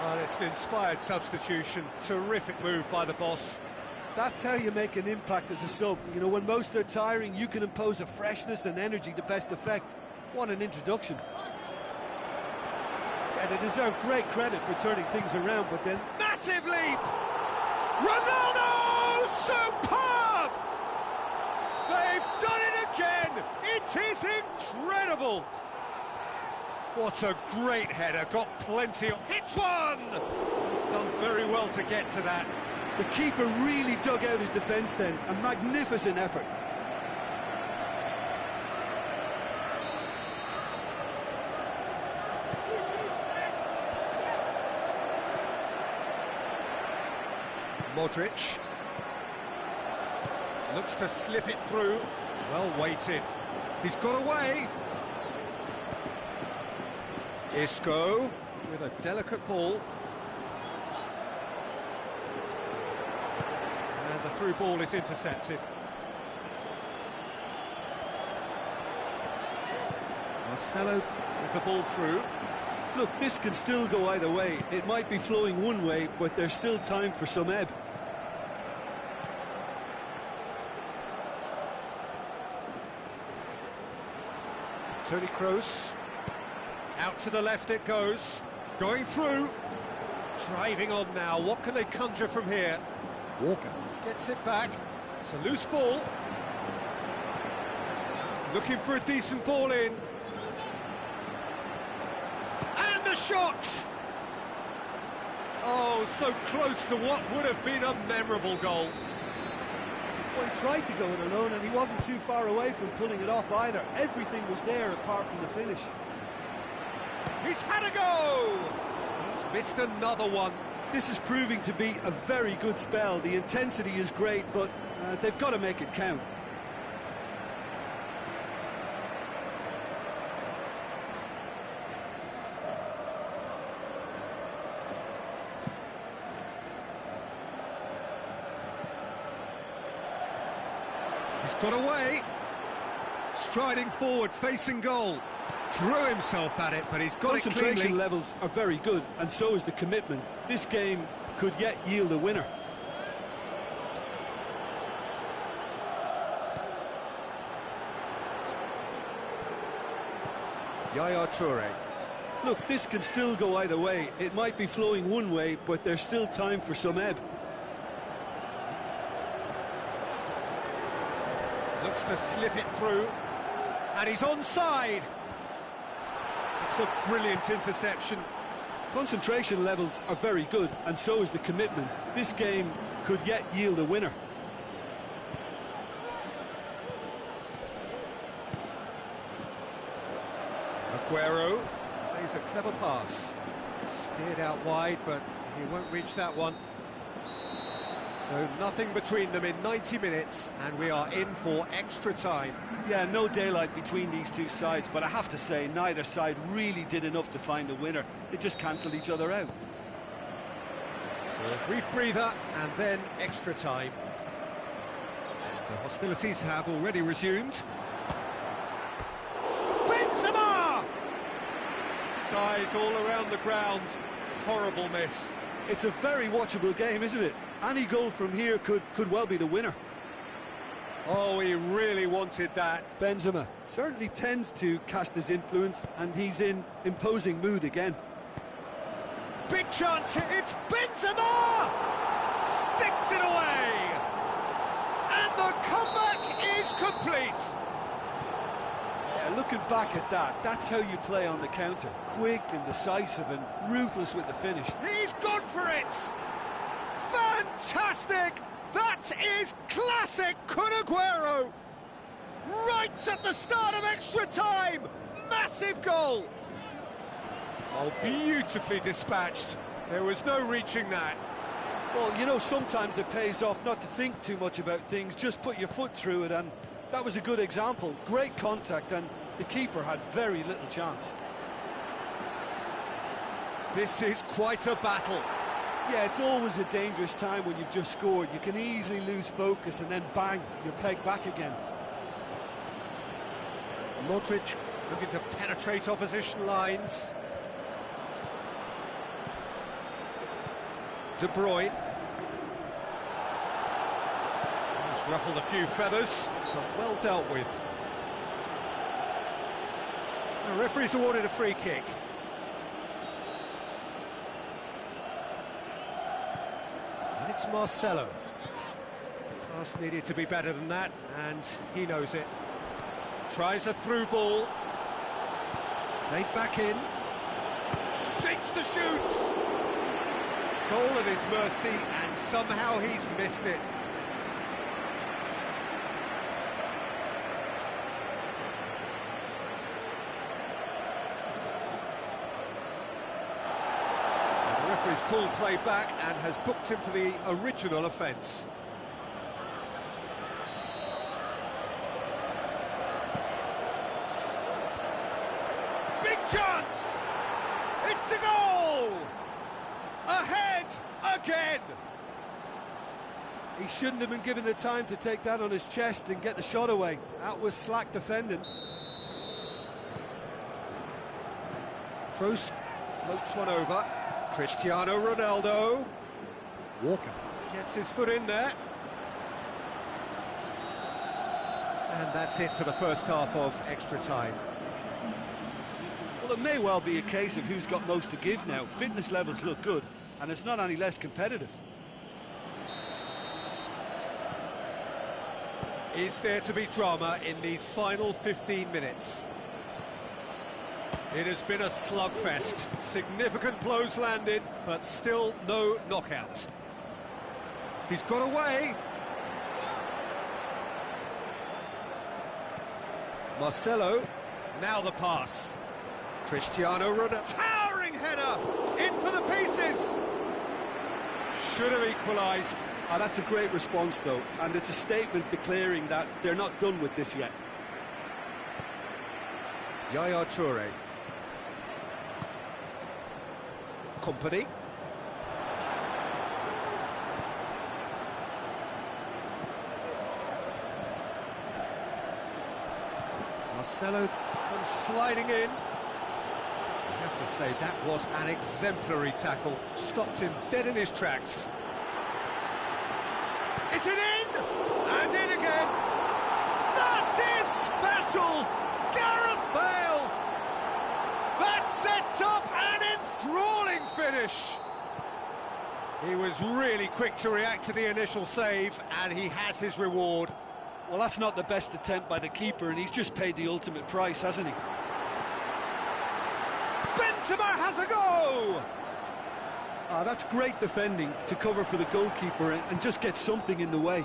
Well, it's an inspired substitution. Terrific move by the boss. That's how you make an impact as a sub. You know, when most are tiring, you can impose a freshness and energy to best effect. What an introduction. Yeah, they deserve great credit for turning things around, but then... Massive leap! Ronaldo! Superb! They've done it again! It is incredible! What a great header, got plenty of... Hits one! He's done very well to get to that. The keeper really dug out his defence then, a magnificent effort. Modric. Looks to slip it through. Well weighted. He's got away. Isco with a delicate ball. And the through ball is intercepted. Marcelo with the ball through. Look, this can still go either way. It might be flowing one way, but there's still time for some ebb. Toni Kroos. Out to the left it goes. Going through. Driving on now. What can they conjure from here? Walker gets it back. It's a loose ball. Looking for a decent ball in. And the shot! Oh, so close to what would have been a memorable goal. Well, he tried to go it alone, and he wasn't too far away from pulling it off either. Everything was there apart from the finish. He's had a go! He's missed another one. This is proving to be a very good spell. The intensity is great, but they've got to make it count. He's got away. Striding forward, facing goal. Threw himself at it, but he's got it cleanly. Concentration levels are very good, and so is the commitment. This game could yet yield a winner. Yaya Toure. Look, this can still go either way. It might be flowing one way, but there's still time for some ebb. Looks to slip it through, and he's onside. It's a brilliant interception. Concentration levels are very good, and so is the commitment. This game could yet yield a winner. Aguero plays a clever pass. Steered out wide, but he won't reach that one. So nothing between them in 90 minutes, and we are in for extra time. Yeah, no daylight between these two sides, but I have to say, neither side really did enough to find a winner. They just cancelled each other out. So a brief breather, and then extra time. The hostilities have already resumed. Benzema! Size all around the ground. Horrible miss. It's a very watchable game, isn't it? Any goal from here could well be the winner. Oh, he really wanted that. Benzema certainly tends to cast his influence, and he's in imposing mood again. Big chance, it's Benzema! Sticks it away! And the comeback is complete! Yeah, looking back at that, that's how you play on the counter. Quick and decisive and ruthless with the finish. He's gone for it! Fantastic! That is classic Kun Aguero! Right at the start of extra time! Massive goal! Oh, beautifully dispatched. There was no reaching that. Well, you know, sometimes it pays off not to think too much about things, just put your foot through it, and that was a good example. Great contact, and the keeper had very little chance. This is quite a battle. Yeah, it's always a dangerous time when you've just scored. You can easily lose focus, and then bang, you're pegged back again. Modric looking to penetrate opposition lines. De Bruyne. He's ruffled a few feathers, but well dealt with. The referee's awarded a free kick. And it's Marcelo. Pass needed to be better than that, and he knows it. Tries a through ball. Played back in. Shapes the shoots! Goal at his mercy, and somehow he's missed it. The referee's pulled play back and has booked him for the original offence. Big chance! It's a goal! Ahead again! He shouldn't have been given the time to take that on his chest and get the shot away. That was slack defending. Kroos floats one over. Cristiano Ronaldo. Walker gets his foot in there. And that's it for the first half of extra time. Well, it may well be a case of who's got most to give now. Fitness levels look good, and it's not any less competitive. Is there to be drama in these final 15 minutes? It has been a slugfest. Significant blows landed, but still no knockout. He's got away. Marcelo, now the pass. Cristiano Ronaldo, towering header, in for the pieces. Should have equalised. Oh, that's a great response, though, and it's a statement declaring that they're not done with this yet. Yaya Toure. Company. Marcelo comes sliding in. I have to say, that was an exemplary tackle. Stopped him dead in his tracks. Is it in? And in again. That is special! Gareth Bale! That sets up finish. He was really quick to react to the initial save, and he has his reward. Well, that's not the best attempt by the keeper, and he's just paid the ultimate price, hasn't he? Benzema has a go! That's great defending to cover for the goalkeeper and just get something in the way.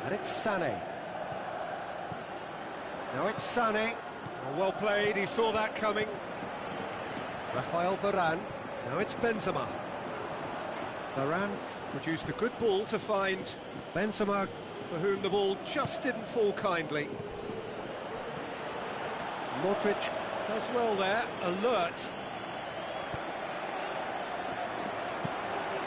And it's Sané. Now it's Sané. Well played, he saw that coming. Rafael Varane. Now it's Benzema. Varane produced a good ball to find Benzema, for whom the ball just didn't fall kindly. Modric does well there, alert.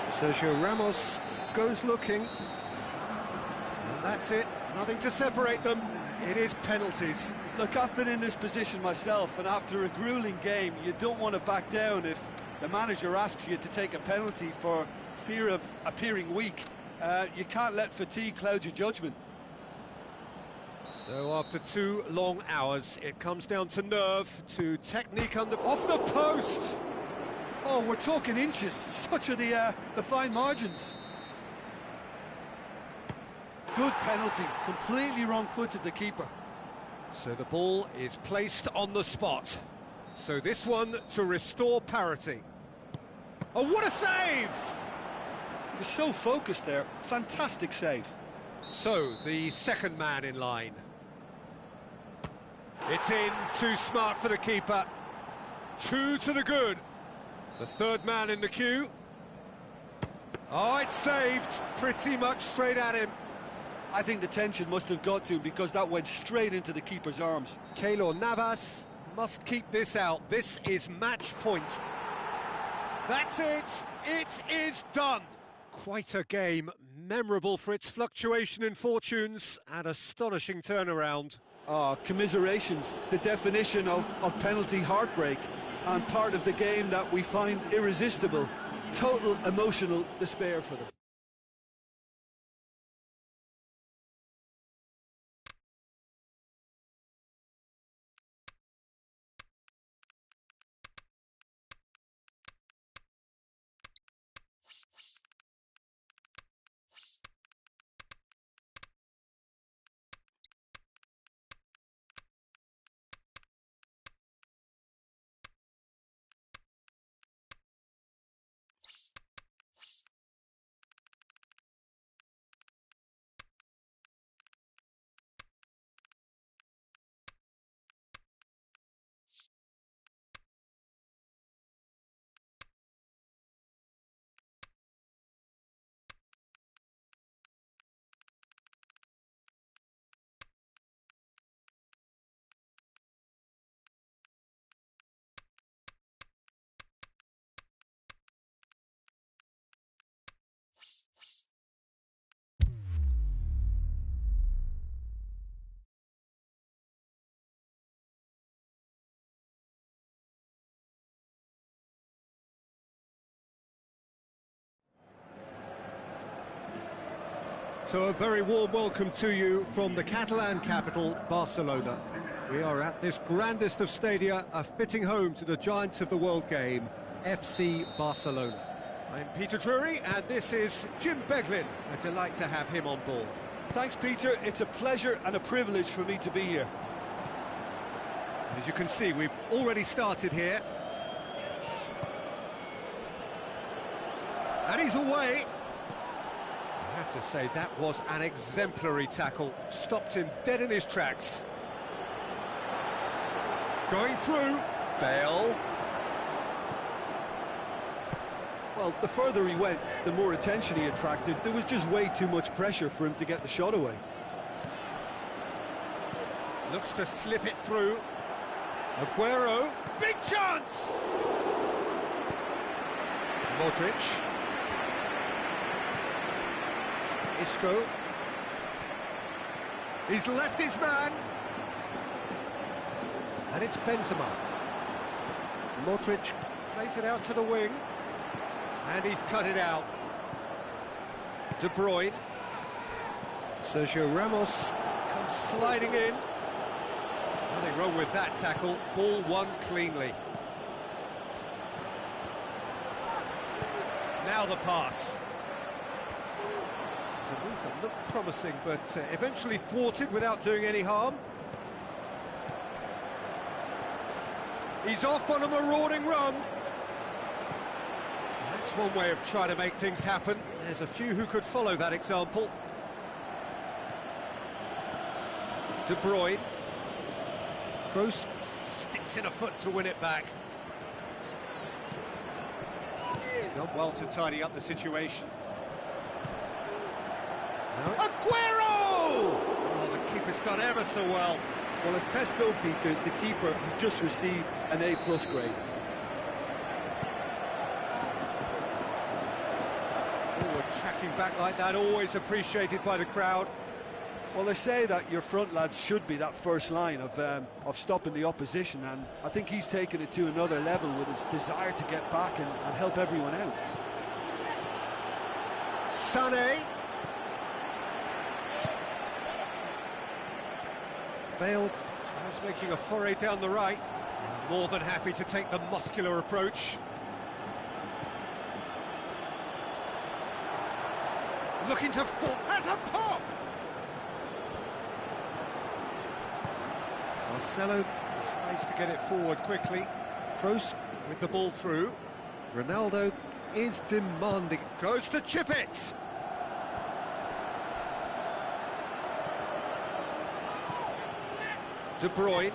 Sergio Ramos goes looking. And that's it, nothing to separate them. It is penalties. Look, I've been in this position myself, and after a grueling game, you don't want to back down if the manager asks you to take a penalty for fear of appearing weak. You can't let fatigue cloud your judgment. So after 2 long hours, it comes down to nerve, to technique off the post. Oh, we're talking inches. Such are the fine margins. Good penalty. Completely wrong-footed, the keeper. So the ball is placed on the spot. So this one to restore parity. Oh, what a save! He was so focused there. Fantastic save. So, the second man in line. It's in, too smart for the keeper. 2 to the good. The third man in the queue. Oh, it's saved. Pretty much straight at him. I think the tension must have got to him because that went straight into the keeper's arms. Keylor Navas must keep this out. This is match point. That's it. It is done. Quite a game, memorable for its fluctuation in fortunes and astonishing turnaround. Oh, commiserations, the definition of penalty heartbreak, and part of the game that we find irresistible. Total emotional despair for them. So a very warm welcome to you from the Catalan capital, Barcelona. We are at this grandest of stadia, a fitting home to the giants of the world game, FC Barcelona. I'm Peter Drury, and this is Jim Beglin. A delight to have him on board. Thanks, Peter. It's a pleasure and a privilege for me to be here. And as you can see, we've already started here. And he's away. I have to say, that was an exemplary tackle. Stopped him dead in his tracks. Going through. Bale. Well, the further he went, the more attention he attracted. There was just way too much pressure for him to get the shot away. Looks to slip it through. Aguero. Big chance! Modric. Isco. He's left his man. And it's Benzema. Modric plays it out to the wing. And he's cut it out. De Bruyne. Sergio Ramos comes sliding in. Nothing wrong with that tackle. Ball won cleanly. Now the pass. It's a move that looked promising, but eventually thwarted without doing any harm. He's off on a marauding run. That's one way of trying to make things happen. There's a few who could follow that example. De Bruyne. Kroos sticks in a foot to win it back. He's done well to tidy up the situation. No. Aguero! Oh, the keeper's done ever so well. Well, as Tesco, Peter, the keeper has just received an A+ grade. Forward tracking back like that, always appreciated by the crowd. Well, they say that your front lads should be that first line of stopping the opposition, and I think he's taken it to another level with his desire to get back and help everyone out. Sané. Bale tries making a foray down the right. More than happy to take the muscular approach. Looking to fall, has a pop! Marcelo tries to get it forward quickly. Kroos with the ball through. Ronaldo is demanding. Goes to chip it! De Bruyne.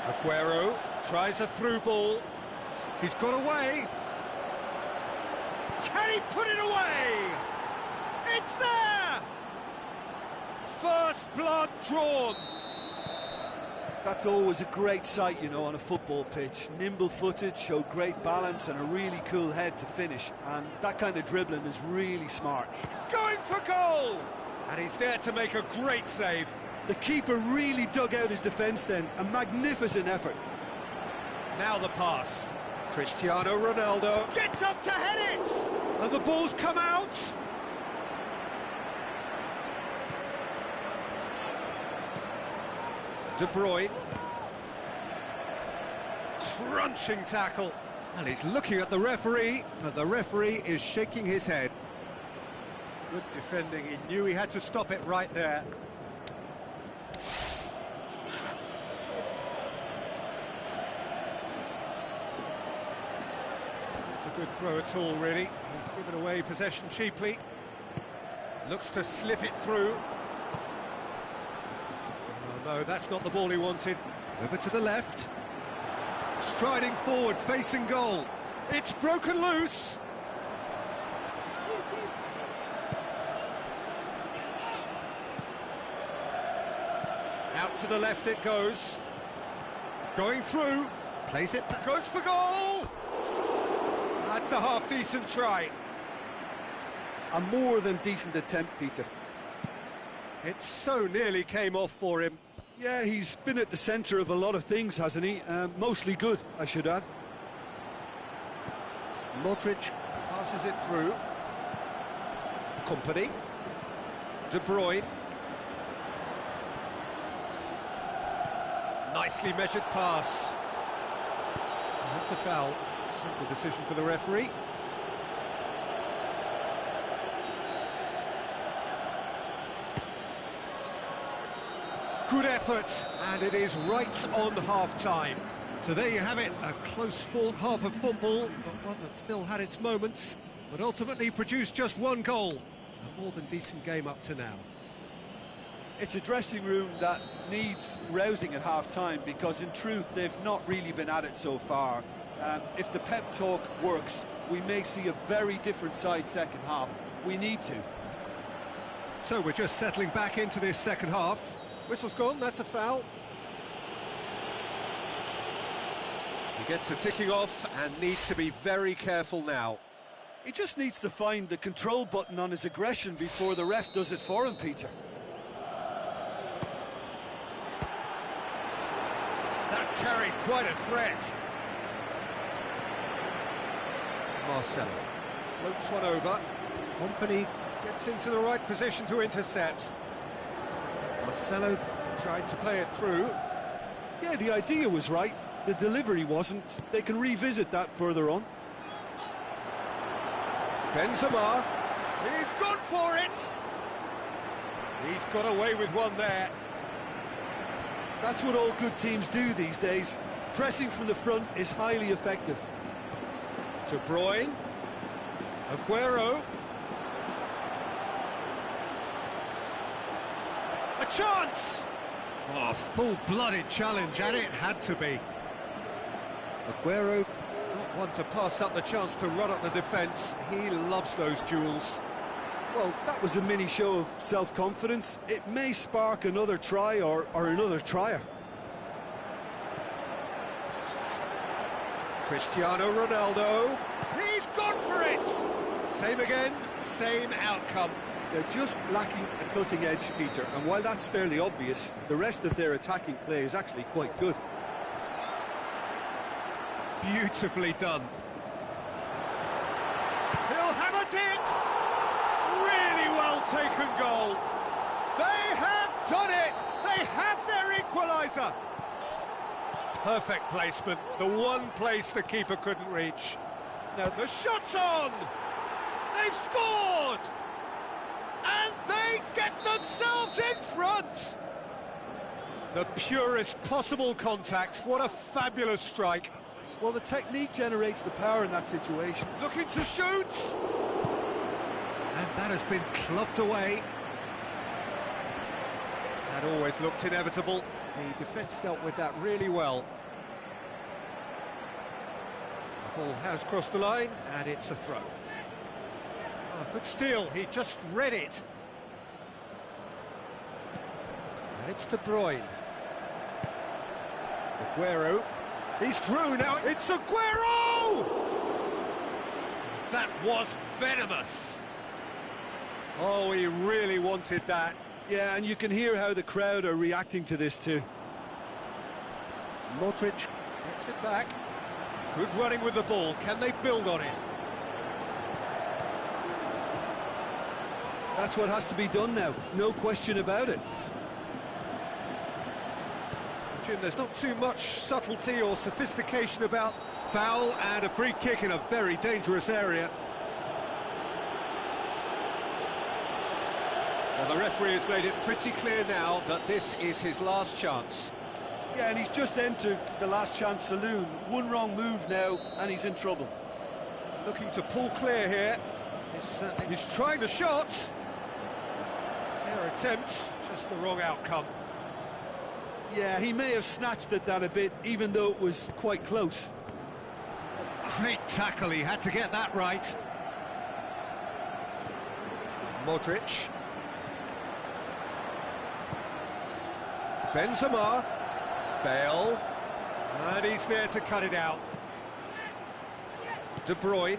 Aguero tries a through ball. He's got away. Can he put it away? It's there! First blood drawn. That's always a great sight, you know, on a football pitch. Nimble-footed, showed great balance and a really cool head to finish. And that kind of dribbling is really smart. Going for goal! And he's there to make a great save. The keeper really dug out his defence then. A magnificent effort. Now the pass. Cristiano Ronaldo gets up to head it! And the ball's come out! De Bruyne. Crunching tackle. And he's looking at the referee, but the referee is shaking his head. Good defending, he knew he had to stop it right there. It's a good throw at all, really. He's given away possession cheaply. Looks to slip it through. Oh no, that's not the ball he wanted. Over to the left. Striding forward, facing goal. It's broken loose. Out to the left it goes. Going through. Plays it, goes for goal! That's a half-decent try. A more than decent attempt, Peter. It so nearly came off for him. Yeah, he's been at the centre of a lot of things, hasn't he? Mostly good, I should add. Modric passes it through. Company. De Bruyne. Nicely measured pass. That's a foul. Simple decision for the referee. Good effort, and it is right on half-time. So there you have it, a close-fought half of football, but one that still had its moments, but ultimately produced just one goal. A more than decent game up to now. It's a dressing room that needs rousing at half-time because, in truth, they've not really been at it so far. If the pep talk works, we may see a very different side second half. We need to. So we're just settling back into this second half. Whistle's gone, that's a foul. He gets the ticking off and needs to be very careful now. He just needs to find the control button on his aggression before the ref does it for him, Peter. That carried quite a threat. Marcelo floats one over. Company gets into the right position to intercept. Marcelo tried to play it through. Yeah, the idea was right. The delivery wasn't. They can revisit that further on. Benzema, he's gone for it! He's got away with one there. That's what all good teams do these days. Pressing from the front is highly effective. De Bruyne, Aguero. A chance! Oh, full-blooded challenge, and it had to be. Aguero, not one to pass up the chance to run up the defence. He loves those duels. Well, that was a mini show of self-confidence. It may spark another try or another trier. Cristiano Ronaldo, he's gone for it! Same again, same outcome. They're just lacking a cutting edge, Peter, and while that's fairly obvious, the rest of their attacking play is actually quite good. Beautifully done. He'll have it in! Really well taken goal. They have done it! They have their equaliser! Perfect placement, the one place the keeper couldn't reach. Now the shot's on! They've scored! And they get themselves in front! The purest possible contact, what a fabulous strike. Well, the technique generates the power in that situation. Looking to shoot! And that has been clubbed away. That always looked inevitable. The defence dealt with that really well. The ball has crossed the line, and it's a throw. Oh, good steal, he just read it. And it's De Bruyne. Aguero. He's through now, it's Aguero! That was venomous. Oh, he really wanted that. Yeah, and you can hear how the crowd are reacting to this too. Modric gets it back. Good running with the ball. Can they build on it? That's what has to be done now. No question about it. Jim, there's not too much subtlety or sophistication about foul and a free kick in a very dangerous area. Well, the referee has made it pretty clear now that this is his last chance. Yeah, and he's just entered the last chance saloon. One wrong move now, and he's in trouble. Looking to pull clear here. He's trying the shot. Fair attempt, just the wrong outcome. Yeah, he may have snatched at that a bit, even though it was quite close. Great tackle, he had to get that right. Modric. Benzema. Bale. And he's there to cut it out. De Bruyne.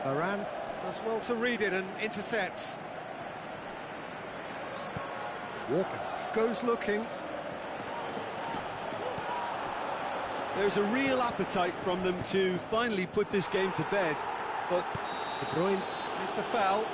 Varane does well to read it and intercepts. Walker goes looking. There's a real appetite from them to finally put this game to bed, but De Bruyne with the foul.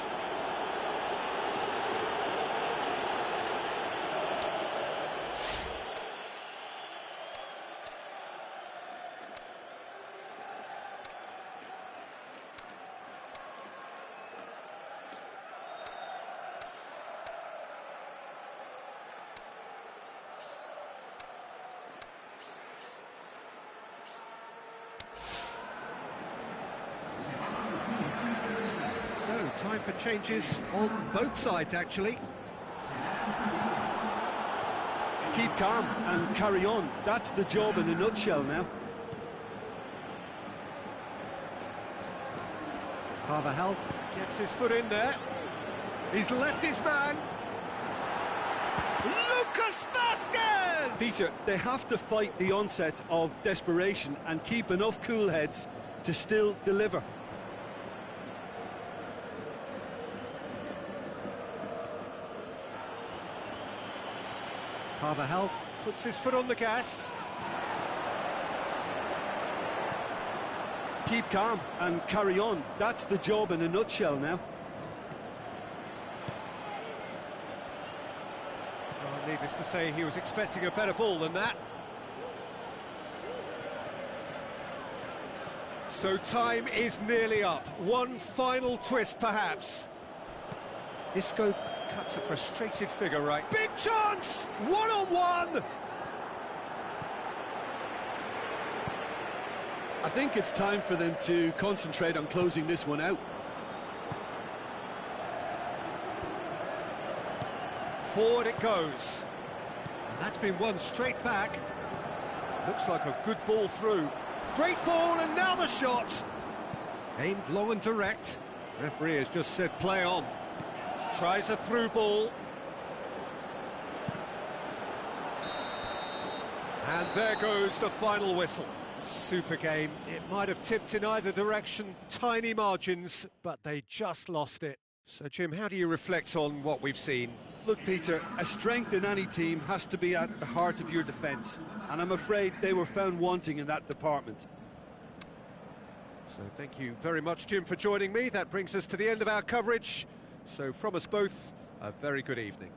So, time for changes on both sides, actually. keep calm and carry on. That's the job in a nutshell now. Carvajal gets his foot in there. He's left his man. Lucas Vazquez! Peter, they have to fight the onset of desperation and keep enough cool heads to still deliver. Carvajal puts his foot on the gas. Keep calm and carry on. That's the job in a nutshell now. Well, needless to say, he was expecting a better ball than that. So time is nearly up. One final twist, perhaps. Isco cuts a frustrated figure right. Big chance! One-on-one! I think it's time for them to concentrate on closing this one out. Forward it goes. And that's been won straight back. Looks like a good ball through. Great ball, and now the shot! Aimed long and direct. Referee has just said play on. Tries a through ball. And there goes the final whistle. Super game. It might have tipped in either direction. Tiny margins, but they just lost it. So, Jim, how do you reflect on what we've seen? Look, Peter, a strength in any team has to be at the heart of your defence, and I'm afraid they were found wanting in that department. So thank you very much, Jim, for joining me. That brings us to the end of our coverage. So from us both, a very good evening.